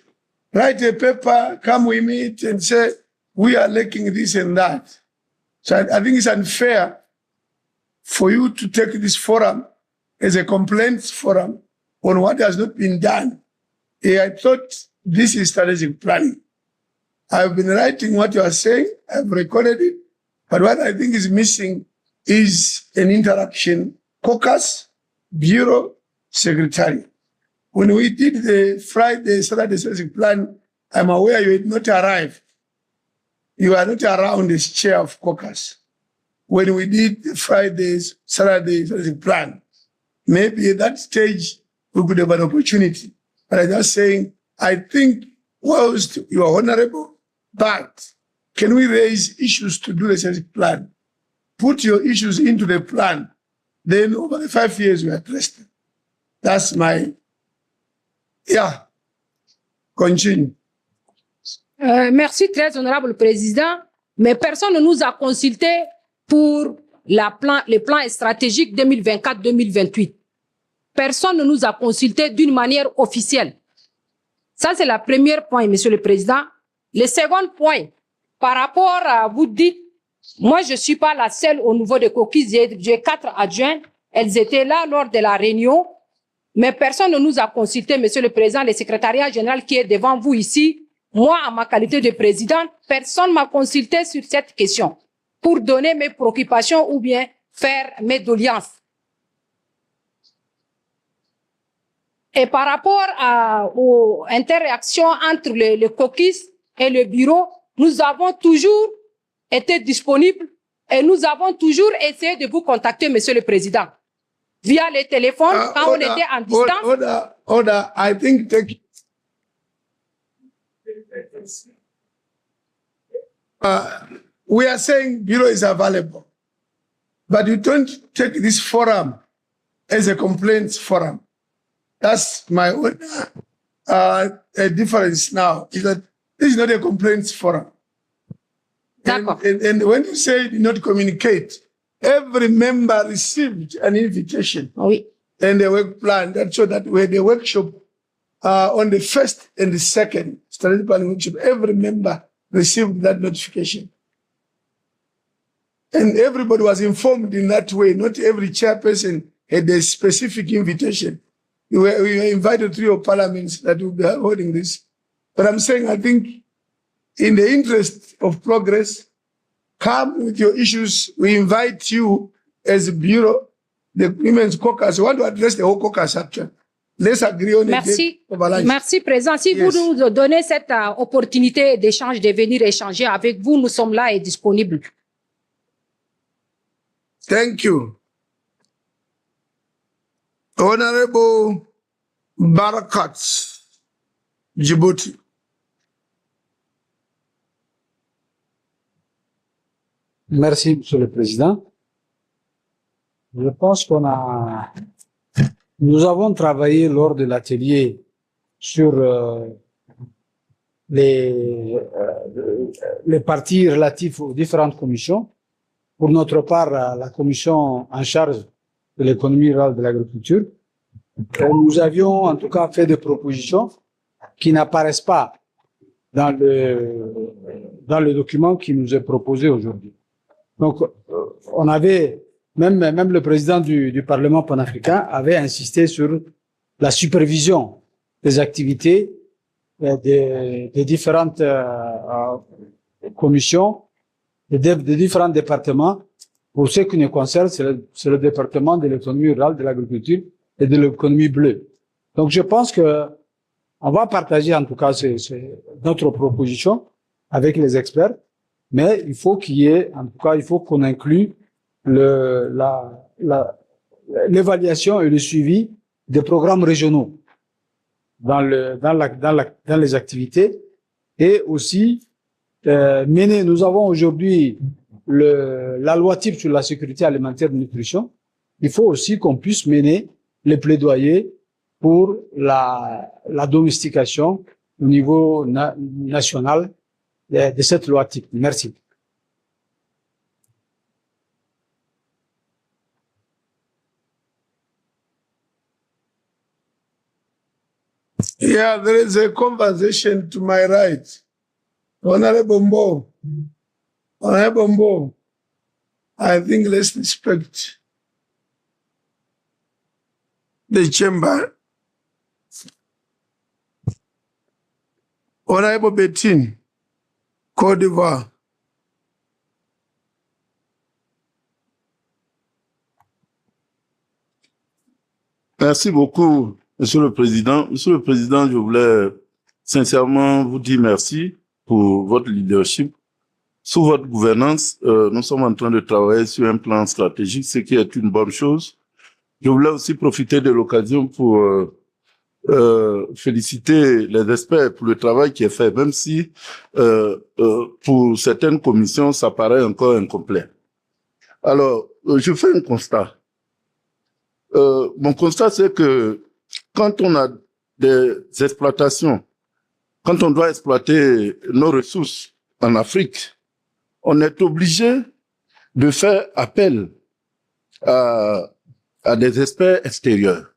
Write a paper, come we meet and say, we are lacking this and that. So I think it's unfair for you to take this forum as a complaints forum on what has not been done. I thought this is strategic planning. I've been writing what you are saying, I've recorded it, but what I think is missing is an interaction, caucus, bureau, secretary. When we did the Friday, Saturday strategic plan, I'm aware you had not arrived. You are not around as chair of caucus. When we did the Fridays, Saturday strategic plan, maybe at that stage we could have an opportunity. But I'm just saying, I think whilst you are honorable, but can we raise issues to do the strategic plan? Put your issues into the plan. Then over the 5 years we address them. That's my, continue. Merci, très honorable président. Mais personne ne nous a consulté pour les plans stratégiques 2024-2028. Personne ne nous a consulté d'une manière officielle. Ça, c'est le premier point, Monsieur le Président. Le second point, par rapport à vous dites, moi, je suis pas la seule au niveau de caucus. J'ai 4 adjoints. Elles étaient là lors de la réunion. Mais personne ne nous a consulté, Monsieur le Président, le secrétariat général qui est devant vous ici. Moi, en ma qualité de présidente, personne ne m'a consulté sur cette question pour donner mes préoccupations ou bien faire mes doléances. Et par rapport aux interactions entre le caucus et le bureau, nous avons toujours été disponibles et nous avons toujours essayé de vous contacter, Monsieur le Président, via les téléphones quand on était en distance. Order, I think we are saying bureau is available, but you don't take this forum as a complaints forum. That's my own difference now, is that this is not a complaints forum. And when you say do not communicate, every member received an invitation and a work plan. That's so that we had a workshop on the 1st and the 2nd strategic planning workshop. Every member received that notification. And everybody was informed in that way. Not every chairperson had a specific invitation. We were invited through your parliaments that will be holding this. But I'm saying, I think in the interest of progress, come with your issues. We invite you as a bureau, the Women's Caucus. We want to address the whole caucus actually. Let's agree on Merci. a date. Merci, Président. Si vous nous donnez cette opportunité d'échange, de venir échanger avec vous, nous sommes là et disponibles. Thank you. Honorable Barakat Djibouti. Merci, Monsieur le Président. Je pense nous avons travaillé lors de l'atelier sur les parties relatives aux différentes commissions. Pour notre part, la commission en charge de l'économie rurale de l'agriculture. Nous avions en tout cas fait des propositions qui n'apparaissent pas dans le document qui nous est proposé aujourd'hui. Donc, on avait, même le président du Parlement panafricain avait insisté sur la supervision des activités des différentes commissions, des différents départements. Pour ce qui nous concerne, c'est le département de l'économie rurale, de l'agriculture et de l'économie bleue. Donc, je pense que on va partager en tout cas notre proposition avec les experts, mais il faut qu'il y ait, en tout cas, il faut qu'on inclue l'évaluation et le suivi des programmes régionaux dans les activités et aussi nous avons aujourd'hui la loi type sur la sécurité alimentaire et de nutrition. Il faut aussi qu'on puisse mener les plaidoyers pour la domestication au niveau national de cette loi type. Merci. Yeah, there is a conversation to my right. Honorable Mbo. Honorable Mbo, I think let's respect the chamber. Honorable Bettine, Côte d'Ivoire. Merci beaucoup, Monsieur le Président. Monsieur le Président, je voulais sincèrement vous dire merci pour votre leadership. Sous votre gouvernance, nous sommes en train de travailler sur un plan stratégique, ce qui est une bonne chose. Je voulais aussi profiter de l'occasion pour féliciter les experts pour le travail qui est fait, même si pour certaines commissions, ça paraît encore incomplet. Alors, je fais un constat. Mon constat, c'est que quand on a des exploitations, quand on doit exploiter nos ressources en Afrique, on est obligé de faire appel à des experts extérieurs.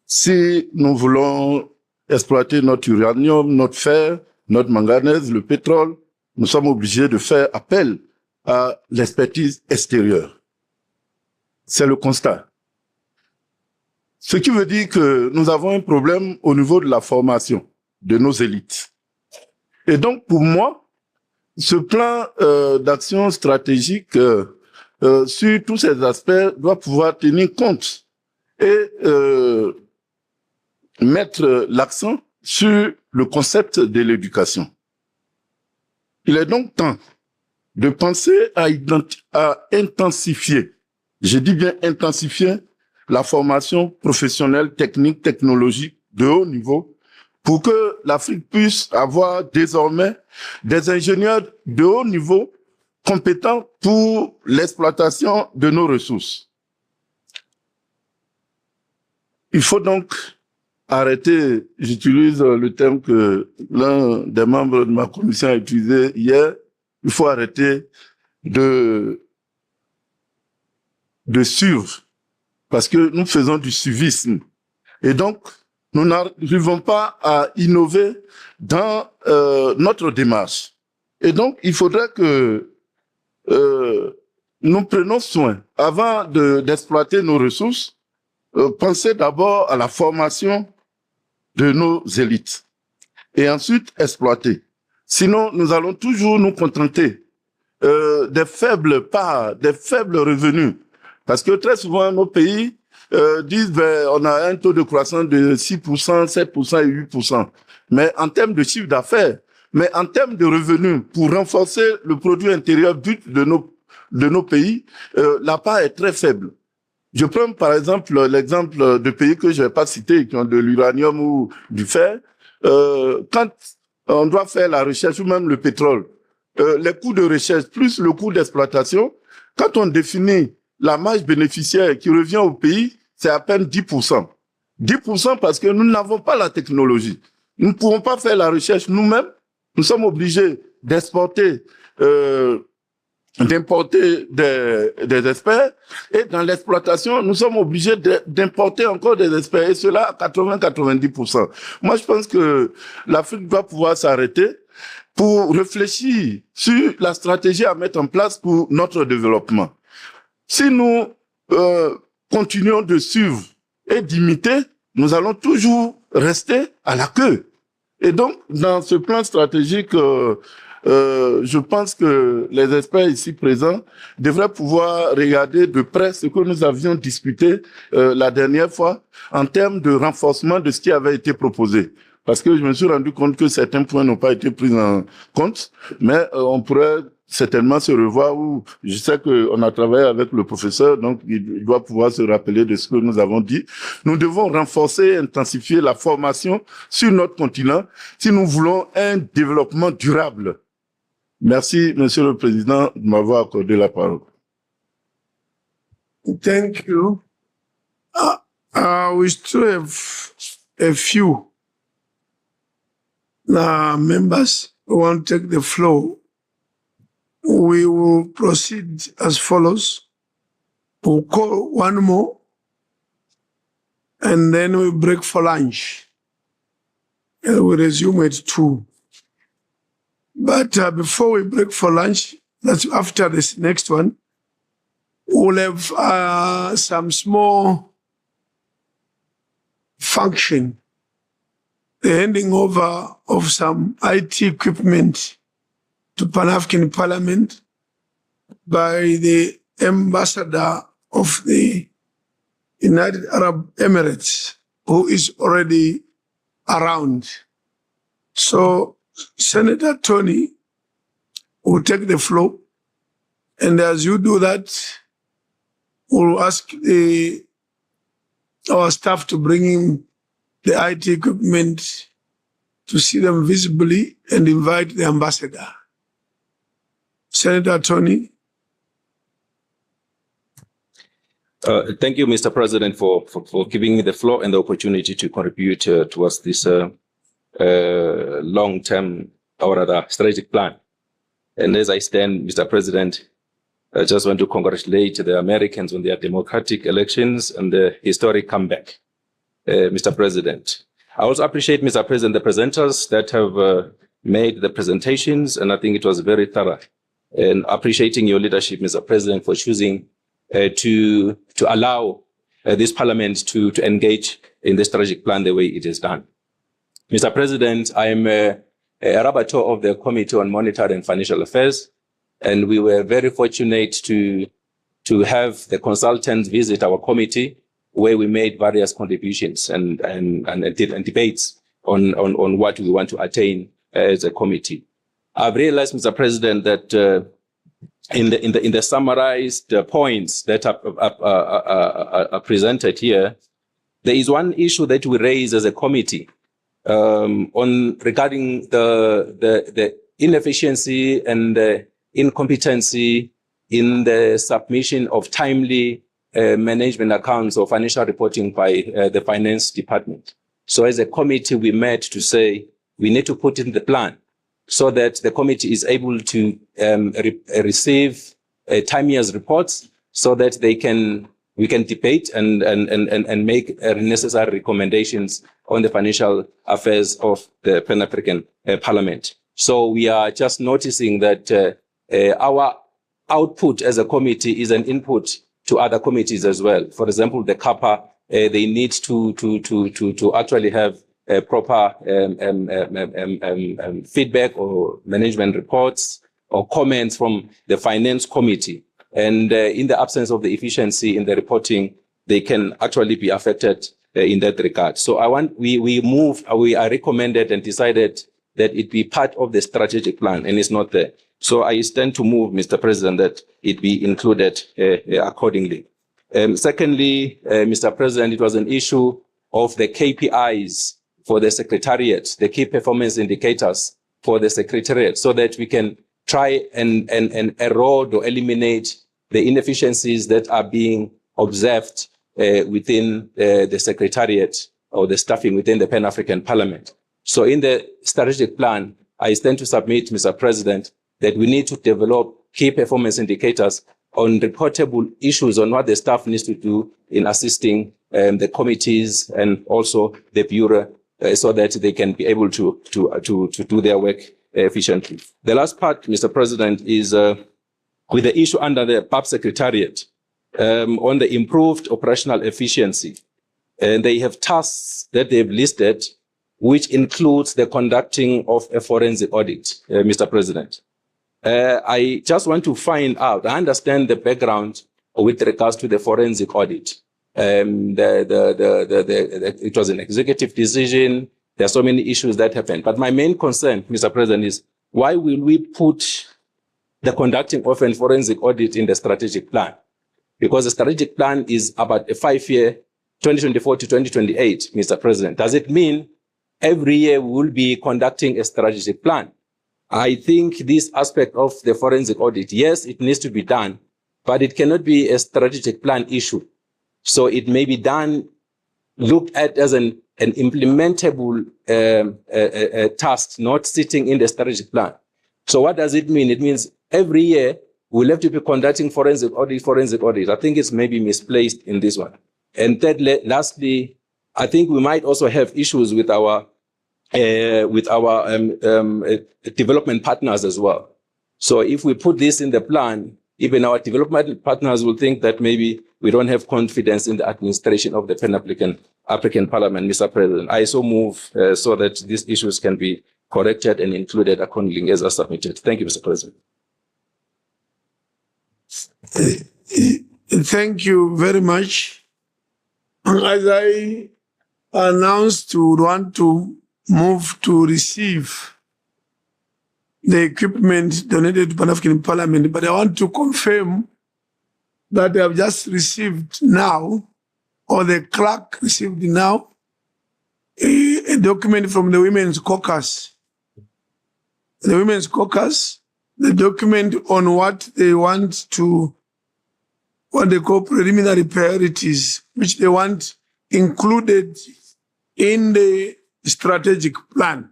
Si nous voulons exploiter notre uranium, notre fer, notre manganèse, le pétrole, nous sommes obligés de faire appel à l'expertise extérieure. C'est le constat. Ce qui veut dire que nous avons un problème au niveau de la formation de nos élites. Et donc, pour moi, ce plan d'action stratégique sur tous ces aspects doit pouvoir tenir compte et mettre l'accent sur le concept de l'éducation. Il est donc temps de penser à intensifier, je dis bien intensifier, la formation professionnelle, technique, technologique de haut niveau pour que l'Afrique puisse avoir désormais des ingénieurs de haut niveau compétents pour l'exploitation de nos ressources. Il faut donc arrêter, j'utilise le terme que l'un des membres de ma commission a utilisé hier, il faut arrêter de suivre, parce que nous faisons du suivisme. Et donc, nous n'arrivons pas à innover dans notre démarche. Et donc, il faudrait que nous prenions soin, avant d'exploiter nos ressources, penser d'abord à la formation de nos élites et ensuite exploiter. Sinon, nous allons toujours nous contenter des faibles parts, des faibles revenus. Parce que très souvent, nos pays disent on a un taux de croissance de 6%, 7% et 8%. Mais en termes de chiffre d'affaires, mais en termes de revenus, pour renforcer le produit intérieur brut de nos pays, la part est très faible. Je prends par exemple l'exemple de pays que je ne vais pas citer, qui ont de l'uranium ou du fer. Quand on doit faire la recherche ou même le pétrole, les coûts de recherche plus le coût d'exploitation, quand on définit la marge bénéficiaire qui revient au pays, c'est à peine 10%. 10% parce que nous n'avons pas la technologie. Nous ne pouvons pas faire la recherche nous-mêmes. Nous sommes obligés d'exporter, d'importer des experts. Et dans l'exploitation, nous sommes obligés d'importer encore des experts. Et cela à 80-90%. Moi, je pense que l'Afrique doit pouvoir s'arrêter pour réfléchir sur la stratégie à mettre en place pour notre développement. Si nous continuons de suivre et d'imiter, nous allons toujours rester à la queue. Et donc, dans ce plan stratégique je pense que les experts ici présents devraient pouvoir regarder de près ce que nous avions discuté la dernière fois en termes de renforcement de ce qui avait été proposé. Parce que je me suis rendu compte que certains points n'ont pas été pris en compte, mais on pourrait certainement se revoir où je sais qu'on a travaillé avec le professeur, donc il doit pouvoir se rappeler de ce que nous avons dit. Nous devons renforcer et intensifier la formation sur notre continent si nous voulons un développement durable. Merci, Monsieur le Président, de m'avoir accordé la parole. Thank you. We still have a few members who want to take the floor. We will proceed as follows. We'll call one more, and then we break for lunch. And we resume at 2. But before we break for lunch, that's after this next one, we'll have some small function, the handing over of some IT equipment to Pan-African Parliament by the ambassador of the United Arab Emirates, who is already around. So Senator Tony will take the floor. And as you do that, we'll ask our staff to bring in the IT equipment to see them visibly and invite the ambassador. Senator Tony. Thank you, Mr. President, for giving me the floor and the opportunity to contribute towards this long-term or rather strategic plan. And as I stand, Mr. President, I just want to congratulate the Americans on their democratic elections and the historic comeback, Mr. President. I also appreciate, Mr. President, the presenters that have made the presentations, and I think it was very thorough. And appreciating your leadership, Mr. President, for choosing to allow this parliament to engage in the strategic plan the way it is done. Mr. President, I am a rapporteur of the Committee on Monetary and Financial Affairs, and we were very fortunate to have the consultants visit our committee, where we made various contributions and debates on what we want to attain as a committee. I've realized, Mr. President, that in the summarized points that are presented here, there is one issue that we raise as a committee regarding the inefficiency and the incompetency in the submission of timely management accounts or financial reporting by the finance department. So as a committee, we met to say we need to put in the plan so that the committee is able to receive timely reports so that we can debate and make necessary recommendations on the financial affairs of the Pan-African Parliament. So we are just noticing that our output as a committee is an input to other committees as well. For example, the CAPA, they need to actually have proper feedback or management reports or comments from the finance committee. And in the absence of the efficiency in the reporting, they can actually be affected in that regard. So we are recommended and decided that it be part of the strategic plan, and it's not there. So I stand to move, Mr. President, that it be included accordingly. Secondly, Mr. President, it was an issue of the KPIs for the Secretariat, the key performance indicators for the Secretariat, so that we can try and erode or eliminate the inefficiencies that are being observed within the Secretariat or the staffing within the Pan-African Parliament. So in the strategic plan, I stand to submit, Mr. President, that we need to develop key performance indicators on reportable issues on what the staff needs to do in assisting the committees and also the Bureau so that they can be able to do their work efficiently. The last part, Mr. President, is with the issue under the PAP Secretariat on the improved operational efficiency. And they have tasks that they've listed which includes the conducting of a forensic audit, Mr. President. I just want to find out, I understand the background with regards to the forensic audit. It was an executive decision. There are so many issues that happened. But my main concern, Mr. President, is why will we put the conducting of a forensic audit in the strategic plan? Because the strategic plan is about a 5-year, 2024 to 2028, Mr. President. Does it mean every year we will be conducting a strategic plan? I think this aspect of the forensic audit, yes, it needs to be done, but it cannot be a strategic plan issue. So it may be done, looked at as an implementable task, not sitting in the strategic plan. So what does it mean? It means every year we'll have to be conducting forensic audit. I think it's maybe misplaced in this one. And thirdly, lastly, I think we might also have issues with our development partners as well. So if we put this in the plan, even our development partners will think that maybe we don't have confidence in the administration of the Pan-African Parliament, Mr. President. I so move so that these issues can be corrected and included accordingly as are submitted. Thank you, Mr. President. Thank you very much. As I announced, we want to move to receive the equipment donated to Pan-African Parliament, but I want to confirm that I have just received now, or the clerk received now, a document from the Women's Caucus. The Women's Caucus, the document on what they want to, what they call preliminary priorities, which they want included in the strategic plan.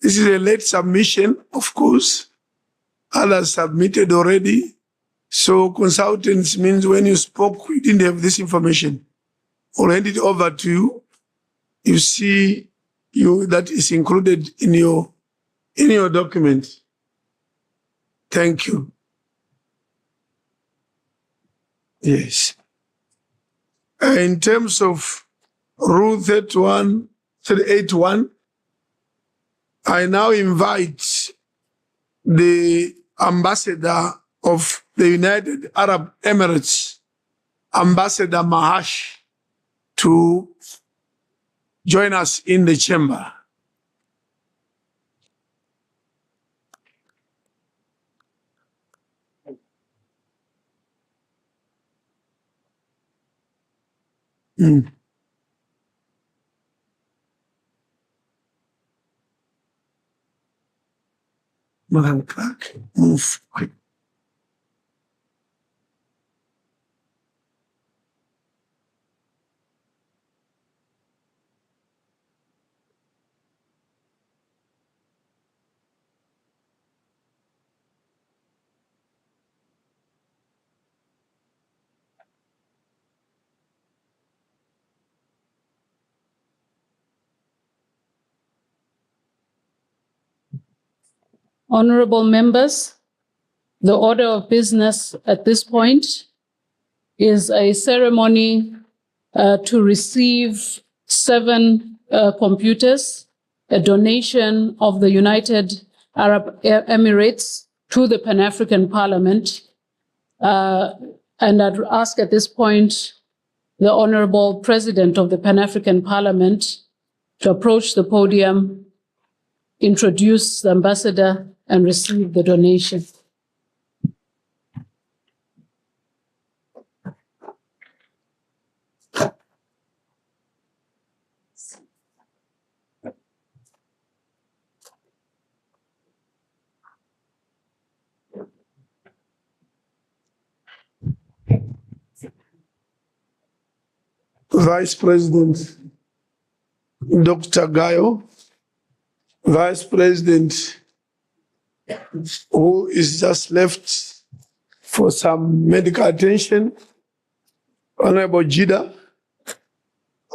This is a late submission, of course. Others submitted already. So consultants means when you spoke, we didn't have this information. I'll hand it over to you. You see that is included in your document. Thank you. Yes. In terms of Rule 38.1, I now invite the ambassador of the United Arab Emirates, Ambassador Mahash, to join us in the chamber. Madam Clerk, move. Honorable members, the order of business at this point is a ceremony to receive 7 computers, a donation of the United Arab Emirates to the Pan-African Parliament. And I'd ask at this point the Honorable President of the Pan-African Parliament to approach the podium, introduce the ambassador, and receive the donation. Vice President Dr. Gayo, Vice President who is just left for some medical attention, Honorable Jida,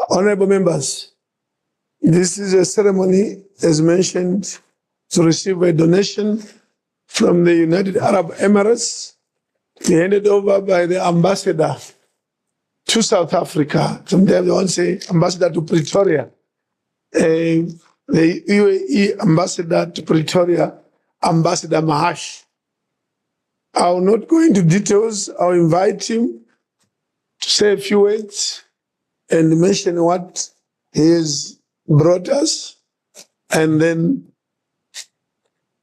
honorable members, this is a ceremony, as mentioned, to receive a donation from the United Arab Emirates, handed over by the ambassador to South Africa. Sometimes they want to say ambassador to Pretoria. the UAE ambassador to Pretoria, Ambassador Mahash. I will not go into details. I'll invite him to say a few words and mention what he has brought us. And then,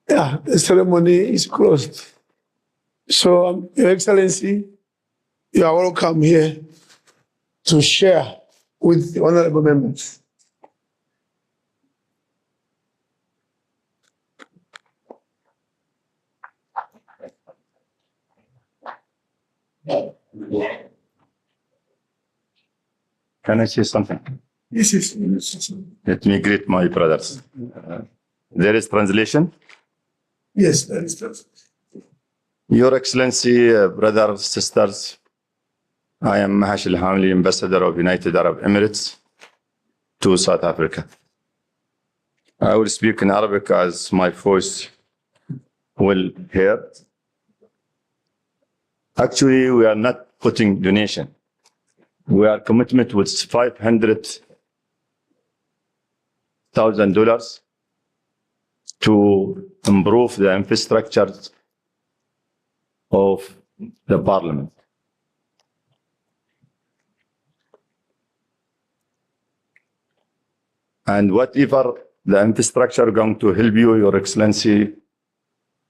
yeah, the ceremony is closed. So, Your Excellency, you are welcome here to share with the honorable members. Can I say something? Yes. Let me greet my brothers. There is translation? Yes, there is translation. Your Excellency, brothers, sisters, I am Mahash Al-Hamli, Ambassador of United Arab Emirates to South Africa. I will speak in Arabic as my voice will hear. Actually, we are not putting donation. We are commitment with $500,000 to improve the infrastructure of the parliament. And whatever the infrastructure going to help you, Your Excellency,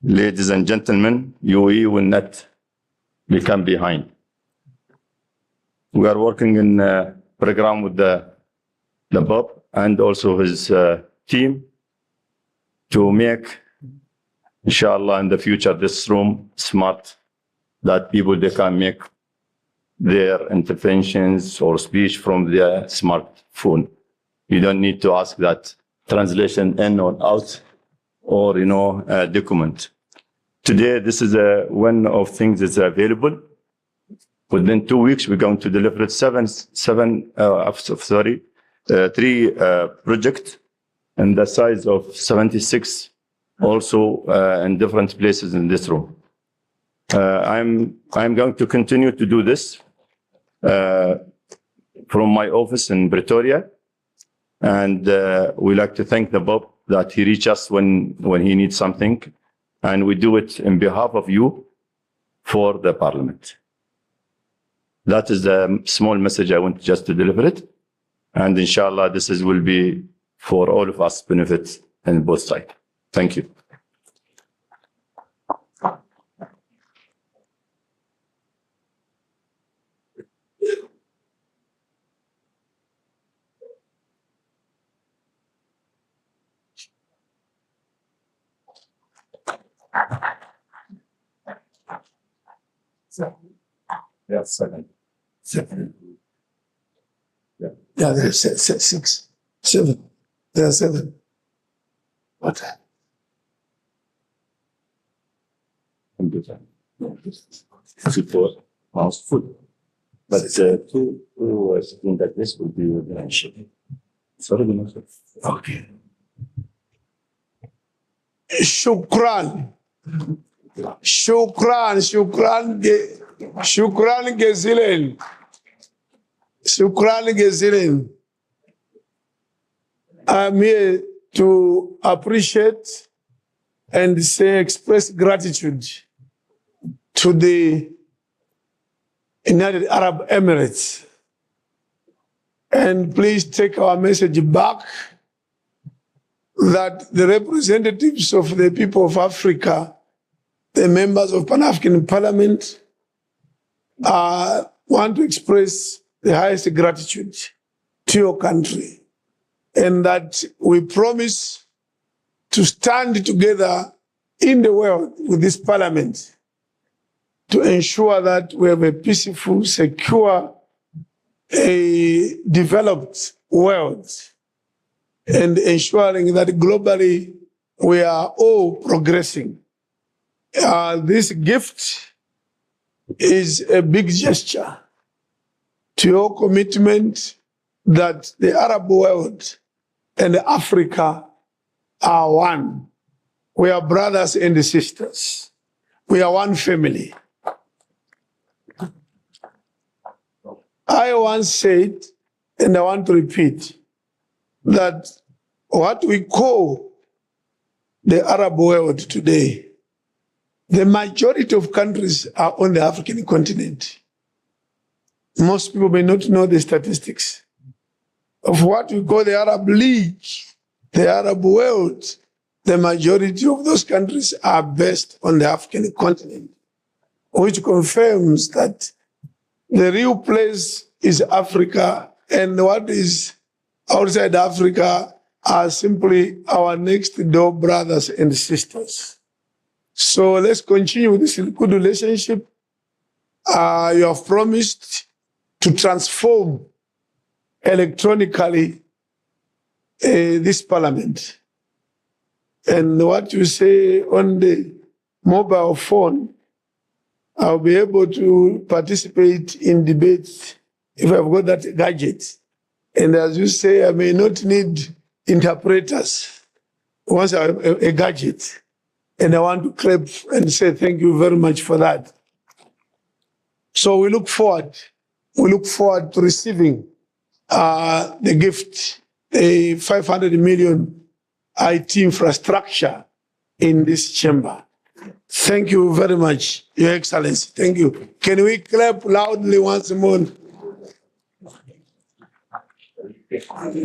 ladies and gentlemen, UAE will not become behind. We are working in a program with the Pope and also his team to make, inshallah, in the future, this room smart, that people, they can make their interventions or speech from their smartphone. You don't need to ask that translation in or out or, document. Today, this is one of things that's available. Within 2 weeks, we're going to deliver 3 projects in the size of 76, also in different places in this room. I'm going to continue to do this from my office in Pretoria, and we like to thank the Pope that he reaches us when he needs something, and we do it in behalf of you for the Parliament. That is the small message I want just to deliver it. And inshallah, will be for all of us benefit on both sides. Thank you. Yeah, 7. Yeah, there's 6, 7. There are 7. What? Support food. But 2 sitting like this will be mentioned. Sorry, okay. Shukran. Shukran gezilen. Shukran gezilen. I'm here to appreciate and express gratitude to the United Arab Emirates. And please take our message back that the representatives of the people of Africa, the members of Pan-African Parliament, want to express the highest gratitude to your country, and that we promise to stand together in the world with this parliament to ensure that we have a peaceful, secure, a developed world, and ensuring that globally we are all progressing. This gift is a big gesture to your commitment that the Arab world and Africa are one. We are brothers and sisters. We are one family. I once said, and I want to repeat, that what we call the Arab world today, the majority of countries are on the African continent. Most people may not know the statistics of what we call the Arab League, the Arab world. The majority of those countries are based on the African continent, which confirms that the real place is Africa, and what is outside Africa are simply our next door brothers and sisters. So let's continue with this good relationship. You have promised to transform electronically this parliament. And what you say on the mobile phone, I'll be able to participate in debates if I've got that gadget. And as you say, I may not need interpreters once I have a gadget. And I want to clap and say thank you very much for that. So we look forward to receiving the gift, the 500 million IT infrastructure in this chamber. Thank you very much, Your Excellency. Thank you. Can we clap loudly once more?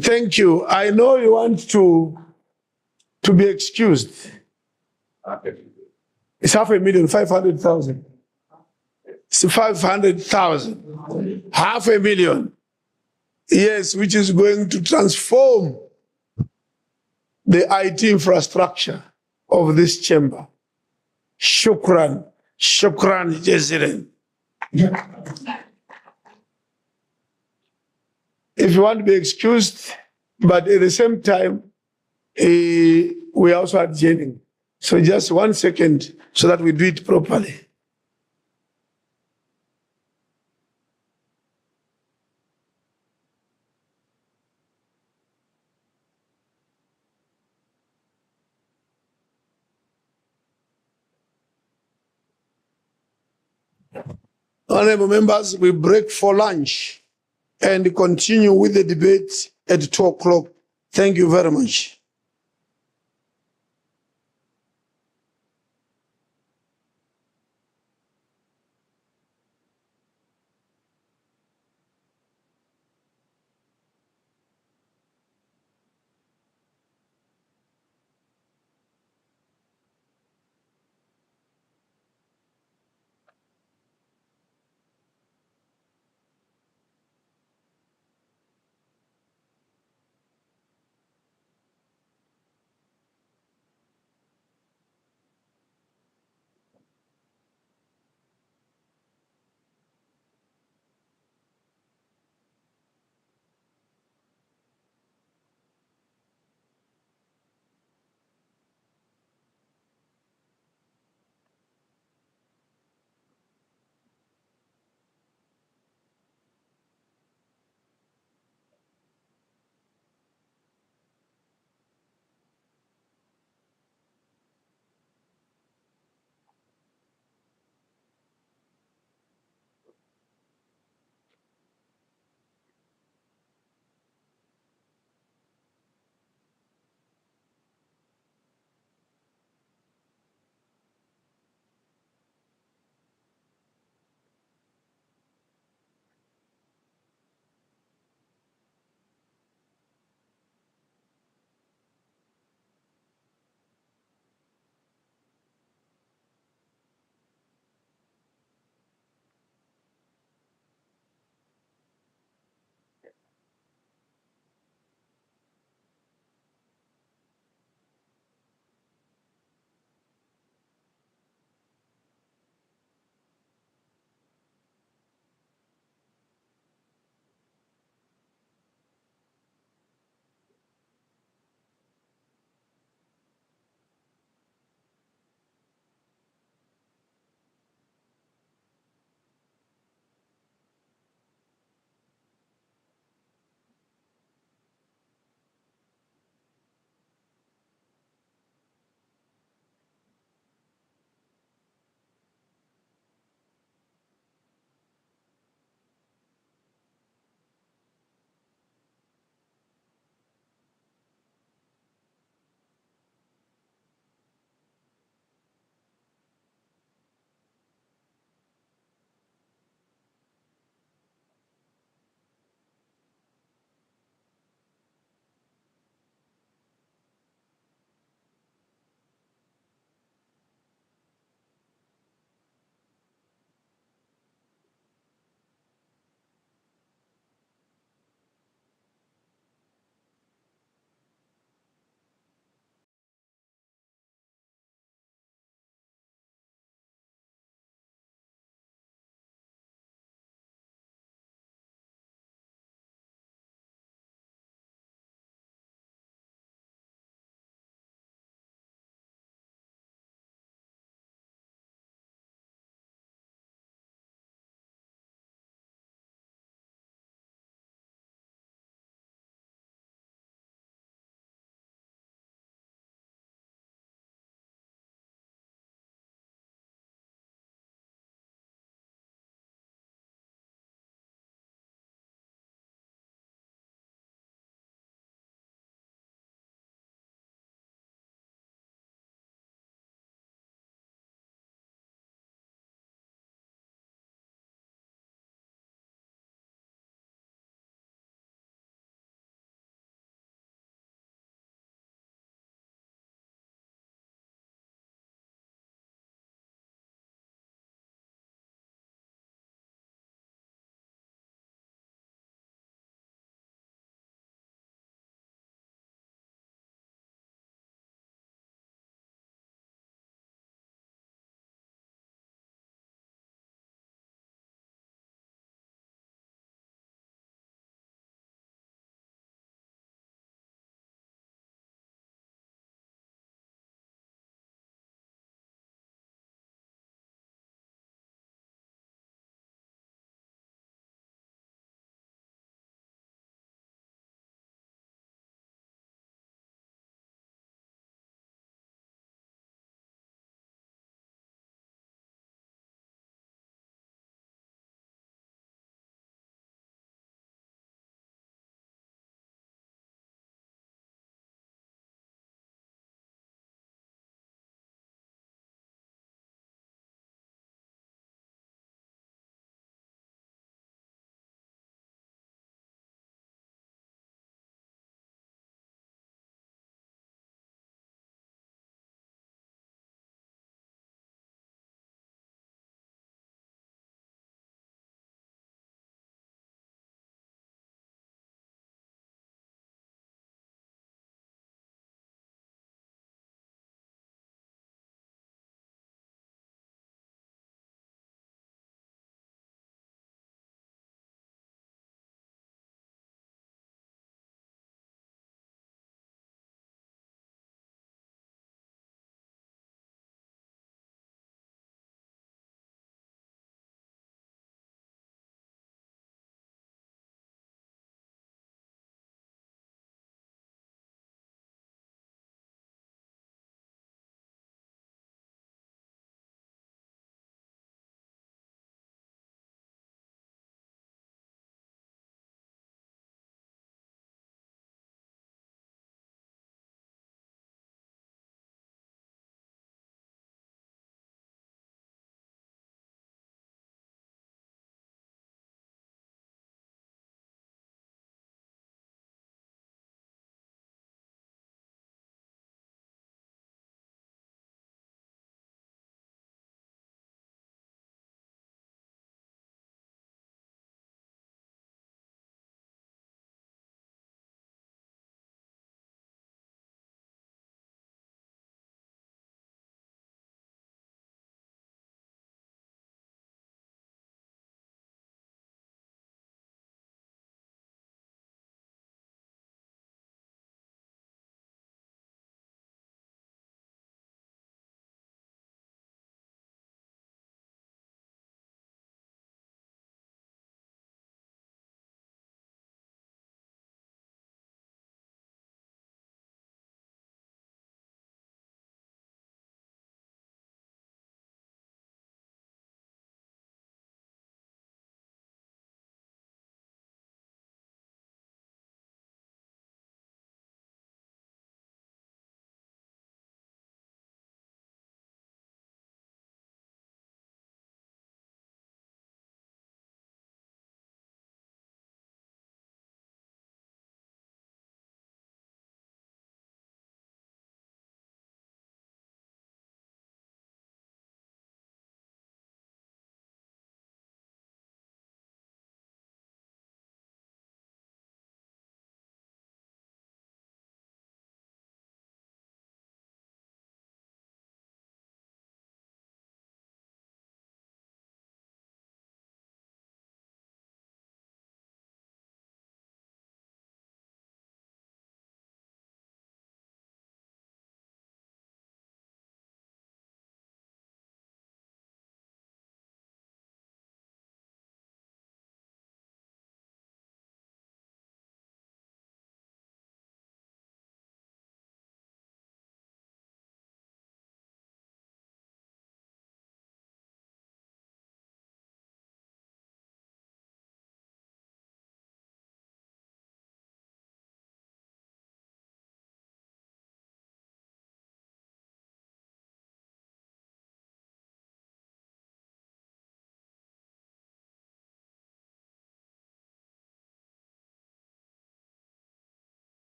Thank you. I know you want to be excused. It's 500,000, 500,000. It's 500,000. 500,000. Yes, which is going to transform the IT infrastructure of this chamber. Shukran. Shukran, Jaziran. If you want to be excused, but at the same time, we also are adjourning. So just 1 second so that we do it properly. Honorable members, we break for lunch and continue with the debate at 2 o'clock. Thank you very much.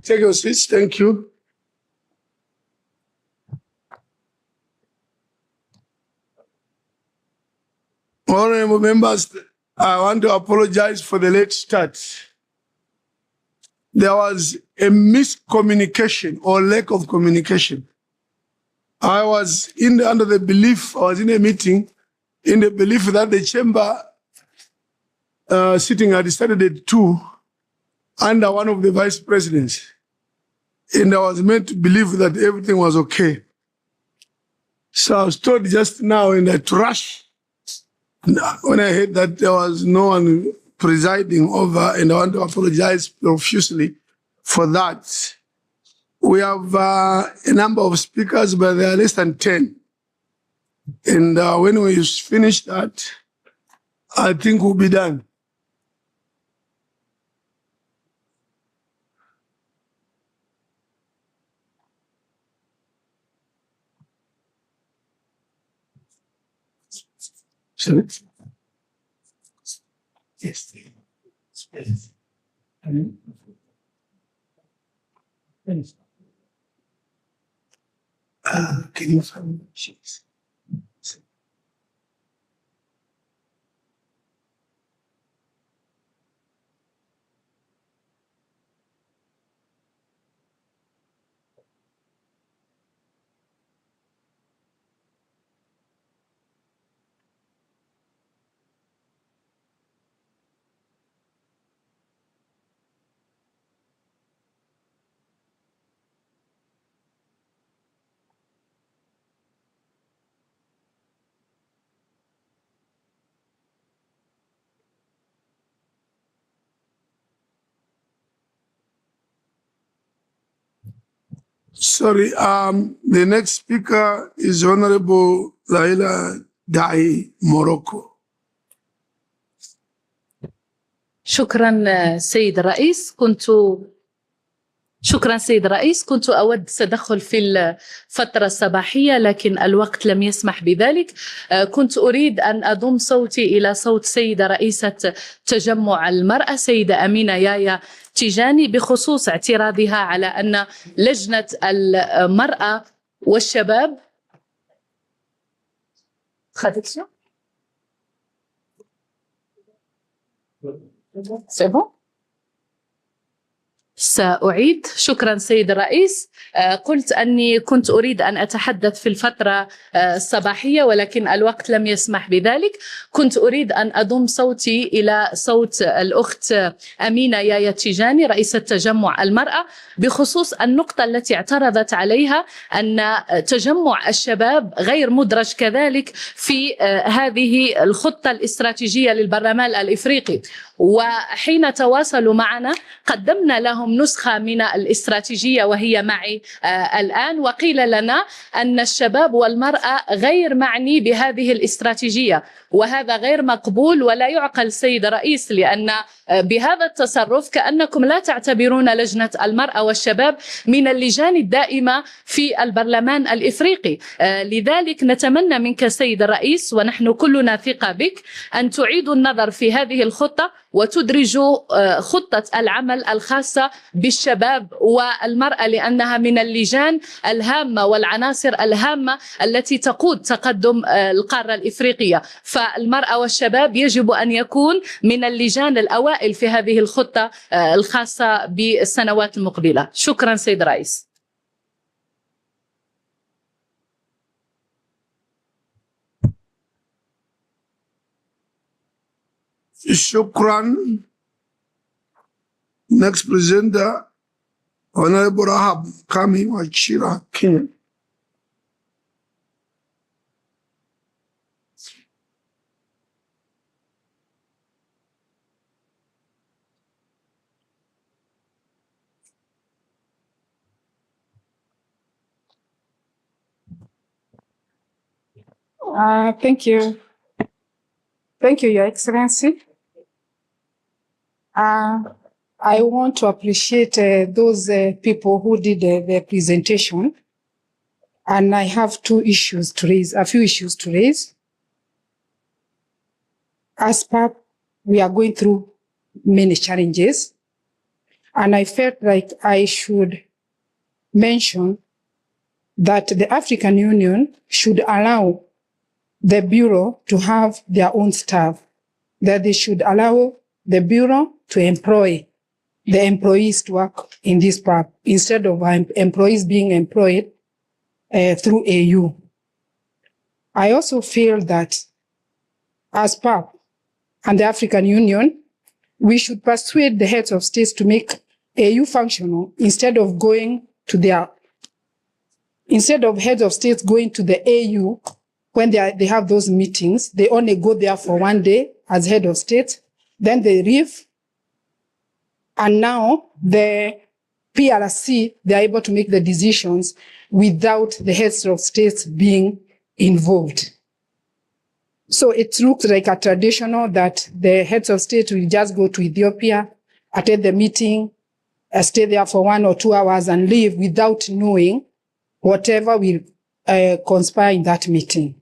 Take your seats. Thank you. Honorable members, I want to apologize for the late start. There was a miscommunication or lack of communication. I was under the belief, I was in a meeting, in the belief that the chamber sitting had started at 2 under one of the vice presidents. And I was meant to believe that everything was okay. So I was told just now in that rush, when I heard that there was no one presiding over, and I want to apologize profusely for that. We have a number of speakers, but they are less than 10. And when we finish that, I think we'll be done. Yes. Yes. Can you find sheets? Sorry, the next speaker is Honorable Laila Dai Morocco. شكرا سيد الرئيس. كنت أود التدخل في الفترة الصباحية لكن الوقت لم يسمح بذلك. كنت أريد أن أضم صوتي إلى صوت سيدة رئيسة تجمع المرأة سيدة أمينة يايا تيجاني بخصوص اعتراضها على أن لجنة المرأة والشباب سأعيد. شكرا سيد الرئيس. قلت أني كنت أريد أن أتحدث في الفترة الصباحية ولكن الوقت لم يسمح بذلك. كنت أريد أن أضم صوتي إلى صوت الأخت أمينة يايا تيجاني رئيسة تجمع المرأة بخصوص النقطة التي اعترضت عليها أن تجمع الشباب غير مدرج كذلك في هذه الخطة الاستراتيجية للبرلمان الإفريقي. وحين تواصلوا معنا قدمنا لهم نسخة من الاستراتيجية وهي معي الآن، وقيل لنا أن الشباب والمرأة غير معني بهذه الاستراتيجية، وهذا غير مقبول ولا يعقل سيد الرئيس، لأن بهذا التصرف كأنكم لا تعتبرون لجنة المرأة والشباب من اللجان الدائمة في البرلمان الإفريقي. لذلك نتمنى منك سيد الرئيس ونحن كلنا ثقة بك أن تعيدوا النظر في هذه الخطة وتدرجوا خطة العمل الخاصة بالشباب والمرأة، لأنها من اللجان الهامة والعناصر الهامة التي تقود تقدم القارة الإفريقية. فالمرأة والشباب يجب أن يكون من اللجان الأوائل في هذه الخطة الخاصة بالسنوات المقبلة. شكرا سيد الرئيس. Shukran. Next presenter, Honorable Rahab Kami Wachira Kenya. Thank you. Thank you, Your Excellency. I want to appreciate those people who did the presentation. And I have a few issues to raise. As PAP, we are going through many challenges. And I felt like I should mention that the African Union should allow the Bureau to have their own staff, that they should allow the Bureau to employ the employees to work in this PAP instead of employees being employed through AU. I also feel that as PAP and the African Union, we should persuade the heads of states to make AU functional instead of heads of states going to the AU when they have those meetings. They only go there for one day as head of state, then they leave. And now the PRC, they're able to make the decisions without the heads of states being involved. So it looks like a traditional that the heads of state will just go to Ethiopia, attend the meeting, stay there for 1 or 2 hours and leave without knowing whatever will conspire in that meeting.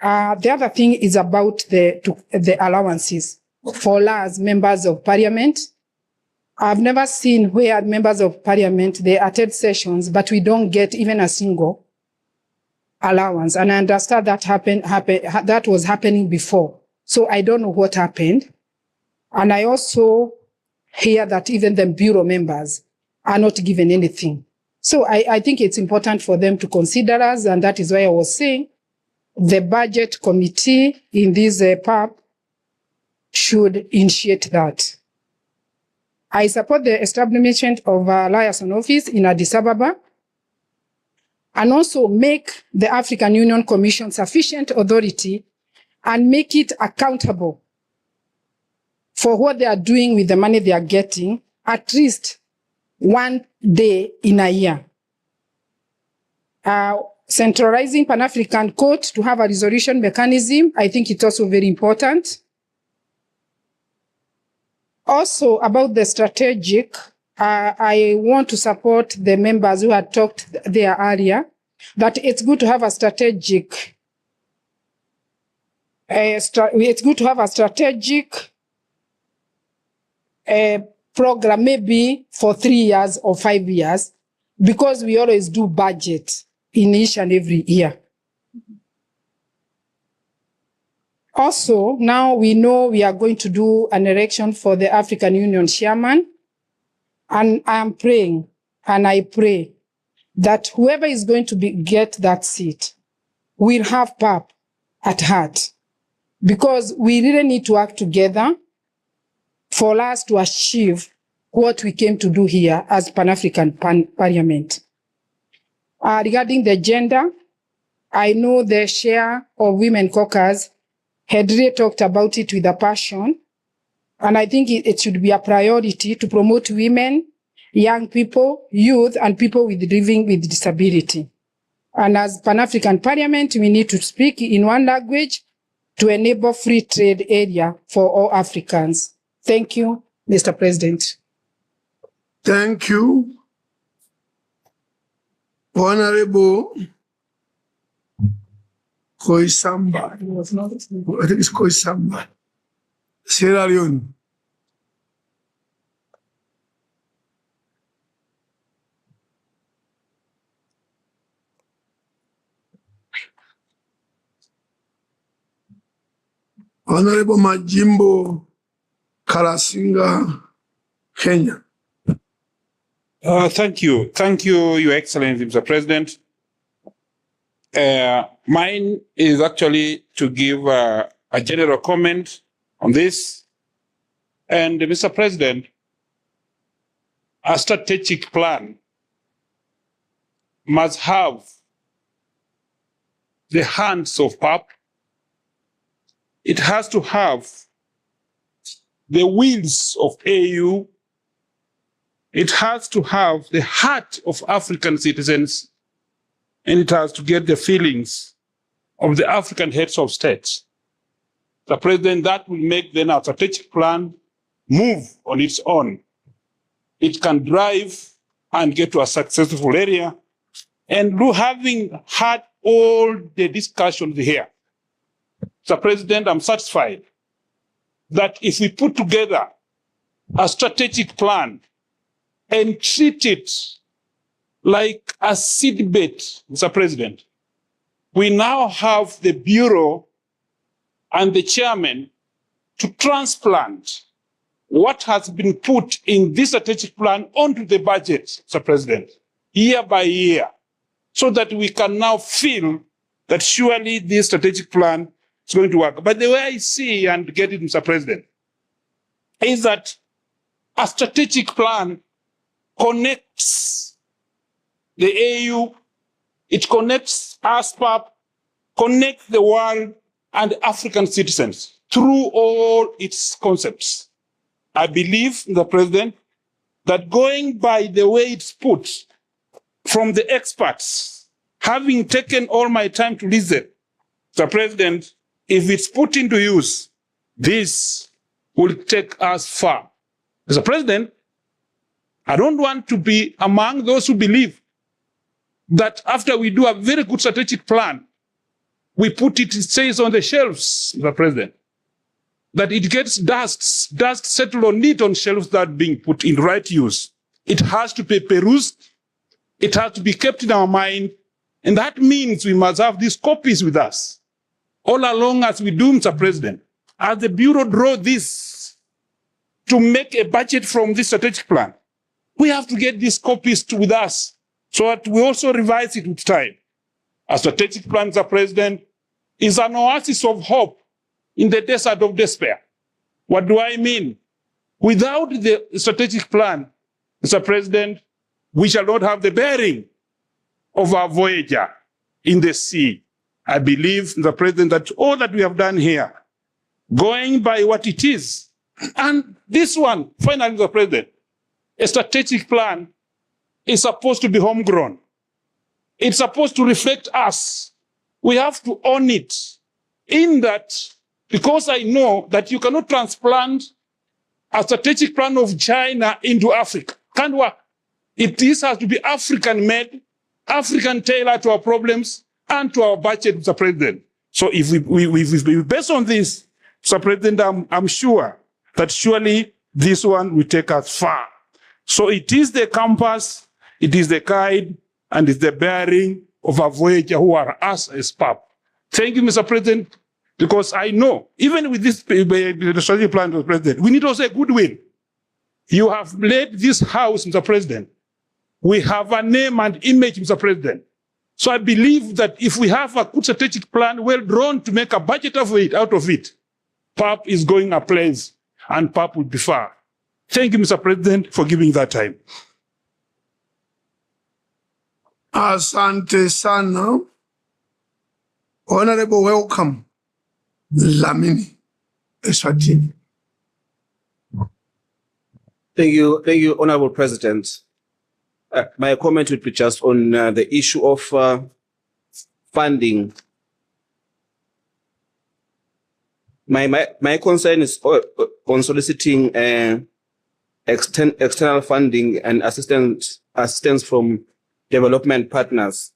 The other thing is about the allowances for us, members of parliament. I've never seen where members of parliament, they attend sessions, but we don't get even a single allowance. And I understand that that was happening before. So I don't know what happened. And I also hear that even the bureau members are not given anything. So I think it's important for them to consider us. And that is why I was saying the budget committee in this PAP should initiate that. I support the establishment of a liaison office in Addis Ababa and also make the African Union Commission sufficient authority and make it accountable for what they are doing with the money they are getting at least one day in a year. Centralizing Pan-African Court to have a resolution mechanism, I think it's also very important. Also about the strategic, I want to support the members who had talked there earlier, that it's good to have a strategic, program, maybe for 3 years or 5 years, because we always do budget in each and every year. Also, now we know we are going to do an election for the African Union chairman. And I am praying, and I pray that whoever is going to get that seat will have PAP at heart, because we really need to work together for us to achieve what we came to do here as Pan-African Parliament. Regarding the gender, I know the share of women caucus had really talked about it with a passion. And I think it should be a priority to promote women, young people, youth, and people living with disability. And as Pan-African Parliament, we need to speak in one language to enable free trade area for all Africans. Thank you, Mr. President. Thank you. Honorable Koisamba. I think it's Koisamba. Sierra Leone. Honorable Majimbo Kalasinga, Kenya. Thank you. Thank you, Your Excellency, Mr. President. Mine is actually to give a general comment on this. And Mr. President, a strategic plan must have the hands of PAP. It has to have the wheels of AU. It has to have the heart of African citizens, and it has to get the feelings of the African heads of states. The president, that will make then a strategic plan move on its own. It can drive and get to a successful area. And having had all the discussions here, the president, I'm satisfied that if we put together a strategic plan and treat it like a seedbed, Mr. President. We now have the Bureau and the chairman to transplant what has been put in this strategic plan onto the budget, Mr. President, year by year, so that we can now feel that surely this strategic plan is going to work. But the way I see and get it, Mr. President, is that a strategic plan connects the AU, it connects ASPAP, connects the world and African citizens through all its concepts. I believe, Mr. President, that going by the way it's put from the experts, having taken all my time to listen, Mr. President, if it's put into use, this will take us far. Mr. President, I don't want to be among those who believe that after we do a very good strategic plan, we put it stays on the shelves, Mr. President, that it gets dust settle on it on shelves that are being put in right use. It has to be perused. It has to be kept in our mind. And that means we must have these copies with us all along as we do, Mr. President. As the Bureau draw this to make a budget from this strategic plan, we have to get these copies with us so that we also revise it with time. A strategic plan, Mr. President, is an oasis of hope in the desert of despair. What do I mean? Without the strategic plan, Mr. President, we shall not have the bearing of our Voyager in the sea. I believe, Mr. President, that all that we have done here, going by what it is, and this one, finally, Mr. President, a strategic plan is supposed to be homegrown. It's supposed to reflect us. We have to own it in that, because I know that you cannot transplant a strategic plan of China into Africa. Can't work. This has to be African-made, African tailored to our problems and to our budget, Mr. President. So if we based on this, Mr. President, I'm sure that surely this one will take us far. So it is the compass, it is the guide, and it's the bearing of our Voyager who are us as PAP. Thank you, Mr. President, because I know, even with this strategic plan, Mr. President, we need also a goodwill. You have led this house, Mr. President. We have a name and image, Mr. President. So I believe that if we have a good strategic plan, well drawn to make a budget out of it, PAP is going a place and PAP will be far. Thank you, Mr. President, for giving that time. Asante sana. Honorable, welcome. Lamini Eswatini. Thank you, Honorable President. My comment would be just on the issue of funding. My concern is on soliciting external funding and assistance from development partners.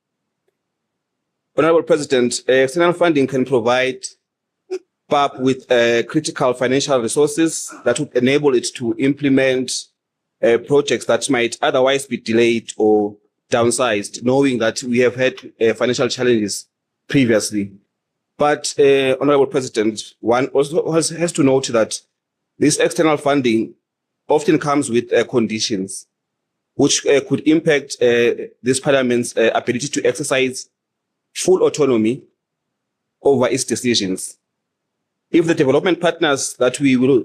Honorable President, external funding can provide PAP with critical financial resources that would enable it to implement projects that might otherwise be delayed or downsized, knowing that we have had financial challenges previously. But, Honorable President, one also has to note that this external funding often comes with conditions which could impact this Parliament's ability to exercise full autonomy over its decisions. If the development partners that we will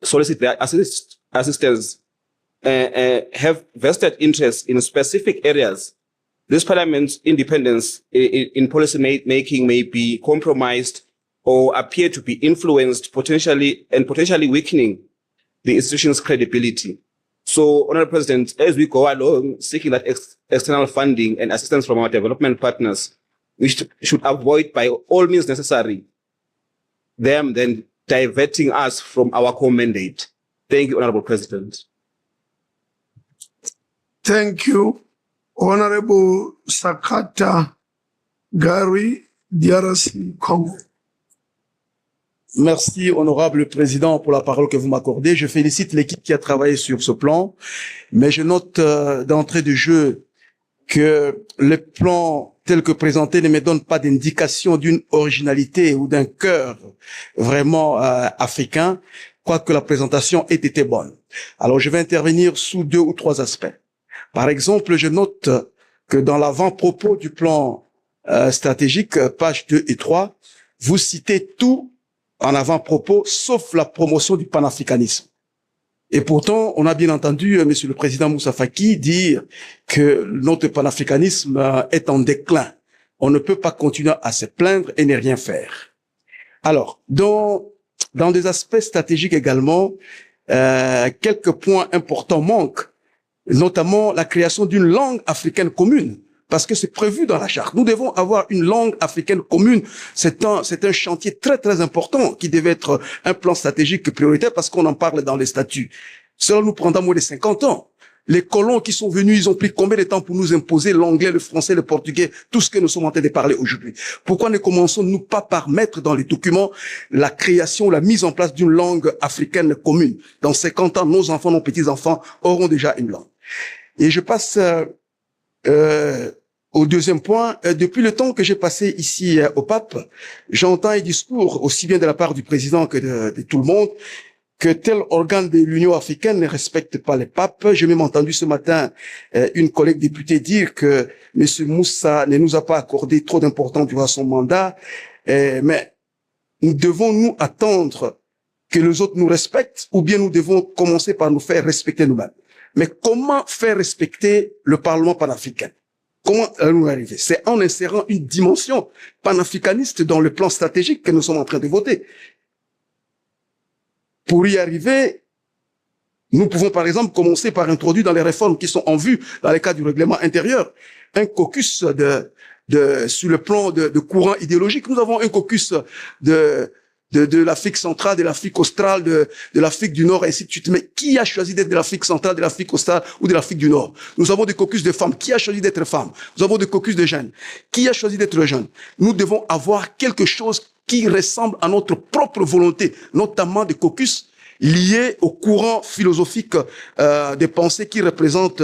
solicit their assistance have vested interests in specific areas, this Parliament's independence in policy making may be compromised or appear to be influenced potentially weakening the institution's credibility. So, Honorable President, as we go along seeking that external funding and assistance from our development partners, we should avoid by all means necessary them then diverting us from our core mandate. Thank you, Honorable President. Thank you. Honorable Sakata Gary, DRC Congo. Merci, honorable président, pour la parole que vous m'accordez. Je félicite l'équipe qui a travaillé sur ce plan, mais je note d'entrée de jeu que le plan tel que présenté ne me donne pas d'indication d'une originalité ou d'un cœur vraiment africain, quoique la présentation ait été bonne. Alors, je vais intervenir sous 2 ou 3 aspects. Par exemple, je note que dans l'avant-propos du plan stratégique, pages 2 et 3, vous citez tout en avant-propos, sauf la promotion du panafricanisme. Et pourtant, on a bien entendu Monsieur le Président Moussa Faki dire que notre panafricanisme est en déclin. On ne peut pas continuer à se plaindre et ne rien faire. Alors, dans des aspects stratégiques également, quelques points importants manquent, notamment la création d'une langue africaine commune, parce que c'est prévu dans la charte. Nous devons avoir une langue africaine commune. C'est un chantier très, très important qui devait être un plan stratégique prioritaire parce qu'on en parle dans les statuts. Cela nous prendra moins de 50 ans. Les colons qui sont venus, ils ont pris combien de temps pour nous imposer l'anglais, le français, le portugais, tout ce que nous sommes en train de parler aujourd'hui? Pourquoi ne commençons-nous pas par mettre dans les documents la création, la mise en place d'une langue africaine commune? Dans 50 ans, nos enfants, nos petits-enfants auront déjà une langue. Et je passe au deuxième point. Depuis le temps que j'ai passé ici au Pape, j'entends un discours aussi bien de la part du président que de tout le monde que tel organe de l'Union africaine ne respecte pas les papes. J'ai même entendu ce matin une collègue députée dire que M. Moussa ne nous a pas accordé trop d'importance durant son mandat. Mais nous devons nous attendre que les autres nous respectent ou bien nous devons commencer par nous faire respecter nous-mêmes. Mais comment faire respecter le Parlement panafricain? Comment allons-nous arriver? C'est en insérant une dimension panafricaniste dans le plan stratégique que nous sommes en train de voter. Pour y arriver, nous pouvons par exemple commencer par introduire dans les réformes qui sont en vue dans le cadre du règlement intérieur un caucus sur le plan de courant idéologique. Nous avons un caucus de l'Afrique centrale, de l'Afrique australe, de l'Afrique du Nord, et ainsi de suite. Mais qui a choisi d'être de l'Afrique centrale, de l'Afrique australe ou de l'Afrique du Nord? Nous avons des caucus de femmes. Qui a choisi d'être femme? Nous avons des caucus de jeunes. Qui a choisi d'être jeune? Nous devons avoir quelque chose qui ressemble à notre propre volonté, notamment des caucus liés au courant philosophique des pensées qui représentent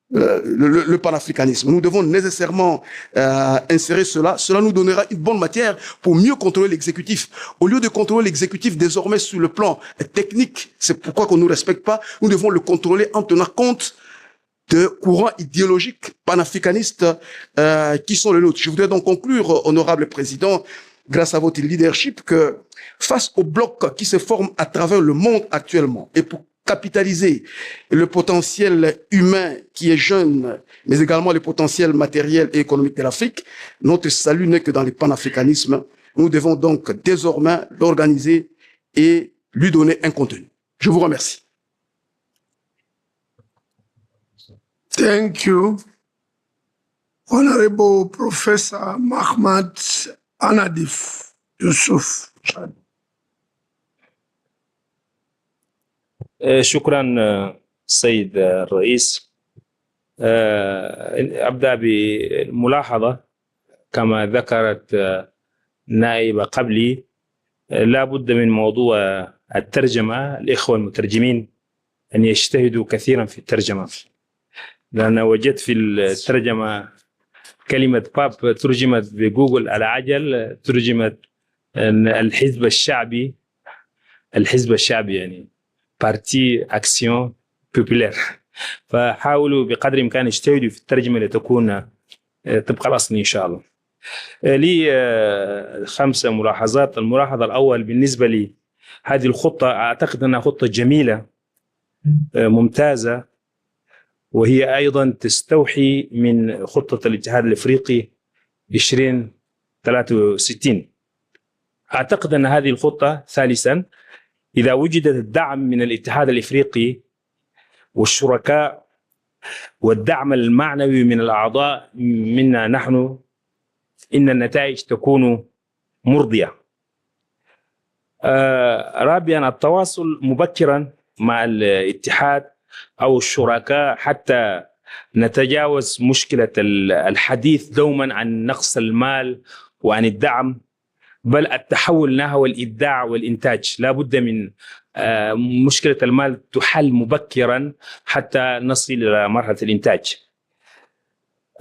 le panafricanisme. Nous devons nécessairement insérer cela. Cela nous donnera une bonne matière pour mieux contrôler l'exécutif. Au lieu de contrôler l'exécutif désormais sur le plan technique, c'est pourquoi qu'on ne nous respecte pas, nous devons le contrôler en tenant compte de courants idéologiques panafricanistes qui sont les nôtres. Je voudrais donc conclure, honorable président, grâce à votre leadership, que face au bloc qui se forme à travers le monde actuellement, et pour capitaliser le potentiel humain qui est jeune, mais également le potentiel matériel et économique de l'Afrique, notre salut n'est que dans le panafricanisme. Nous devons donc désormais l'organiser et lui donner un contenu. Je vous remercie. Thank you. Honorable Professor Mahmoud Anadif Yusuf. شكرا سيد الرئيس. أبدأ بملاحظة كما ذكرت نائبة قبلي. لا بد من موضوع الترجمة، الإخوة المترجمين أن يجتهدوا كثيرا في الترجمة، لأن وجدت في الترجمة كلمة باب ترجمت بجوجل على عجل، ترجمت الحزب الشعبي، الحزب الشعبي يعني بارتي أكسيون بوبولير. فحاولوا بقدر الإمكان اجتهدوا في الترجمة لتكون طبق الأصل إن شاء الله. لي 5 ملاحظات. الملاحظة الأول بالنسبة لي هذه الخطة أعتقد أنها خطة جميلة ممتازة، وهي أيضا تستوحي من خطة الاتحاد الأفريقي 2063. أعتقد أن هذه الخطة ثالثا إذا وجدت الدعم من الاتحاد الأفريقي والشركاء والدعم المعنوي من الأعضاء منا نحن، إن النتائج تكون مرضية. رابعا التواصل مبكرا مع الاتحاد أو الشركاء حتى نتجاوز مشكلة الحديث دوما عن نقص المال وعن الدعم بل التحول نحو الإبداع والإنتاج. لا بد من مشكلة المال تحل مبكرا حتى نصل إلى مرحلة الإنتاج.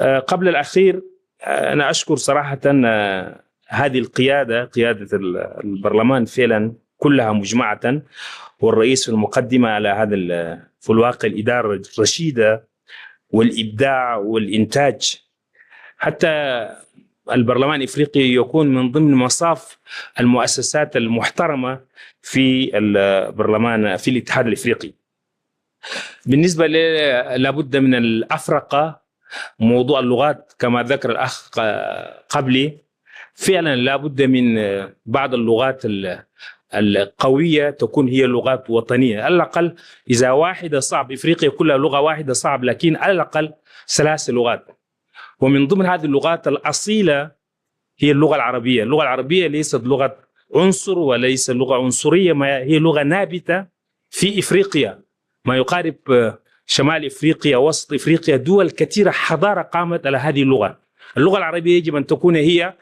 قبل الأخير أنا أشكر صراحة هذه القيادة، قيادة البرلمان فعلا كلها مجمعة، والرئيس في المقدمة على هذا في الواقع الإدارة الرشيدة والإبداع والإنتاج. حتى البرلمان الإفريقي يكون من ضمن مصاف المؤسسات المحترمة في البرلمان في الاتحاد الإفريقي. بالنسبة لابد من الأفرقة موضوع اللغات كما ذكر الأخ قبلي، فعلا لابد من بعض اللغات القوية تكون هي لغات وطنية. على الأقل إذا واحدة صعب، إفريقيا كلها لغة واحدة صعب، لكن على الأقل 3 لغات. ومن ضمن هذه اللغات الأصيلة هي اللغة العربية. اللغة العربية ليست لغة عنصر وليس لغة عنصرية، ما هي لغة نابتة في إفريقيا، ما يقارب شمال إفريقيا، وسط إفريقيا، دول كثيرة حضارة قامت على هذه اللغة. اللغة العربية يجب أن تكون هي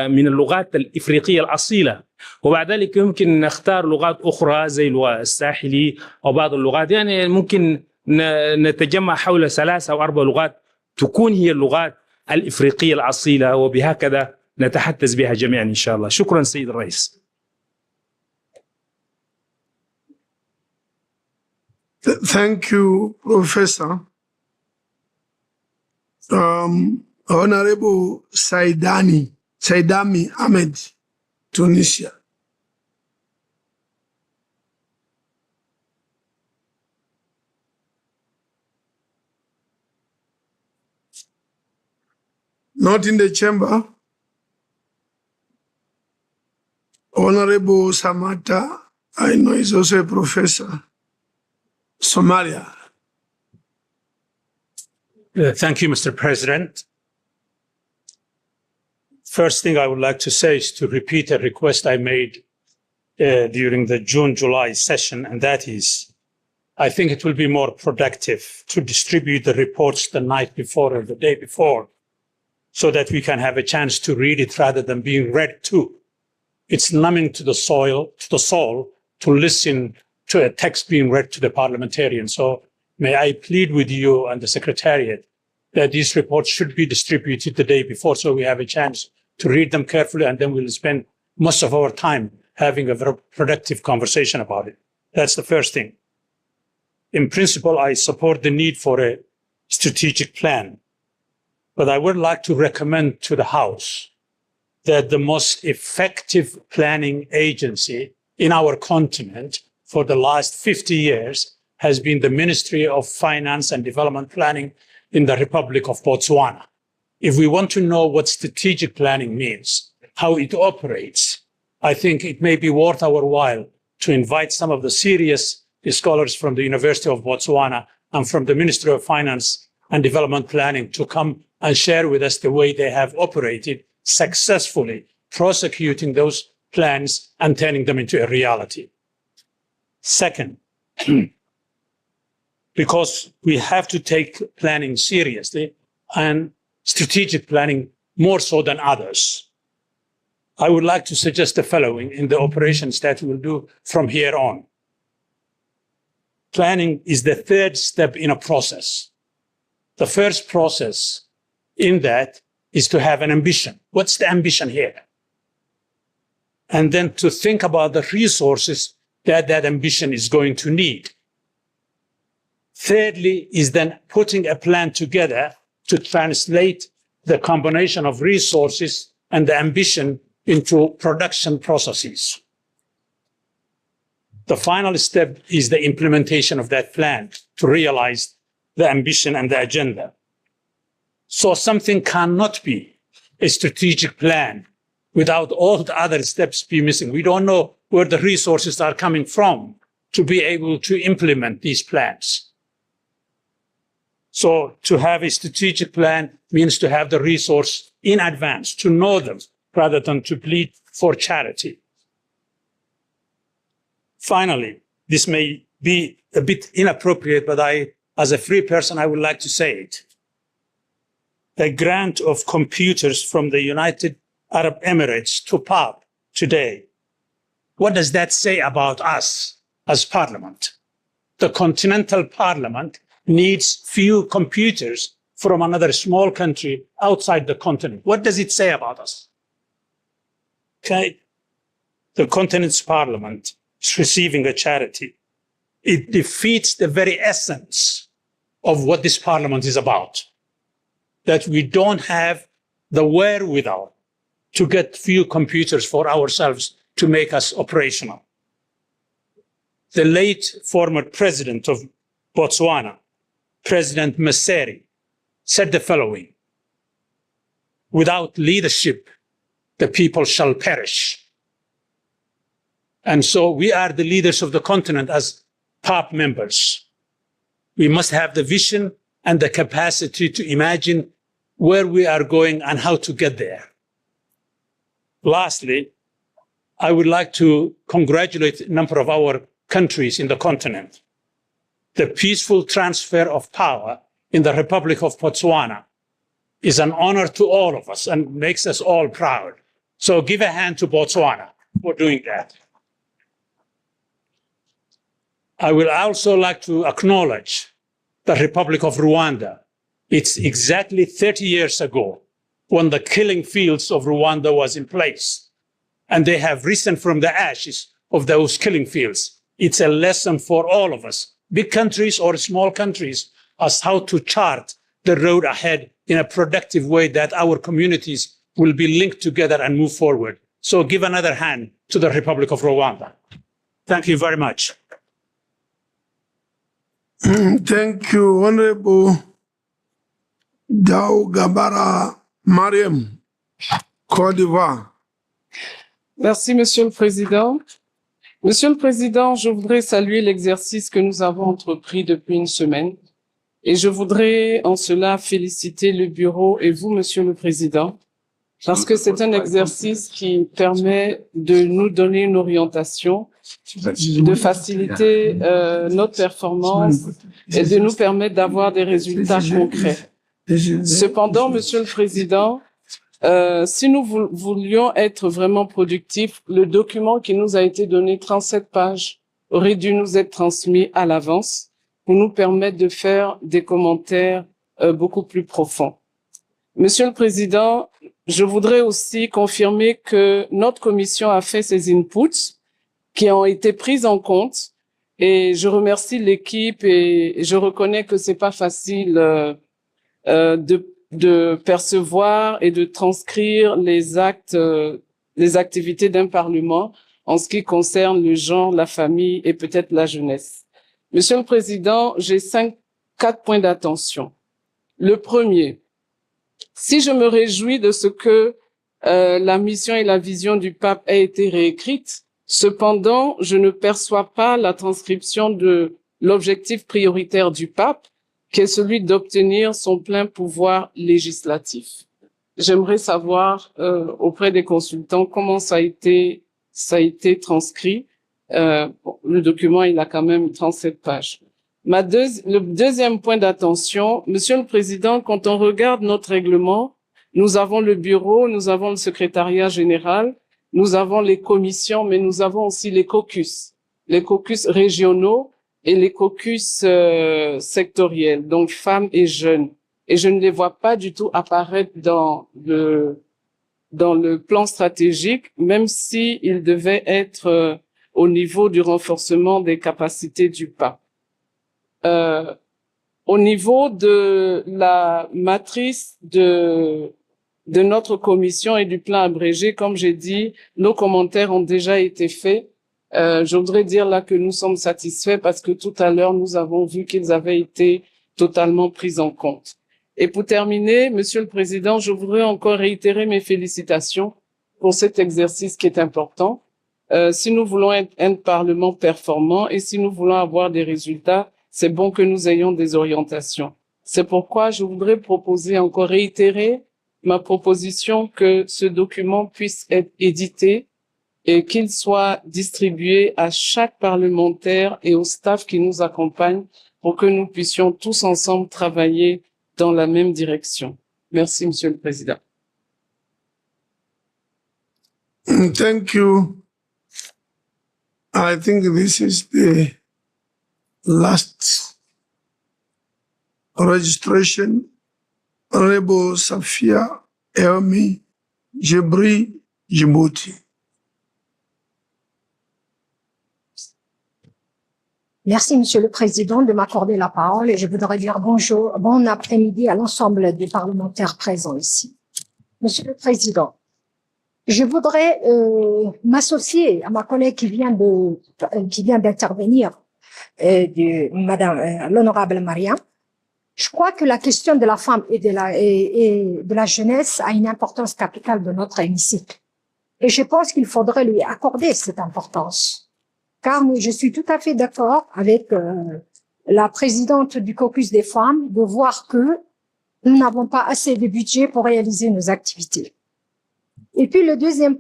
من اللغات الإفريقية الأصيلة، وبعد ذلك يمكن نختار لغات أخرى زي اللغة الساحلي أو بعض اللغات، يعني ممكن نتجمع حول 3 أو 4 لغات تكون هي اللغات الإفريقية الأصيلة، وبهكذا نتحدث بها جميعا إن شاء الله. شكرا سيد الرئيس. Thank you, Professor. Honorable Saidami Ahmed, Tunisia. Not in the chamber. Honorable Samata, I know he's also a professor. Somalia. Thank you, Mr. President. First thing I would like to say is to repeat a request I made during the June-July session, and that is, I think it will be more productive to distribute the reports the night before or the day before, so that we can have a chance to read it rather than being read to. It's numbing to the soul, to listen to a text being read to the parliamentarian. So may I plead with you and the Secretariat that these reports should be distributed the day before, so we have a chance to read them carefully, and then we'll spend most of our time having a very productive conversation about it. That's the first thing. In principle, I support the need for a strategic plan, but I would like to recommend to the House that the most effective planning agency in our continent for the last 50 years has been the Ministry of Finance and Development Planning in the Republic of Botswana. If we want to know what strategic planning means, how it operates, I think it may be worth our while to invite some of the serious scholars from the University of Botswana and from the Ministry of Finance and Development Planning to come and share with us the way they have operated successfully, prosecuting those plans and turning them into a reality. Second, because we have to take planning seriously and strategic planning more so than others, I would like to suggest the following in the operations that we will do from here on. Planning is the third step in a process. The first process in that is to have an ambition. What's the ambition here? And then to think about the resources that that ambition is going to need. Thirdly is then putting a plan together to translate the combination of resources and the ambition into production processes. The final step is the implementation of that plan to realize the ambition and the agenda. So something cannot be a strategic plan without all the other steps be missing. We don't know where the resources are coming from to be able to implement these plans. So to have a strategic plan means to have the resource in advance, to know them rather than to plead for charity. Finally, this may be a bit inappropriate, but as a free person, I would like to say it. A grant of computers from the United Arab Emirates to PAP today, what does that say about us as Parliament? The Continental Parliament needs few computers from another small country outside the continent. What does it say about us? Okay. The continent's Parliament is receiving a charity. It defeats the very essence of what this Parliament is about. That we don't have the wherewithal to get few computers for ourselves to make us operational. The late former president of Botswana, President Maseri, said the following: without leadership, the people shall perish. And so we are the leaders of the continent as PAP members. We must have the vision and the capacity to imagine where we are going and how to get there. Lastly, I would like to congratulate a number of our countries in the continent. The peaceful transfer of power in the Republic of Botswana is an honor to all of us and makes us all proud. So give a hand to Botswana for doing that. I will also like to acknowledge the Republic of Rwanda. It's exactly 30 years ago when the killing fields of Rwanda was in place, and they have risen from the ashes of those killing fields. It's a lesson for all of us, big countries or small countries, as how to chart the road ahead in a productive way that our communities will be linked together and move forward. So give another hand to the Republic of Rwanda. Thank you very much. Thank you, Honorable Dao Gabara Mariam, Côte d'Ivoire. Merci, Monsieur le Président. Monsieur le Président, je voudrais saluer l'exercice que nous avons entrepris depuis une semaine et je voudrais en cela féliciter le Bureau et vous, Monsieur le Président, parce que c'est un exercice qui permet de nous donner une orientation, de faciliter notre performance et de nous permettre d'avoir des résultats concrets. Cependant, Monsieur le Président, si nous voulions être vraiment productifs, le document qui nous a été donné, 37 pages, aurait dû nous être transmis à l'avance pour nous permettre de faire des commentaires beaucoup plus profonds. Monsieur le Président, je voudrais aussi confirmer que notre commission a fait ses inputs qui ont été pris en compte et je remercie l'équipe et je reconnais que c'est pas facile de percevoir et de transcrire les actes, les activités d'un Parlement en ce qui concerne le genre, la famille et peut-être la jeunesse. Monsieur le Président, j'ai 4 points d'attention. Le premier, si je me réjouis de ce que la mission et la vision du pape aient été réécrites, cependant, je ne perçois pas la transcription de l'objectif prioritaire du pape, qui est celui d'obtenir son plein pouvoir législatif. J'aimerais savoir auprès des consultants comment ça a été transcrit. Le document, il a quand même 37 pages. Le deuxième point d'attention, Monsieur le Président, quand on regarde notre règlement, nous avons le bureau, nous avons le secrétariat général, nous avons les commissions, mais nous avons aussi les caucus régionaux et les caucus sectoriels, donc femmes et jeunes. Et je ne les vois pas du tout apparaître dans le plan stratégique, même si ils devaient être au niveau du renforcement des capacités du pape. Au niveau de la matrice de notre commission et du plan abrégé, comme j'ai dit, nos commentaires ont déjà été faits. Je voudrais dire là que nous sommes satisfaits parce que tout à l'heure, nous avons vu qu'ils avaient été totalement pris en compte. Et pour terminer, Monsieur le Président, je voudrais encore réitérer mes félicitations pour cet exercice qui est important. Si nous voulons être un Parlement performant et si nous voulons avoir des résultats, c'est bon que nous ayons des orientations. C'est pourquoi je voudrais proposer encore réitérer ma proposition que ce document puisse être édité et qu'il soit distribué à chaque parlementaire et au staff qui nous accompagne pour que nous puissions tous ensemble travailler dans la même direction. Merci, Monsieur le Président. Thank you. I think this is the last registration. Honorable Safia Elmi Jibri Djibouti. Merci, Monsieur le Président, de m'accorder la parole et je voudrais dire bonjour, bon après-midi à l'ensemble des parlementaires présents ici. Monsieur le Président, je voudrais m'associer à ma collègue qui vient d'intervenir, Madame l'honorable Maria. Je crois que la question de la femme et de la jeunesse a une importance capitale dans notre hémicycle. Et je pense qu'il faudrait lui accorder cette importance. Car je suis tout à fait d'accord avec la présidente du caucus des femmes de voir que nous n'avons pas assez de budget pour réaliser nos activités. Et puis le deuxième,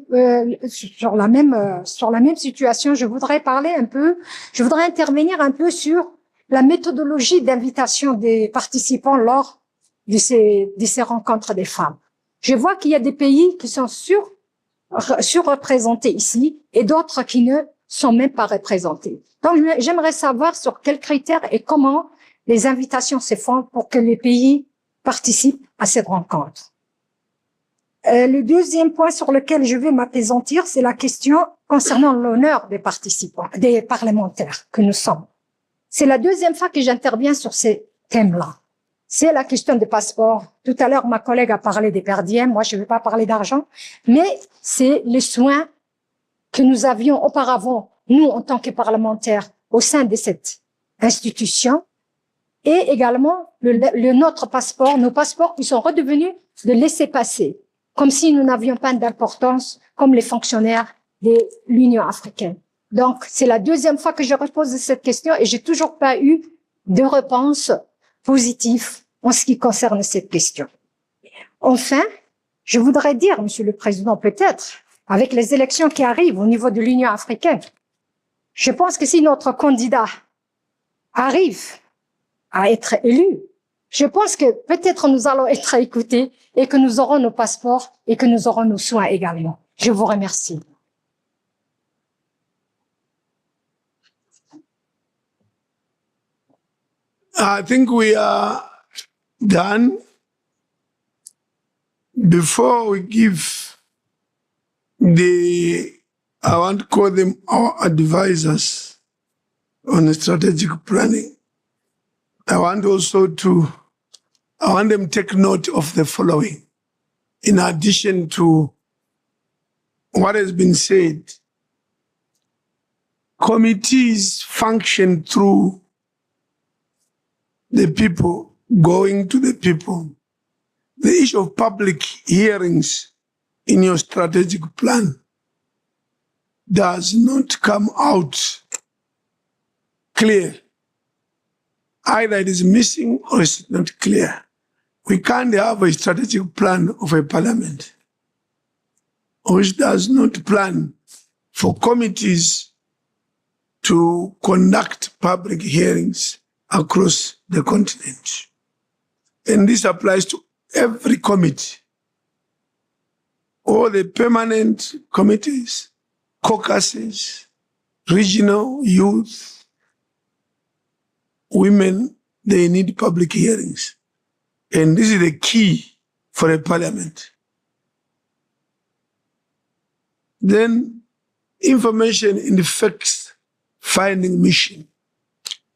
sur la même situation, je voudrais intervenir un peu sur la méthodologie d'invitation des participants lors de ces rencontres des femmes. Je vois qu'il y a des pays qui sont surreprésentés ici et d'autres qui ne sont même pas représentés. Donc, j'aimerais savoir sur quels critères et comment les invitations se font pour que les pays participent à cette rencontre. Le deuxième point sur lequel je vais m'appesantir, c'est la question concernant l'honneur des participants, des parlementaires que nous sommes. C'est la deuxième fois que j'interviens sur ces thèmes-là. C'est la question des passeports. Tout à l'heure, ma collègue a parlé des perdièmes. Moi, je ne vais pas parler d'argent, mais c'est les soins que nous avions auparavant, nous, en tant que parlementaires, au sein de cette institution, et également notre passeport, nos passeports qui sont redevenus de laisser-passer, comme si nous n'avions pas d'importance comme les fonctionnaires de l'Union africaine. Donc, c'est la deuxième fois que je repose cette question et j'ai toujours pas eu de réponse positive en ce qui concerne cette question. Enfin, je voudrais dire, Monsieur le Président, peut-être, avec les élections qui arrivent au niveau de l'Union africaine, je pense que si notre candidat arrive à être élu, je pense que peut-être nous allons être écoutés et que nous aurons nos passeports et que nous aurons nos soins également. Je vous remercie. I think we are done. Before we give I want to call them our advisors on strategic planning. I want them to take note of the following. In addition to what has been said, committees function through the people, going to the people. The issue of public hearings in your strategic plan does not come out clear. Either it is missing or it's not clear. We can't have a strategic plan of a parliament which does not plan for committees to conduct public hearings across the continent. And this applies to every committee, all the permanent committees, caucuses, regional youth, women, they need public hearings. And this is the key for a parliament. Then information in the facts-finding mission.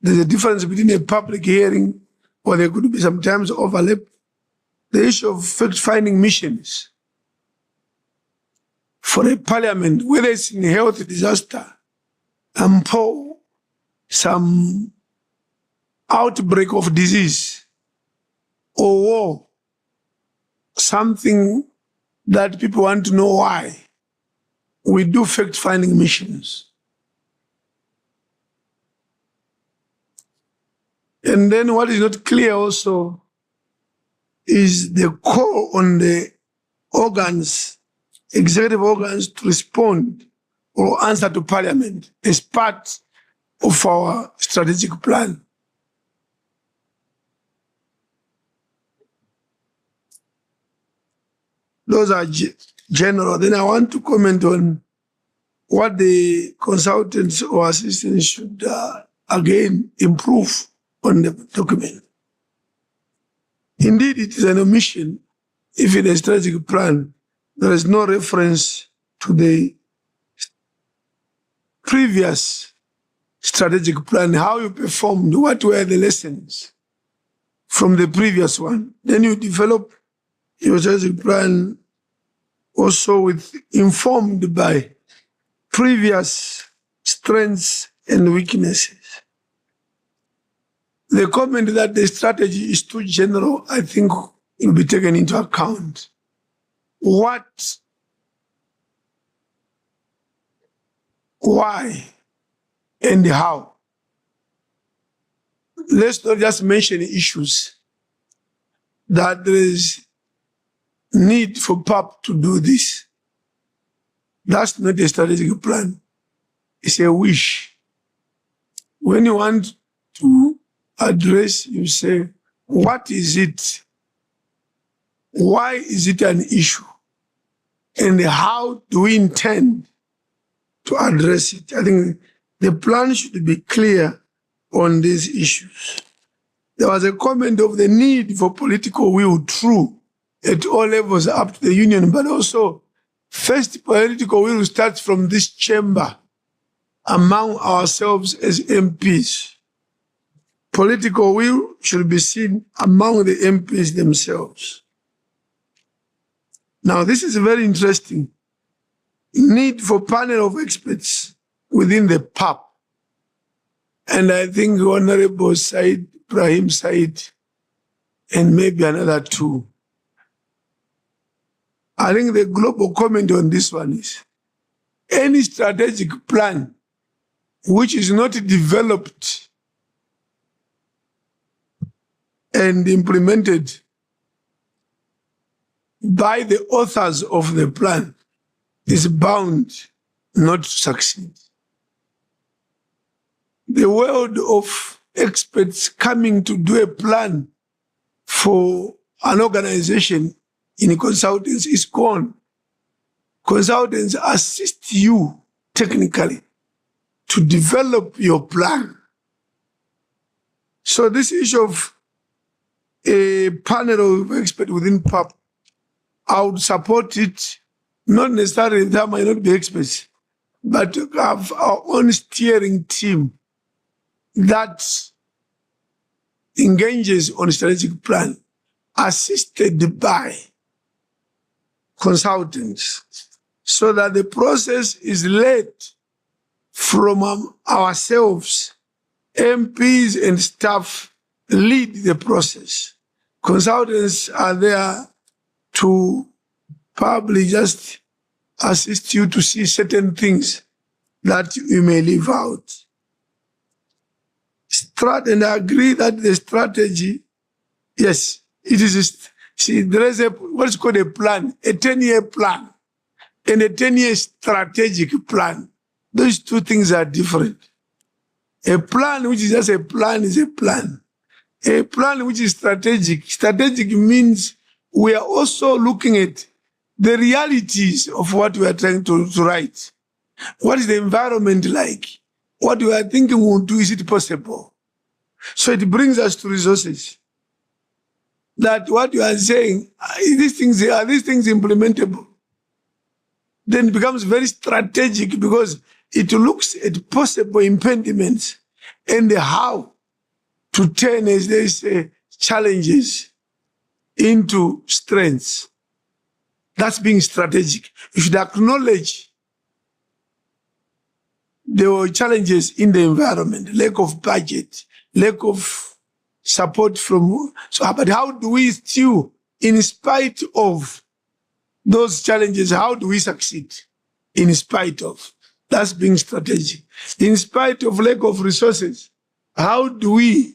There's a difference between a public hearing, or there could be sometimes overlap. The issue of fact-finding missions for a parliament, whether it's in health disaster, poor, some outbreak of disease, or war, something that people want to know why, we do fact-finding missions. And then what is not clear also is the call on the organs, executive organs, to respond or answer to Parliament as part of our strategic plan. Those are general. Then I want to comment on what the consultants or assistants should again improve on the document. Indeed, it is an omission if in a strategic plan there is no reference to the previous strategic plan, how you performed, what were the lessons from the previous one. Then you develop your strategic plan also informed by previous strengths and weaknesses. The comment that the strategy is too general, I think, will be taken into account. What, why, and how. Let's not just mention issues that there is need for PAP to do this. That's not a strategic plan. It's a wish. When you want to address, you say, what is it? Why is it an issue? And how do we intend to address it? I think the plan should be clear on these issues. There was a comment of the need for political will, true, at all levels up to the union, but also first political will starts from this chamber among ourselves as MPs. Political will should be seen among the MPs themselves. Now, this is very interesting. Need for panel of experts within the PAP. And I think Honorable Said, Ibrahim Said, and maybe another two. I think the global comment on this one is any strategic plan which is not developed and implemented by the authors of the plan is bound not to succeed. The world of experts coming to do a plan for an organization in consultants is gone. Consultants assist you technically to develop your plan. So this issue of a panel of experts within PAP, I would support it, not necessarily that might not be experts, but to have our own steering team that engages on strategic plan, assisted by consultants, so that the process is led from ourselves. MPs and staff lead the process. Consultants are there to probably just assist you to see certain things that you may leave out. And I agree that the strategy, yes, it is, see, there is what's called a plan, a 10-year plan, and a 10-year strategic plan. Those two things are different. A plan which is just a plan is a plan. A plan which is strategic. Strategic means we are also looking at the realities of what we are trying to write. What is the environment like? What we are thinking we'll do, is it possible? So it brings us to resources. That what you are saying, are these things implementable? Then it becomes very strategic because it looks at possible impediments and how to turn, as they say, challenges into strengths. That's being strategic. You should acknowledge the challenges in the environment, lack of budget, lack of support from, so, but how do we still, in spite of those challenges, how do we succeed? In spite of, that's being strategic. In spite of lack of resources, how do we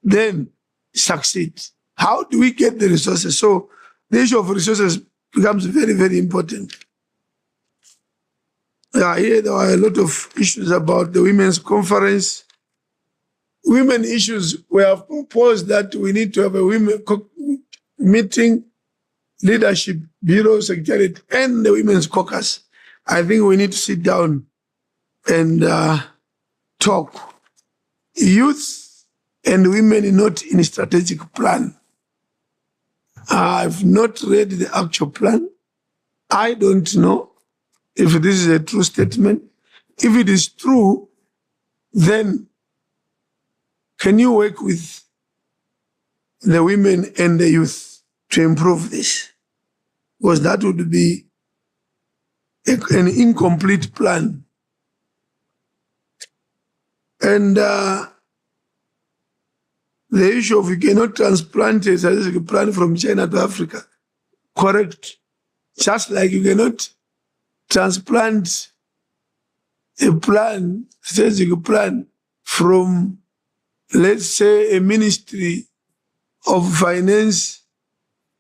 then succeed? How do we get the resources? So the issue of resources becomes very, very important. Here there were a lot of issues about the women's conference. Women issues, we have proposed that we need to have a women meeting Leadership Bureau Secretariat and the Women's Caucus, I think we need to sit down and talk. Youth and women not in strategic plan. I've not read the actual plan. I don't know if this is a true statement. If it is true, then can you work with the women and the youth to improve this? Because that would be an incomplete plan. And the issue of you cannot transplant a strategic plan from China to Africa, correct? Just like you cannot transplant a plan, strategic plan from, let's say, a ministry of finance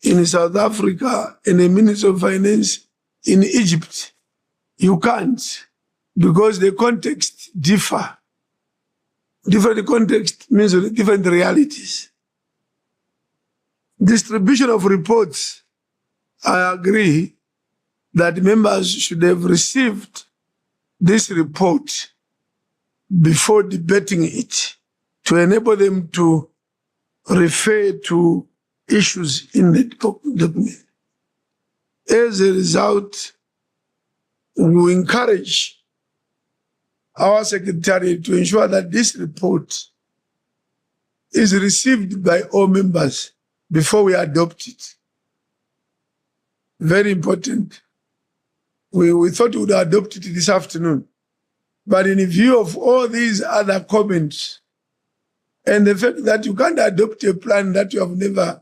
in South Africa and a ministry of finance in Egypt. You can't, because the context differ. Different context means different realities. Distribution of reports, I agree that members should have received this report before debating it to enable them to refer to issues in the document. As a result, we encourage our secretariat to ensure that this report is received by all members before we adopt it. Very important. We thought we would adopt it this afternoon. But in view of all these other comments and the fact that you can't adopt a plan that you have never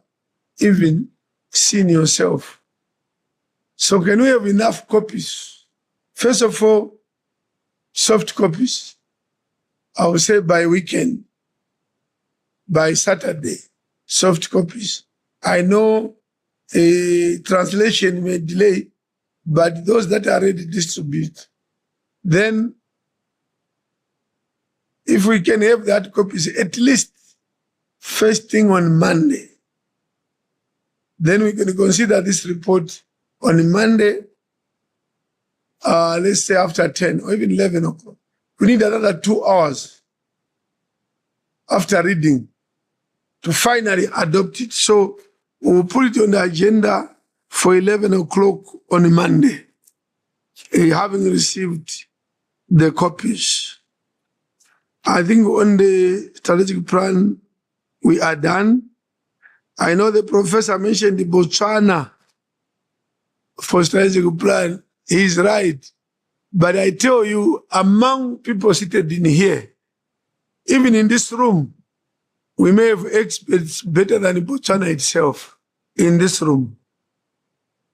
even seen yourself. So can we have enough copies? First of all, soft copies. I would say by weekend, by Saturday, soft copies. I know a translation may delay, but those that are ready to distribute. Then, if we can have that copies at least first thing on Monday, then we can consider this report on Monday, let's say after 10 or even 11 o'clock. We need another 2 hours after reading to finally adopt it. So we'll put it on the agenda for 11 o'clock on Monday, having received the copies. I think on the strategic plan, we are done. I know the professor mentioned the Botswana for strategic plan. He's right. But I tell you, among people seated in here, even in this room, we may have experts better than Botswana itself in this room.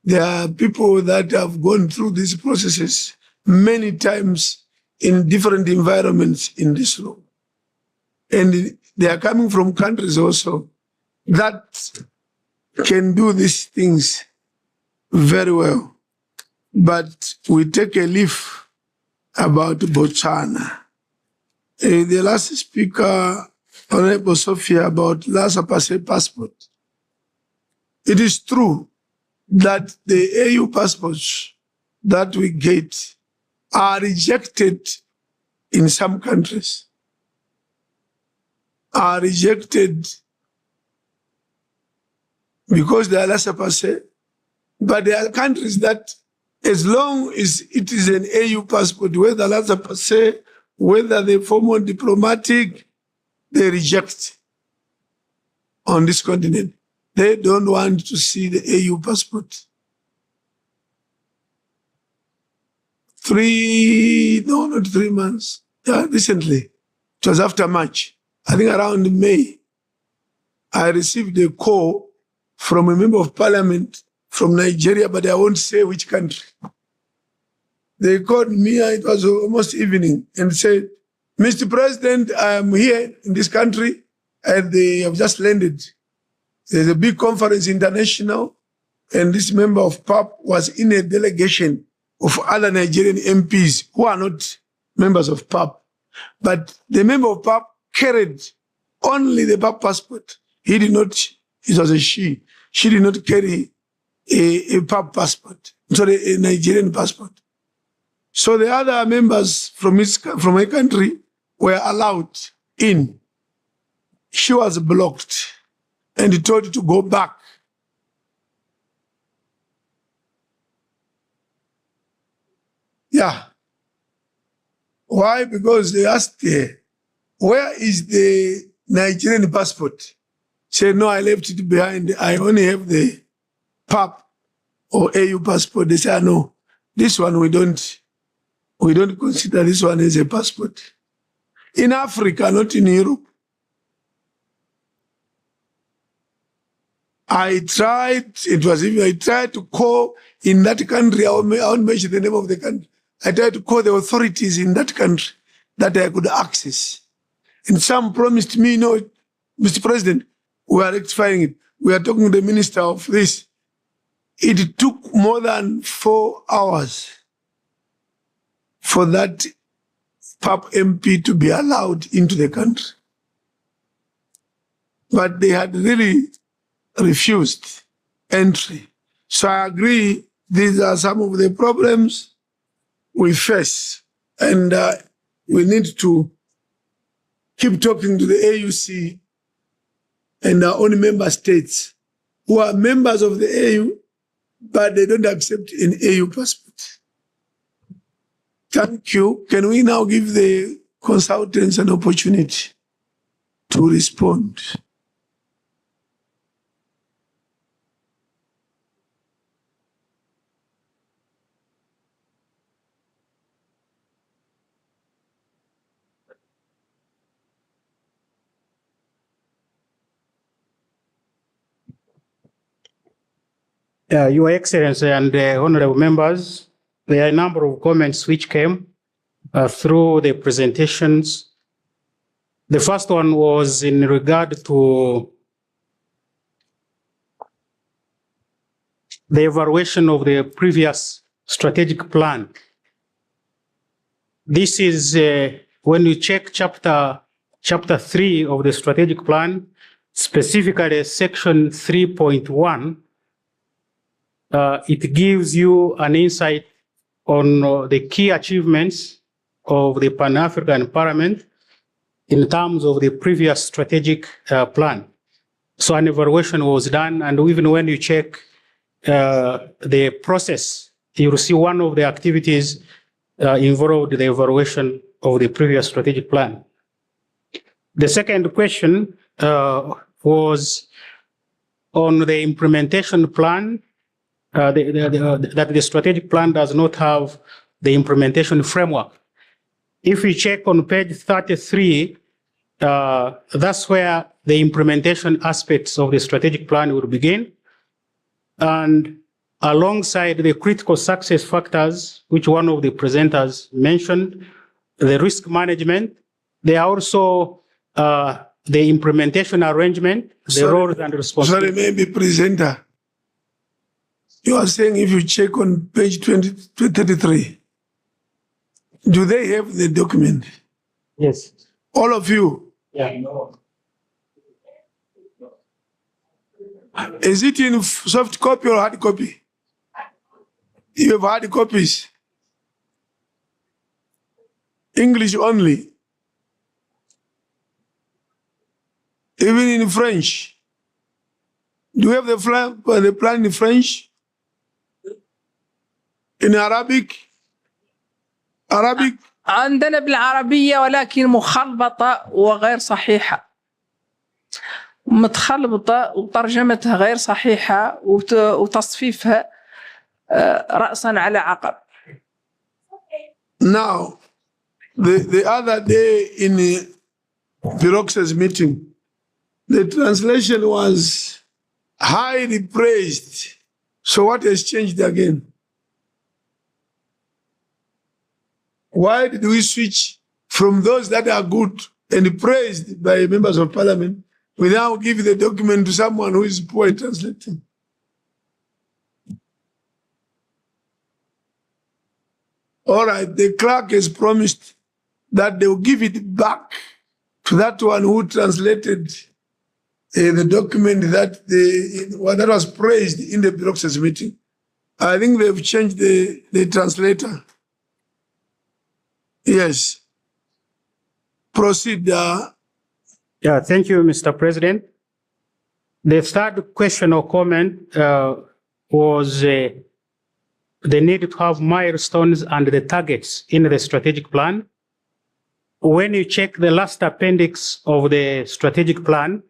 There are people that have gone through these processes many times in different environments in this room. And they are coming from countries also that can do these things very well. But we take a leaf about Botswana. The last speaker, Honorable Sophia, about Lhasa Passet passport. It is true that the AU passports that we get are rejected in some countries, are rejected because they are Lhasa Passet, but there are countries that as long as it is an AU passport, whether Lhasa Passet, whether the formal diplomatic, they reject on this continent. They don't want to see the AU passport. 3 months, recently, it was after March, I think around May, I received a call from a member of parliament from Nigeria, but I won't say which country. They called me, it was almost evening, and said, Mr. President, I am here in this country, and they have just landed. There's a big conference international, and this member of PAP was in a delegation of other Nigerian MPs who are not members of PAP. But the member of PAP carried only the PAP passport. He did not, it was a she. She did not carry a PAP passport, sorry, a Nigerian passport. So the other members from a country were allowed in. She was blocked and told to go back. Yeah. Why? Because they asked her, where is the Nigerian passport? She said, no, I left it behind. I only have the PAP or AU passport. They said, no, this one we don't consider this one as a passport. In Africa, not in Europe. I tried to call in that country, I won't mention the name of the country. I tried to call the authorities in that country that I could access. And some promised me, no, Mr. President, we are rectifying it. We are talking to the minister of this. It took more than 4 hours for that PAP MP to be allowed into the country. But they had really refused entry. So I agree, these are some of the problems we face. And we need to keep talking to the AUC and our own member states who are members of the AU, but they don't accept an AU passport. Thank you. Can we now give the consultants an opportunity to respond? Your Excellency and honorable members, there are a number of comments which came through the presentations. The first one was in regard to the evaluation of the previous strategic plan. This is when you check chapter 3 of the strategic plan, specifically section 3.1, it gives you an insight on the key achievements of the Pan-African Parliament in terms of the previous strategic plan. So an evaluation was done, and even when you check the process, you will see one of the activities involved the evaluation of the previous strategic plan. The second question was on the implementation plan, that the strategic plan does not have the implementation framework. If we check on page 33, that's where the implementation aspects of the strategic plan will begin. And alongside the critical success factors, which one of the presenters mentioned, the risk management, there are also the implementation arrangement, the roles and responsibilities. Sorry, maybe presenter. You are saying if you check on page 33, do they have the document? Yes. All of you? Yeah. Is it in soft copy or hard copy? You have hard copies? English only? Even in French? Do you have the plan in French? In Arabic? Arabic? عندنا بالعربية ولكن مخلبطة وغير صحيحة. متخلبطة وترجمتها غير صحيحة وتصفيفها رأسا على عقب. Now, the other day in Pirox's meeting, the translation was highly praised. So what has changed again? Why did we switch from those that are good and praised by members of parliament? We now give the document to someone who is poor at translating. All right, the clerk has promised that they will give it back to that one who translated the document that that was praised in the Brussels meeting. I think they've changed the translator. Yes. Proceed. Yeah, thank you, Mr. President. The third question or comment was the need to have milestones and the targets in the strategic plan. When you check the last appendix of the strategic plan,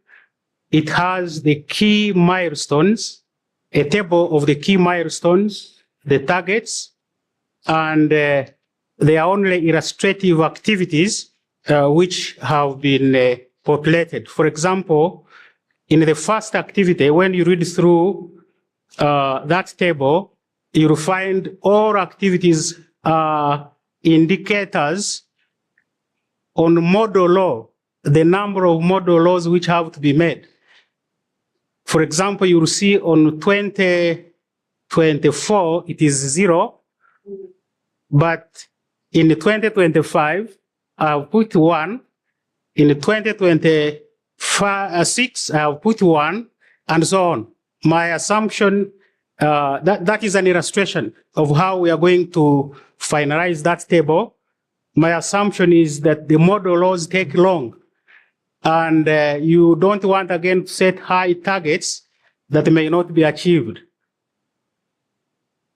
it has the key milestones, a table of the key milestones, the targets, and they are only illustrative activities which have been populated. For example, in the first activity, when you read through that table, you'll find all activities indicators on model law, the number of model laws which have to be made. For example, you'll see on 2024, it is 0, but in 2025, I've put 1. In 2026, I've put 1, and so on. My assumption, that is an illustration of how we are going to finalize that table. My assumption is that the model laws take long, and you don't want again to set high targets that may not be achieved.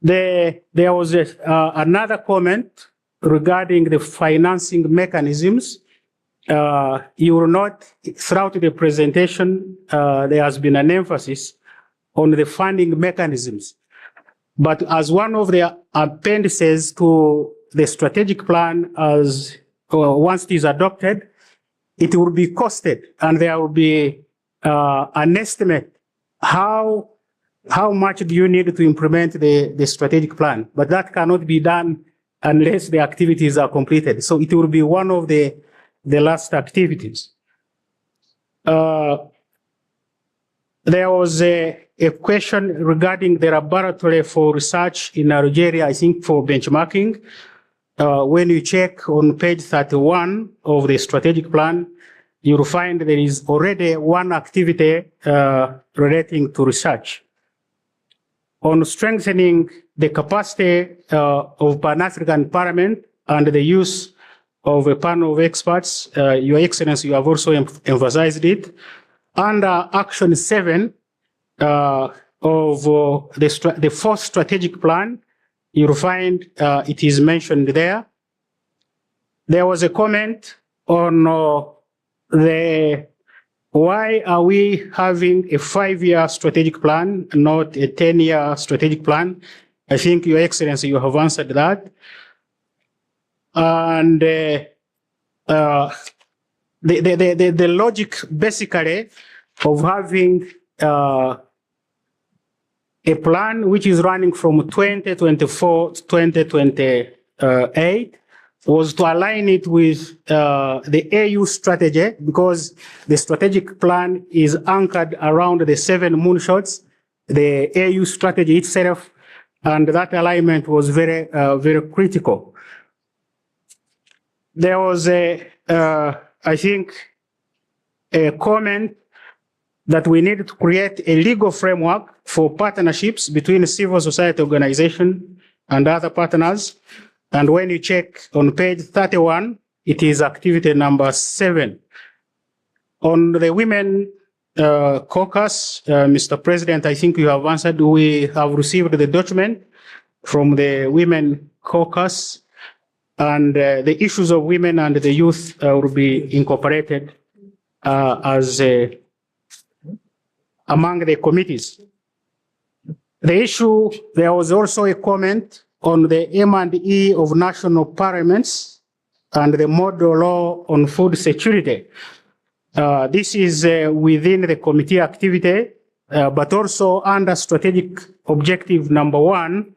There was another comment regarding the financing mechanisms. You will note throughout the presentation, there has been an emphasis on the funding mechanisms. But as one of the appendices to the strategic plan, as once it is adopted, it will be costed, and there will be an estimate how much do you need to implement the strategic plan. But that cannot be done unless the activities are completed. So it will be one of the last activities. There was a question regarding the laboratory for research in Algeria, I think for benchmarking. When you check on page 31 of the strategic plan, you'll find there is already one activity relating to research. On strengthening the capacity of Pan-African Parliament and the use of a panel of experts, Your Excellency, you have also emphasized it. Under Action 7 of the fourth strategic plan, you'll find it is mentioned there. There was a comment on why are we having a 5-year strategic plan, not a 10-year strategic plan? I think, Your Excellency, you have answered that. And the logic basically of having a plan which is running from 2024 to 2028 was to align it with the AU strategy, because the strategic plan is anchored around the 7 moonshots, the AU strategy itself, and that alignment was very, very critical. There was I think, a comment that we need to create a legal framework for partnerships between civil society organizations and other partners. And when you check on page 31, it is activity number 7. On the women caucus, Mr. President, I think you have answered. We have received the document from the women caucus, and the issues of women and the youth will be incorporated as among the committees. The issue, there was also a comment on the M&E of national parliaments and the model law on food security. This is within the committee activity, but also under strategic objective number 1,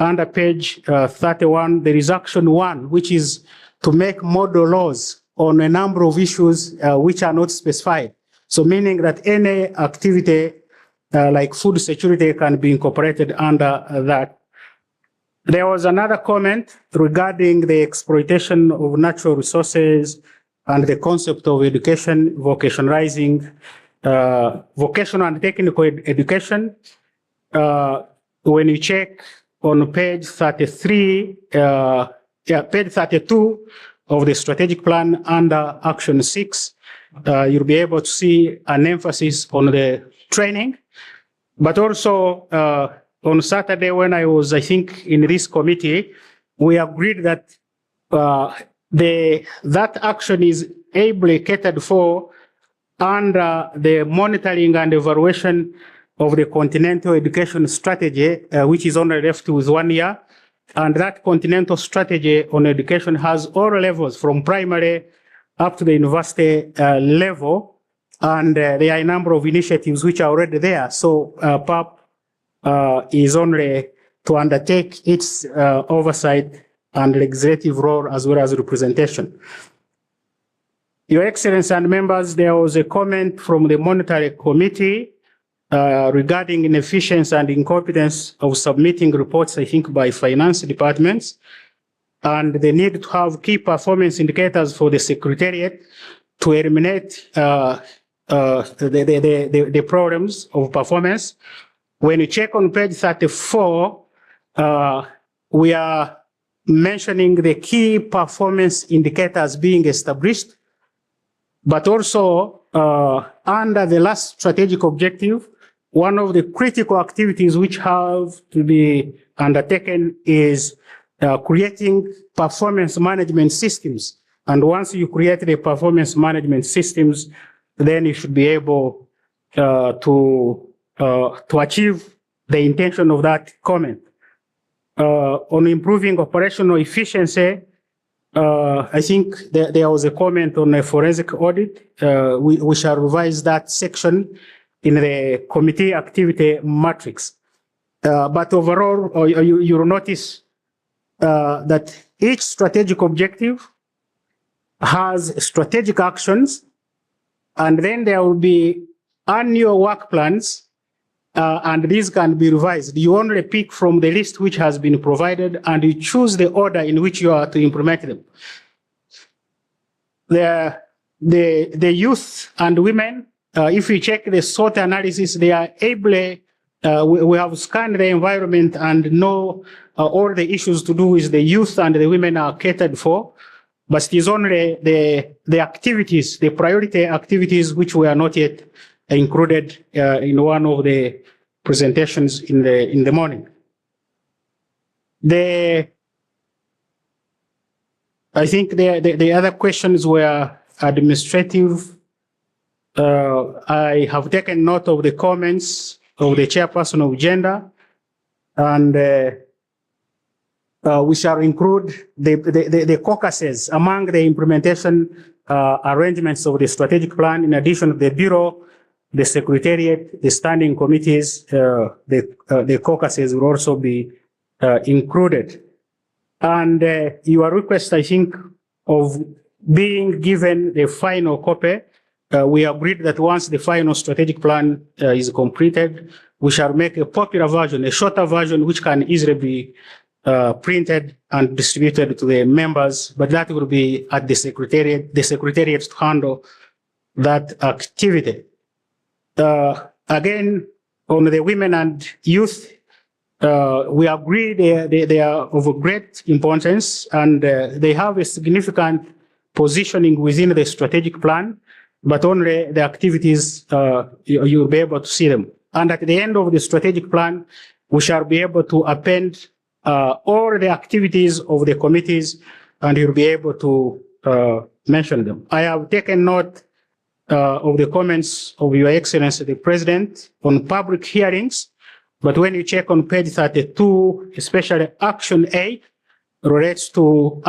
under page 31, there is action 1, which is to make model laws on a number of issues which are not specified. So meaning that any activity like food security can be incorporated under that. There was another comment regarding the exploitation of natural resources and the concept of education, vocationalizing vocational and technical education, when you check on page 33, page 32 of the strategic plan under action 6, you'll be able to see an emphasis on the training. But also on Saturday, when I was, I think, in this committee, we agreed that that action is ably catered for under the monitoring and evaluation of the continental education strategy, which is only left with 1 year. And that continental strategy on education has all levels from primary up to the university level. And there are a number of initiatives which are already there. So PAP is only to undertake its oversight and legislative role as well as representation. Your Excellency and members, there was a comment from the Monetary Committee regarding inefficiency and incompetence of submitting reports, I think, by finance departments, and the need to have key performance indicators for the Secretariat to eliminate the problems of performance. When you check on page 34, we are mentioning the key performance indicators being established, but also under the last strategic objective, one of the critical activities which have to be undertaken is creating performance management systems. And once you create the performance management systems, then you should be able to achieve the intention of that comment. On improving operational efficiency, I think there was a comment on a forensic audit. We shall revise that section in the committee activity matrix. But overall, you'll notice that each strategic objective has strategic actions, and then there will be annual work plans, and these can be revised. You only pick from the list which has been provided, and you choose the order in which you are to implement them. The youth and women, if you check the SWOT analysis, they are ably, we have scanned the environment and know all the issues to do with the youth and the women are catered for, but it is only the activities, the priority activities which were not yet included in one of the presentations in the morning. I think the other questions were administrative. I have taken note of the comments of the chairperson of gender, and we shall include the caucuses among the implementation arrangements of the strategic plan, in addition to the Bureau, the Secretariat, the standing committees, the caucuses will also be included. And your request, I think, of being given the final copy, we agreed that once the final strategic plan is completed, we shall make a popular version, a shorter version, which can easily be printed and distributed to the members, but that will be at the Secretariat to handle that activity. Again, on the women and youth, we agree they are of great importance, and they have a significant positioning within the strategic plan, but only the activities, you'll be able to see them. And at the end of the strategic plan, we shall be able to append all the activities of the committees, and you'll be able to mention them. I have taken note of the comments of Your Excellency, the President, on public hearings, but when you check on page 32, especially Action 8, relates to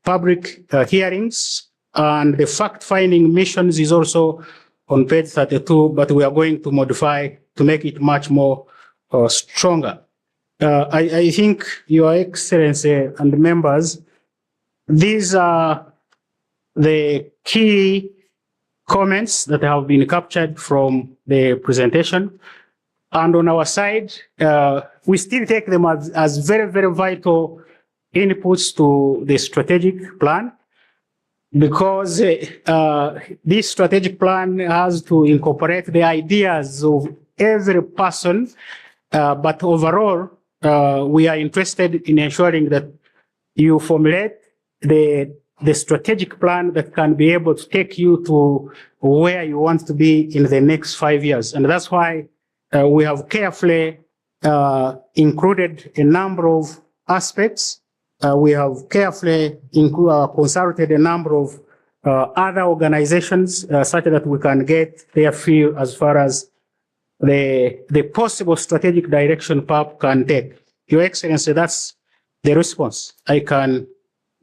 public hearings, and the fact-finding missions is also on page 32, but we are going to modify to make it much more stronger. I think, Your Excellency and the members, these are the key comments that have been captured from the presentation. And on our side, we still take them as very, very vital inputs to the strategic plan. because this strategic plan has to incorporate the ideas of every person, but overall, we are interested in ensuring that you formulate the strategic plan that can be able to take you to where you want to be in the next 5 years. And that's why we have carefully included a number of aspects. We have carefully consulted a number of other organizations such that we can get their view as far as the possible strategic direction PAP can take. Your Excellency, that's the response I can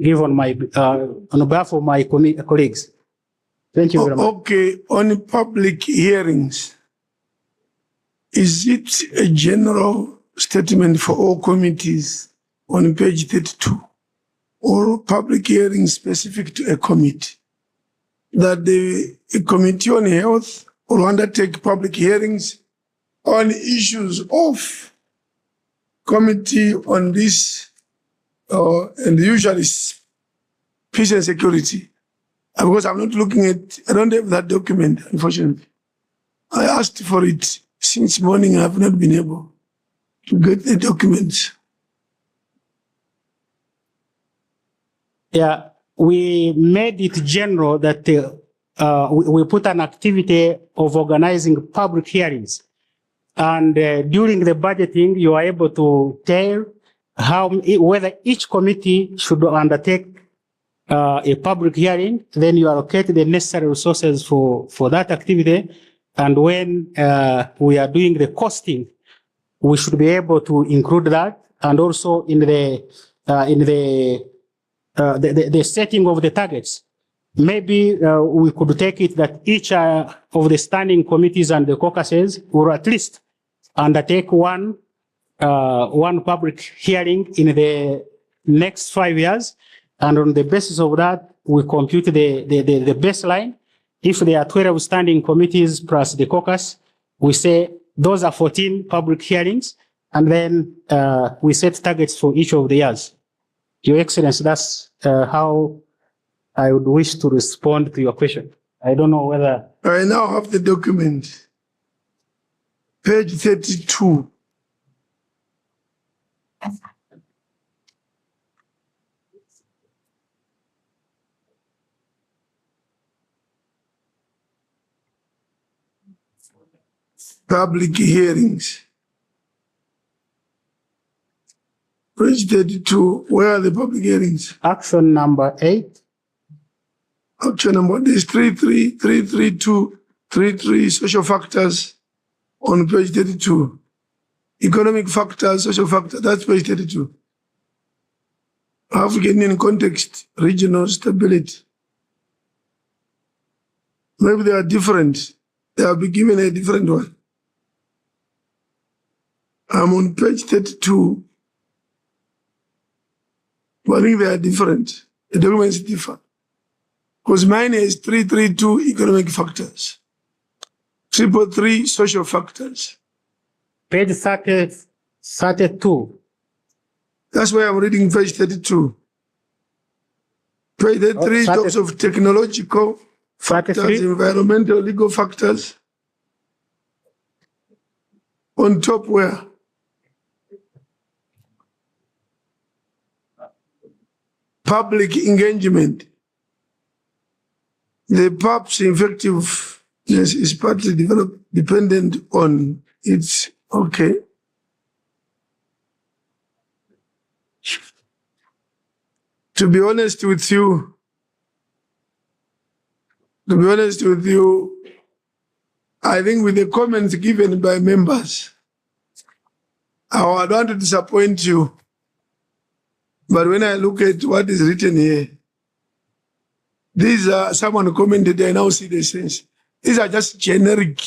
give on behalf of my colleagues. Thank you very much. Okay, on public hearings, is it a general statement for all committees on page 32, or public hearings specific to a committee, that the Committee on Health will undertake public hearings on issues of committee on this, and usually peace and security? Because I'm not looking at, I don't have that document, unfortunately. I asked for it since morning. I have not been able to get the documents. Yeah, we made it general that we put an activity of organizing public hearings. And during the budgeting, you are able to tell whether each committee should undertake a public hearing. Then you allocate the necessary resources for that activity. And when we are doing the costing, we should be able to include that. And also in the setting of the targets. Maybe we could take it that each of the standing committees and the caucuses will at least undertake one public hearing in the next 5 years. And on the basis of that, we compute the baseline. If there are 12 standing committees plus the caucus, we say those are 14 public hearings. And then we set targets for each of the years. Your Excellency, that's how I would wish to respond to your question. I don't know whether... I now have the document. Page 32. Public hearings. Page 32, where are the public hearings? Action number 8. Action number, this 33 social factors on page 32. Economic factors, social factors, that's page 32. African in context, regional stability. Maybe they are different. They have been given a different one. I'm on page 32. But I think they are different. The documents differ. Because mine is 332 economic factors, 333 social factors. Page 32. That's why I'm reading page 32. Page 33 talks of technological factors, environmental, legal factors. On top where? Public engagement. The PAP's effectiveness is partly dependent on its, okay. To be honest with you, I think with the comments given by members, I don't want to disappoint you. But when I look at what is written here, these are, someone commented, I now see the sense. These are just generic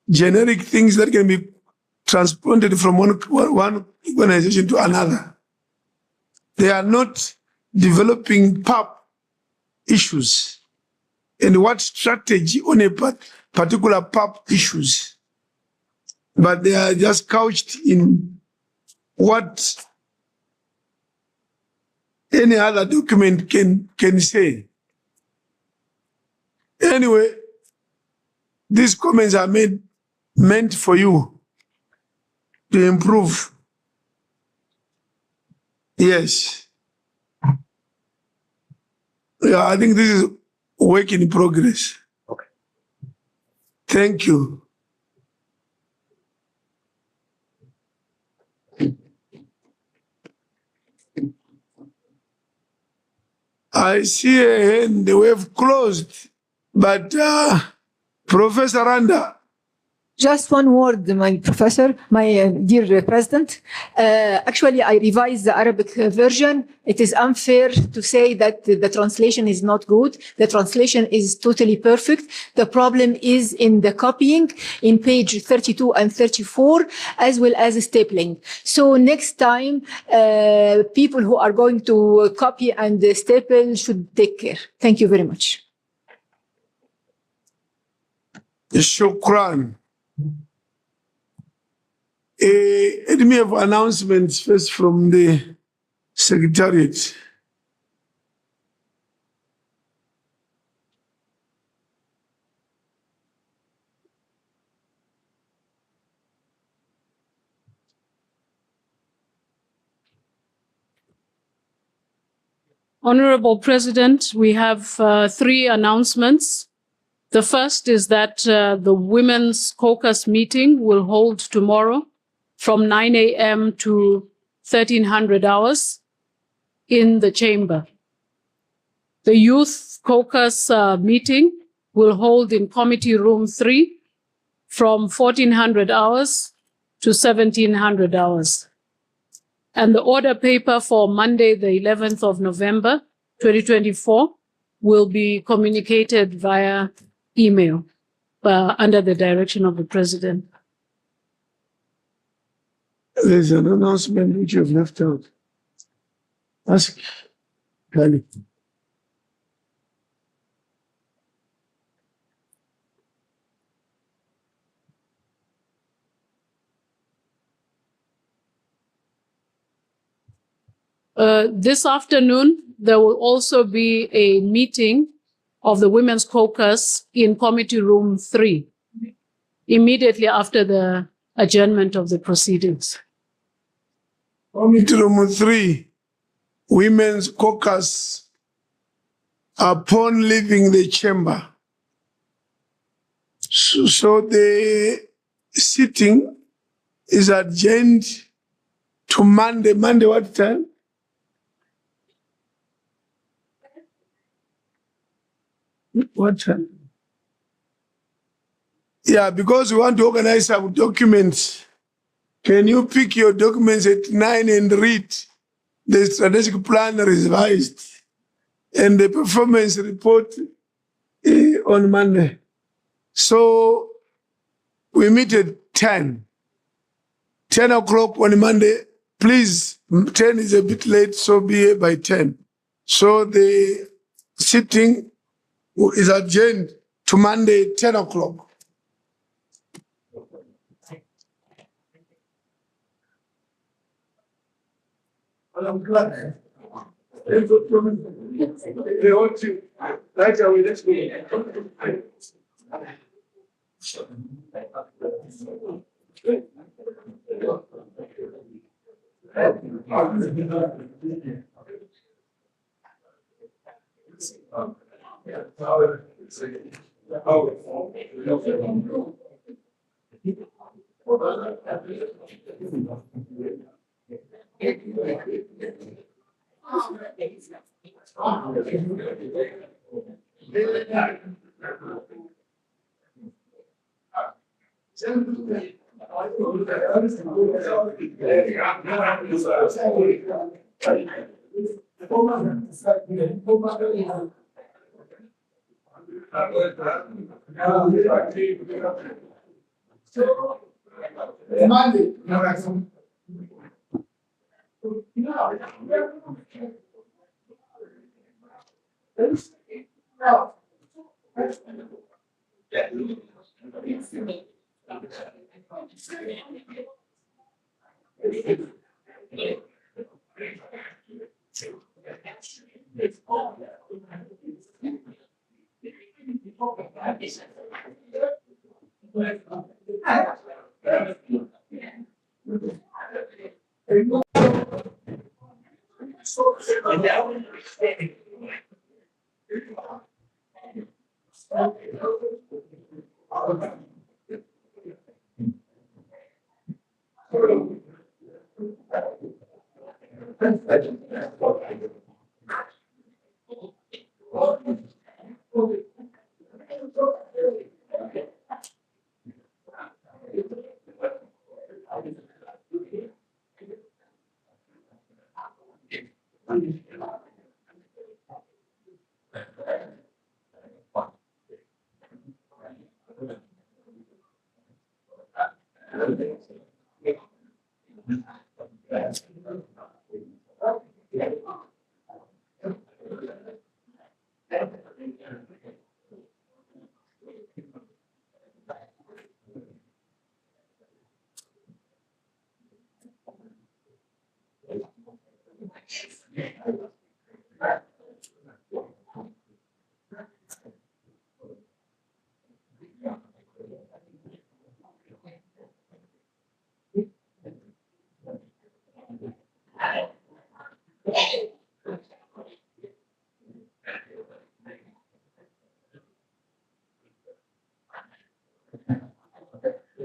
things that can be transplanted from one organization to another. They are not developing PAP issues and what strategy on a particular PAP issues. But they are just couched in what any other document can say. Anyway, these comments are meant for you to improve. Yes. Yeah, I think this is work in progress. Okay. Thank you. I see a hand, we have closed, but Professor Randa. Just one word, my professor, my dear president. Actually, I revised the Arabic version. It is unfair to say that the translation is not good. The translation is totally perfect. The problem is in the copying in page 32 and 34, as well as stapling. So next time, people who are going to copy and staple should take care. Thank you very much. Shukran. Let me have announcements first from the Secretariat. Honorable President, we have three announcements. The first is that the Women's Caucus meeting will hold tomorrow from 9 a.m. to 1300 hours in the chamber. The Youth Caucus meeting will hold in Committee Room 3 from 1400 hours to 1700 hours. And the order paper for Monday, the 11th of November, 2024, will be communicated via email under the direction of the President. There's an announcement which you've left out. Ask Kali. This afternoon, there will also be a meeting of the Women's Caucus in Committee Room 3, immediately after the adjournment of the proceedings. Committee Room 3, Women's Caucus, upon leaving the chamber. So the sitting is adjourned to Monday. Monday what time? What time? Yeah, because we want to organize some documents. Can you pick your documents at 9 and read the strategic plan revised and the performance report on Monday? So we meet at 10. 10 o'clock on Monday. Please, 10 is a bit late, so be here by 10. So the sitting is adjourned to Monday, 10 o'clock. I'm glad. Right away, let's go.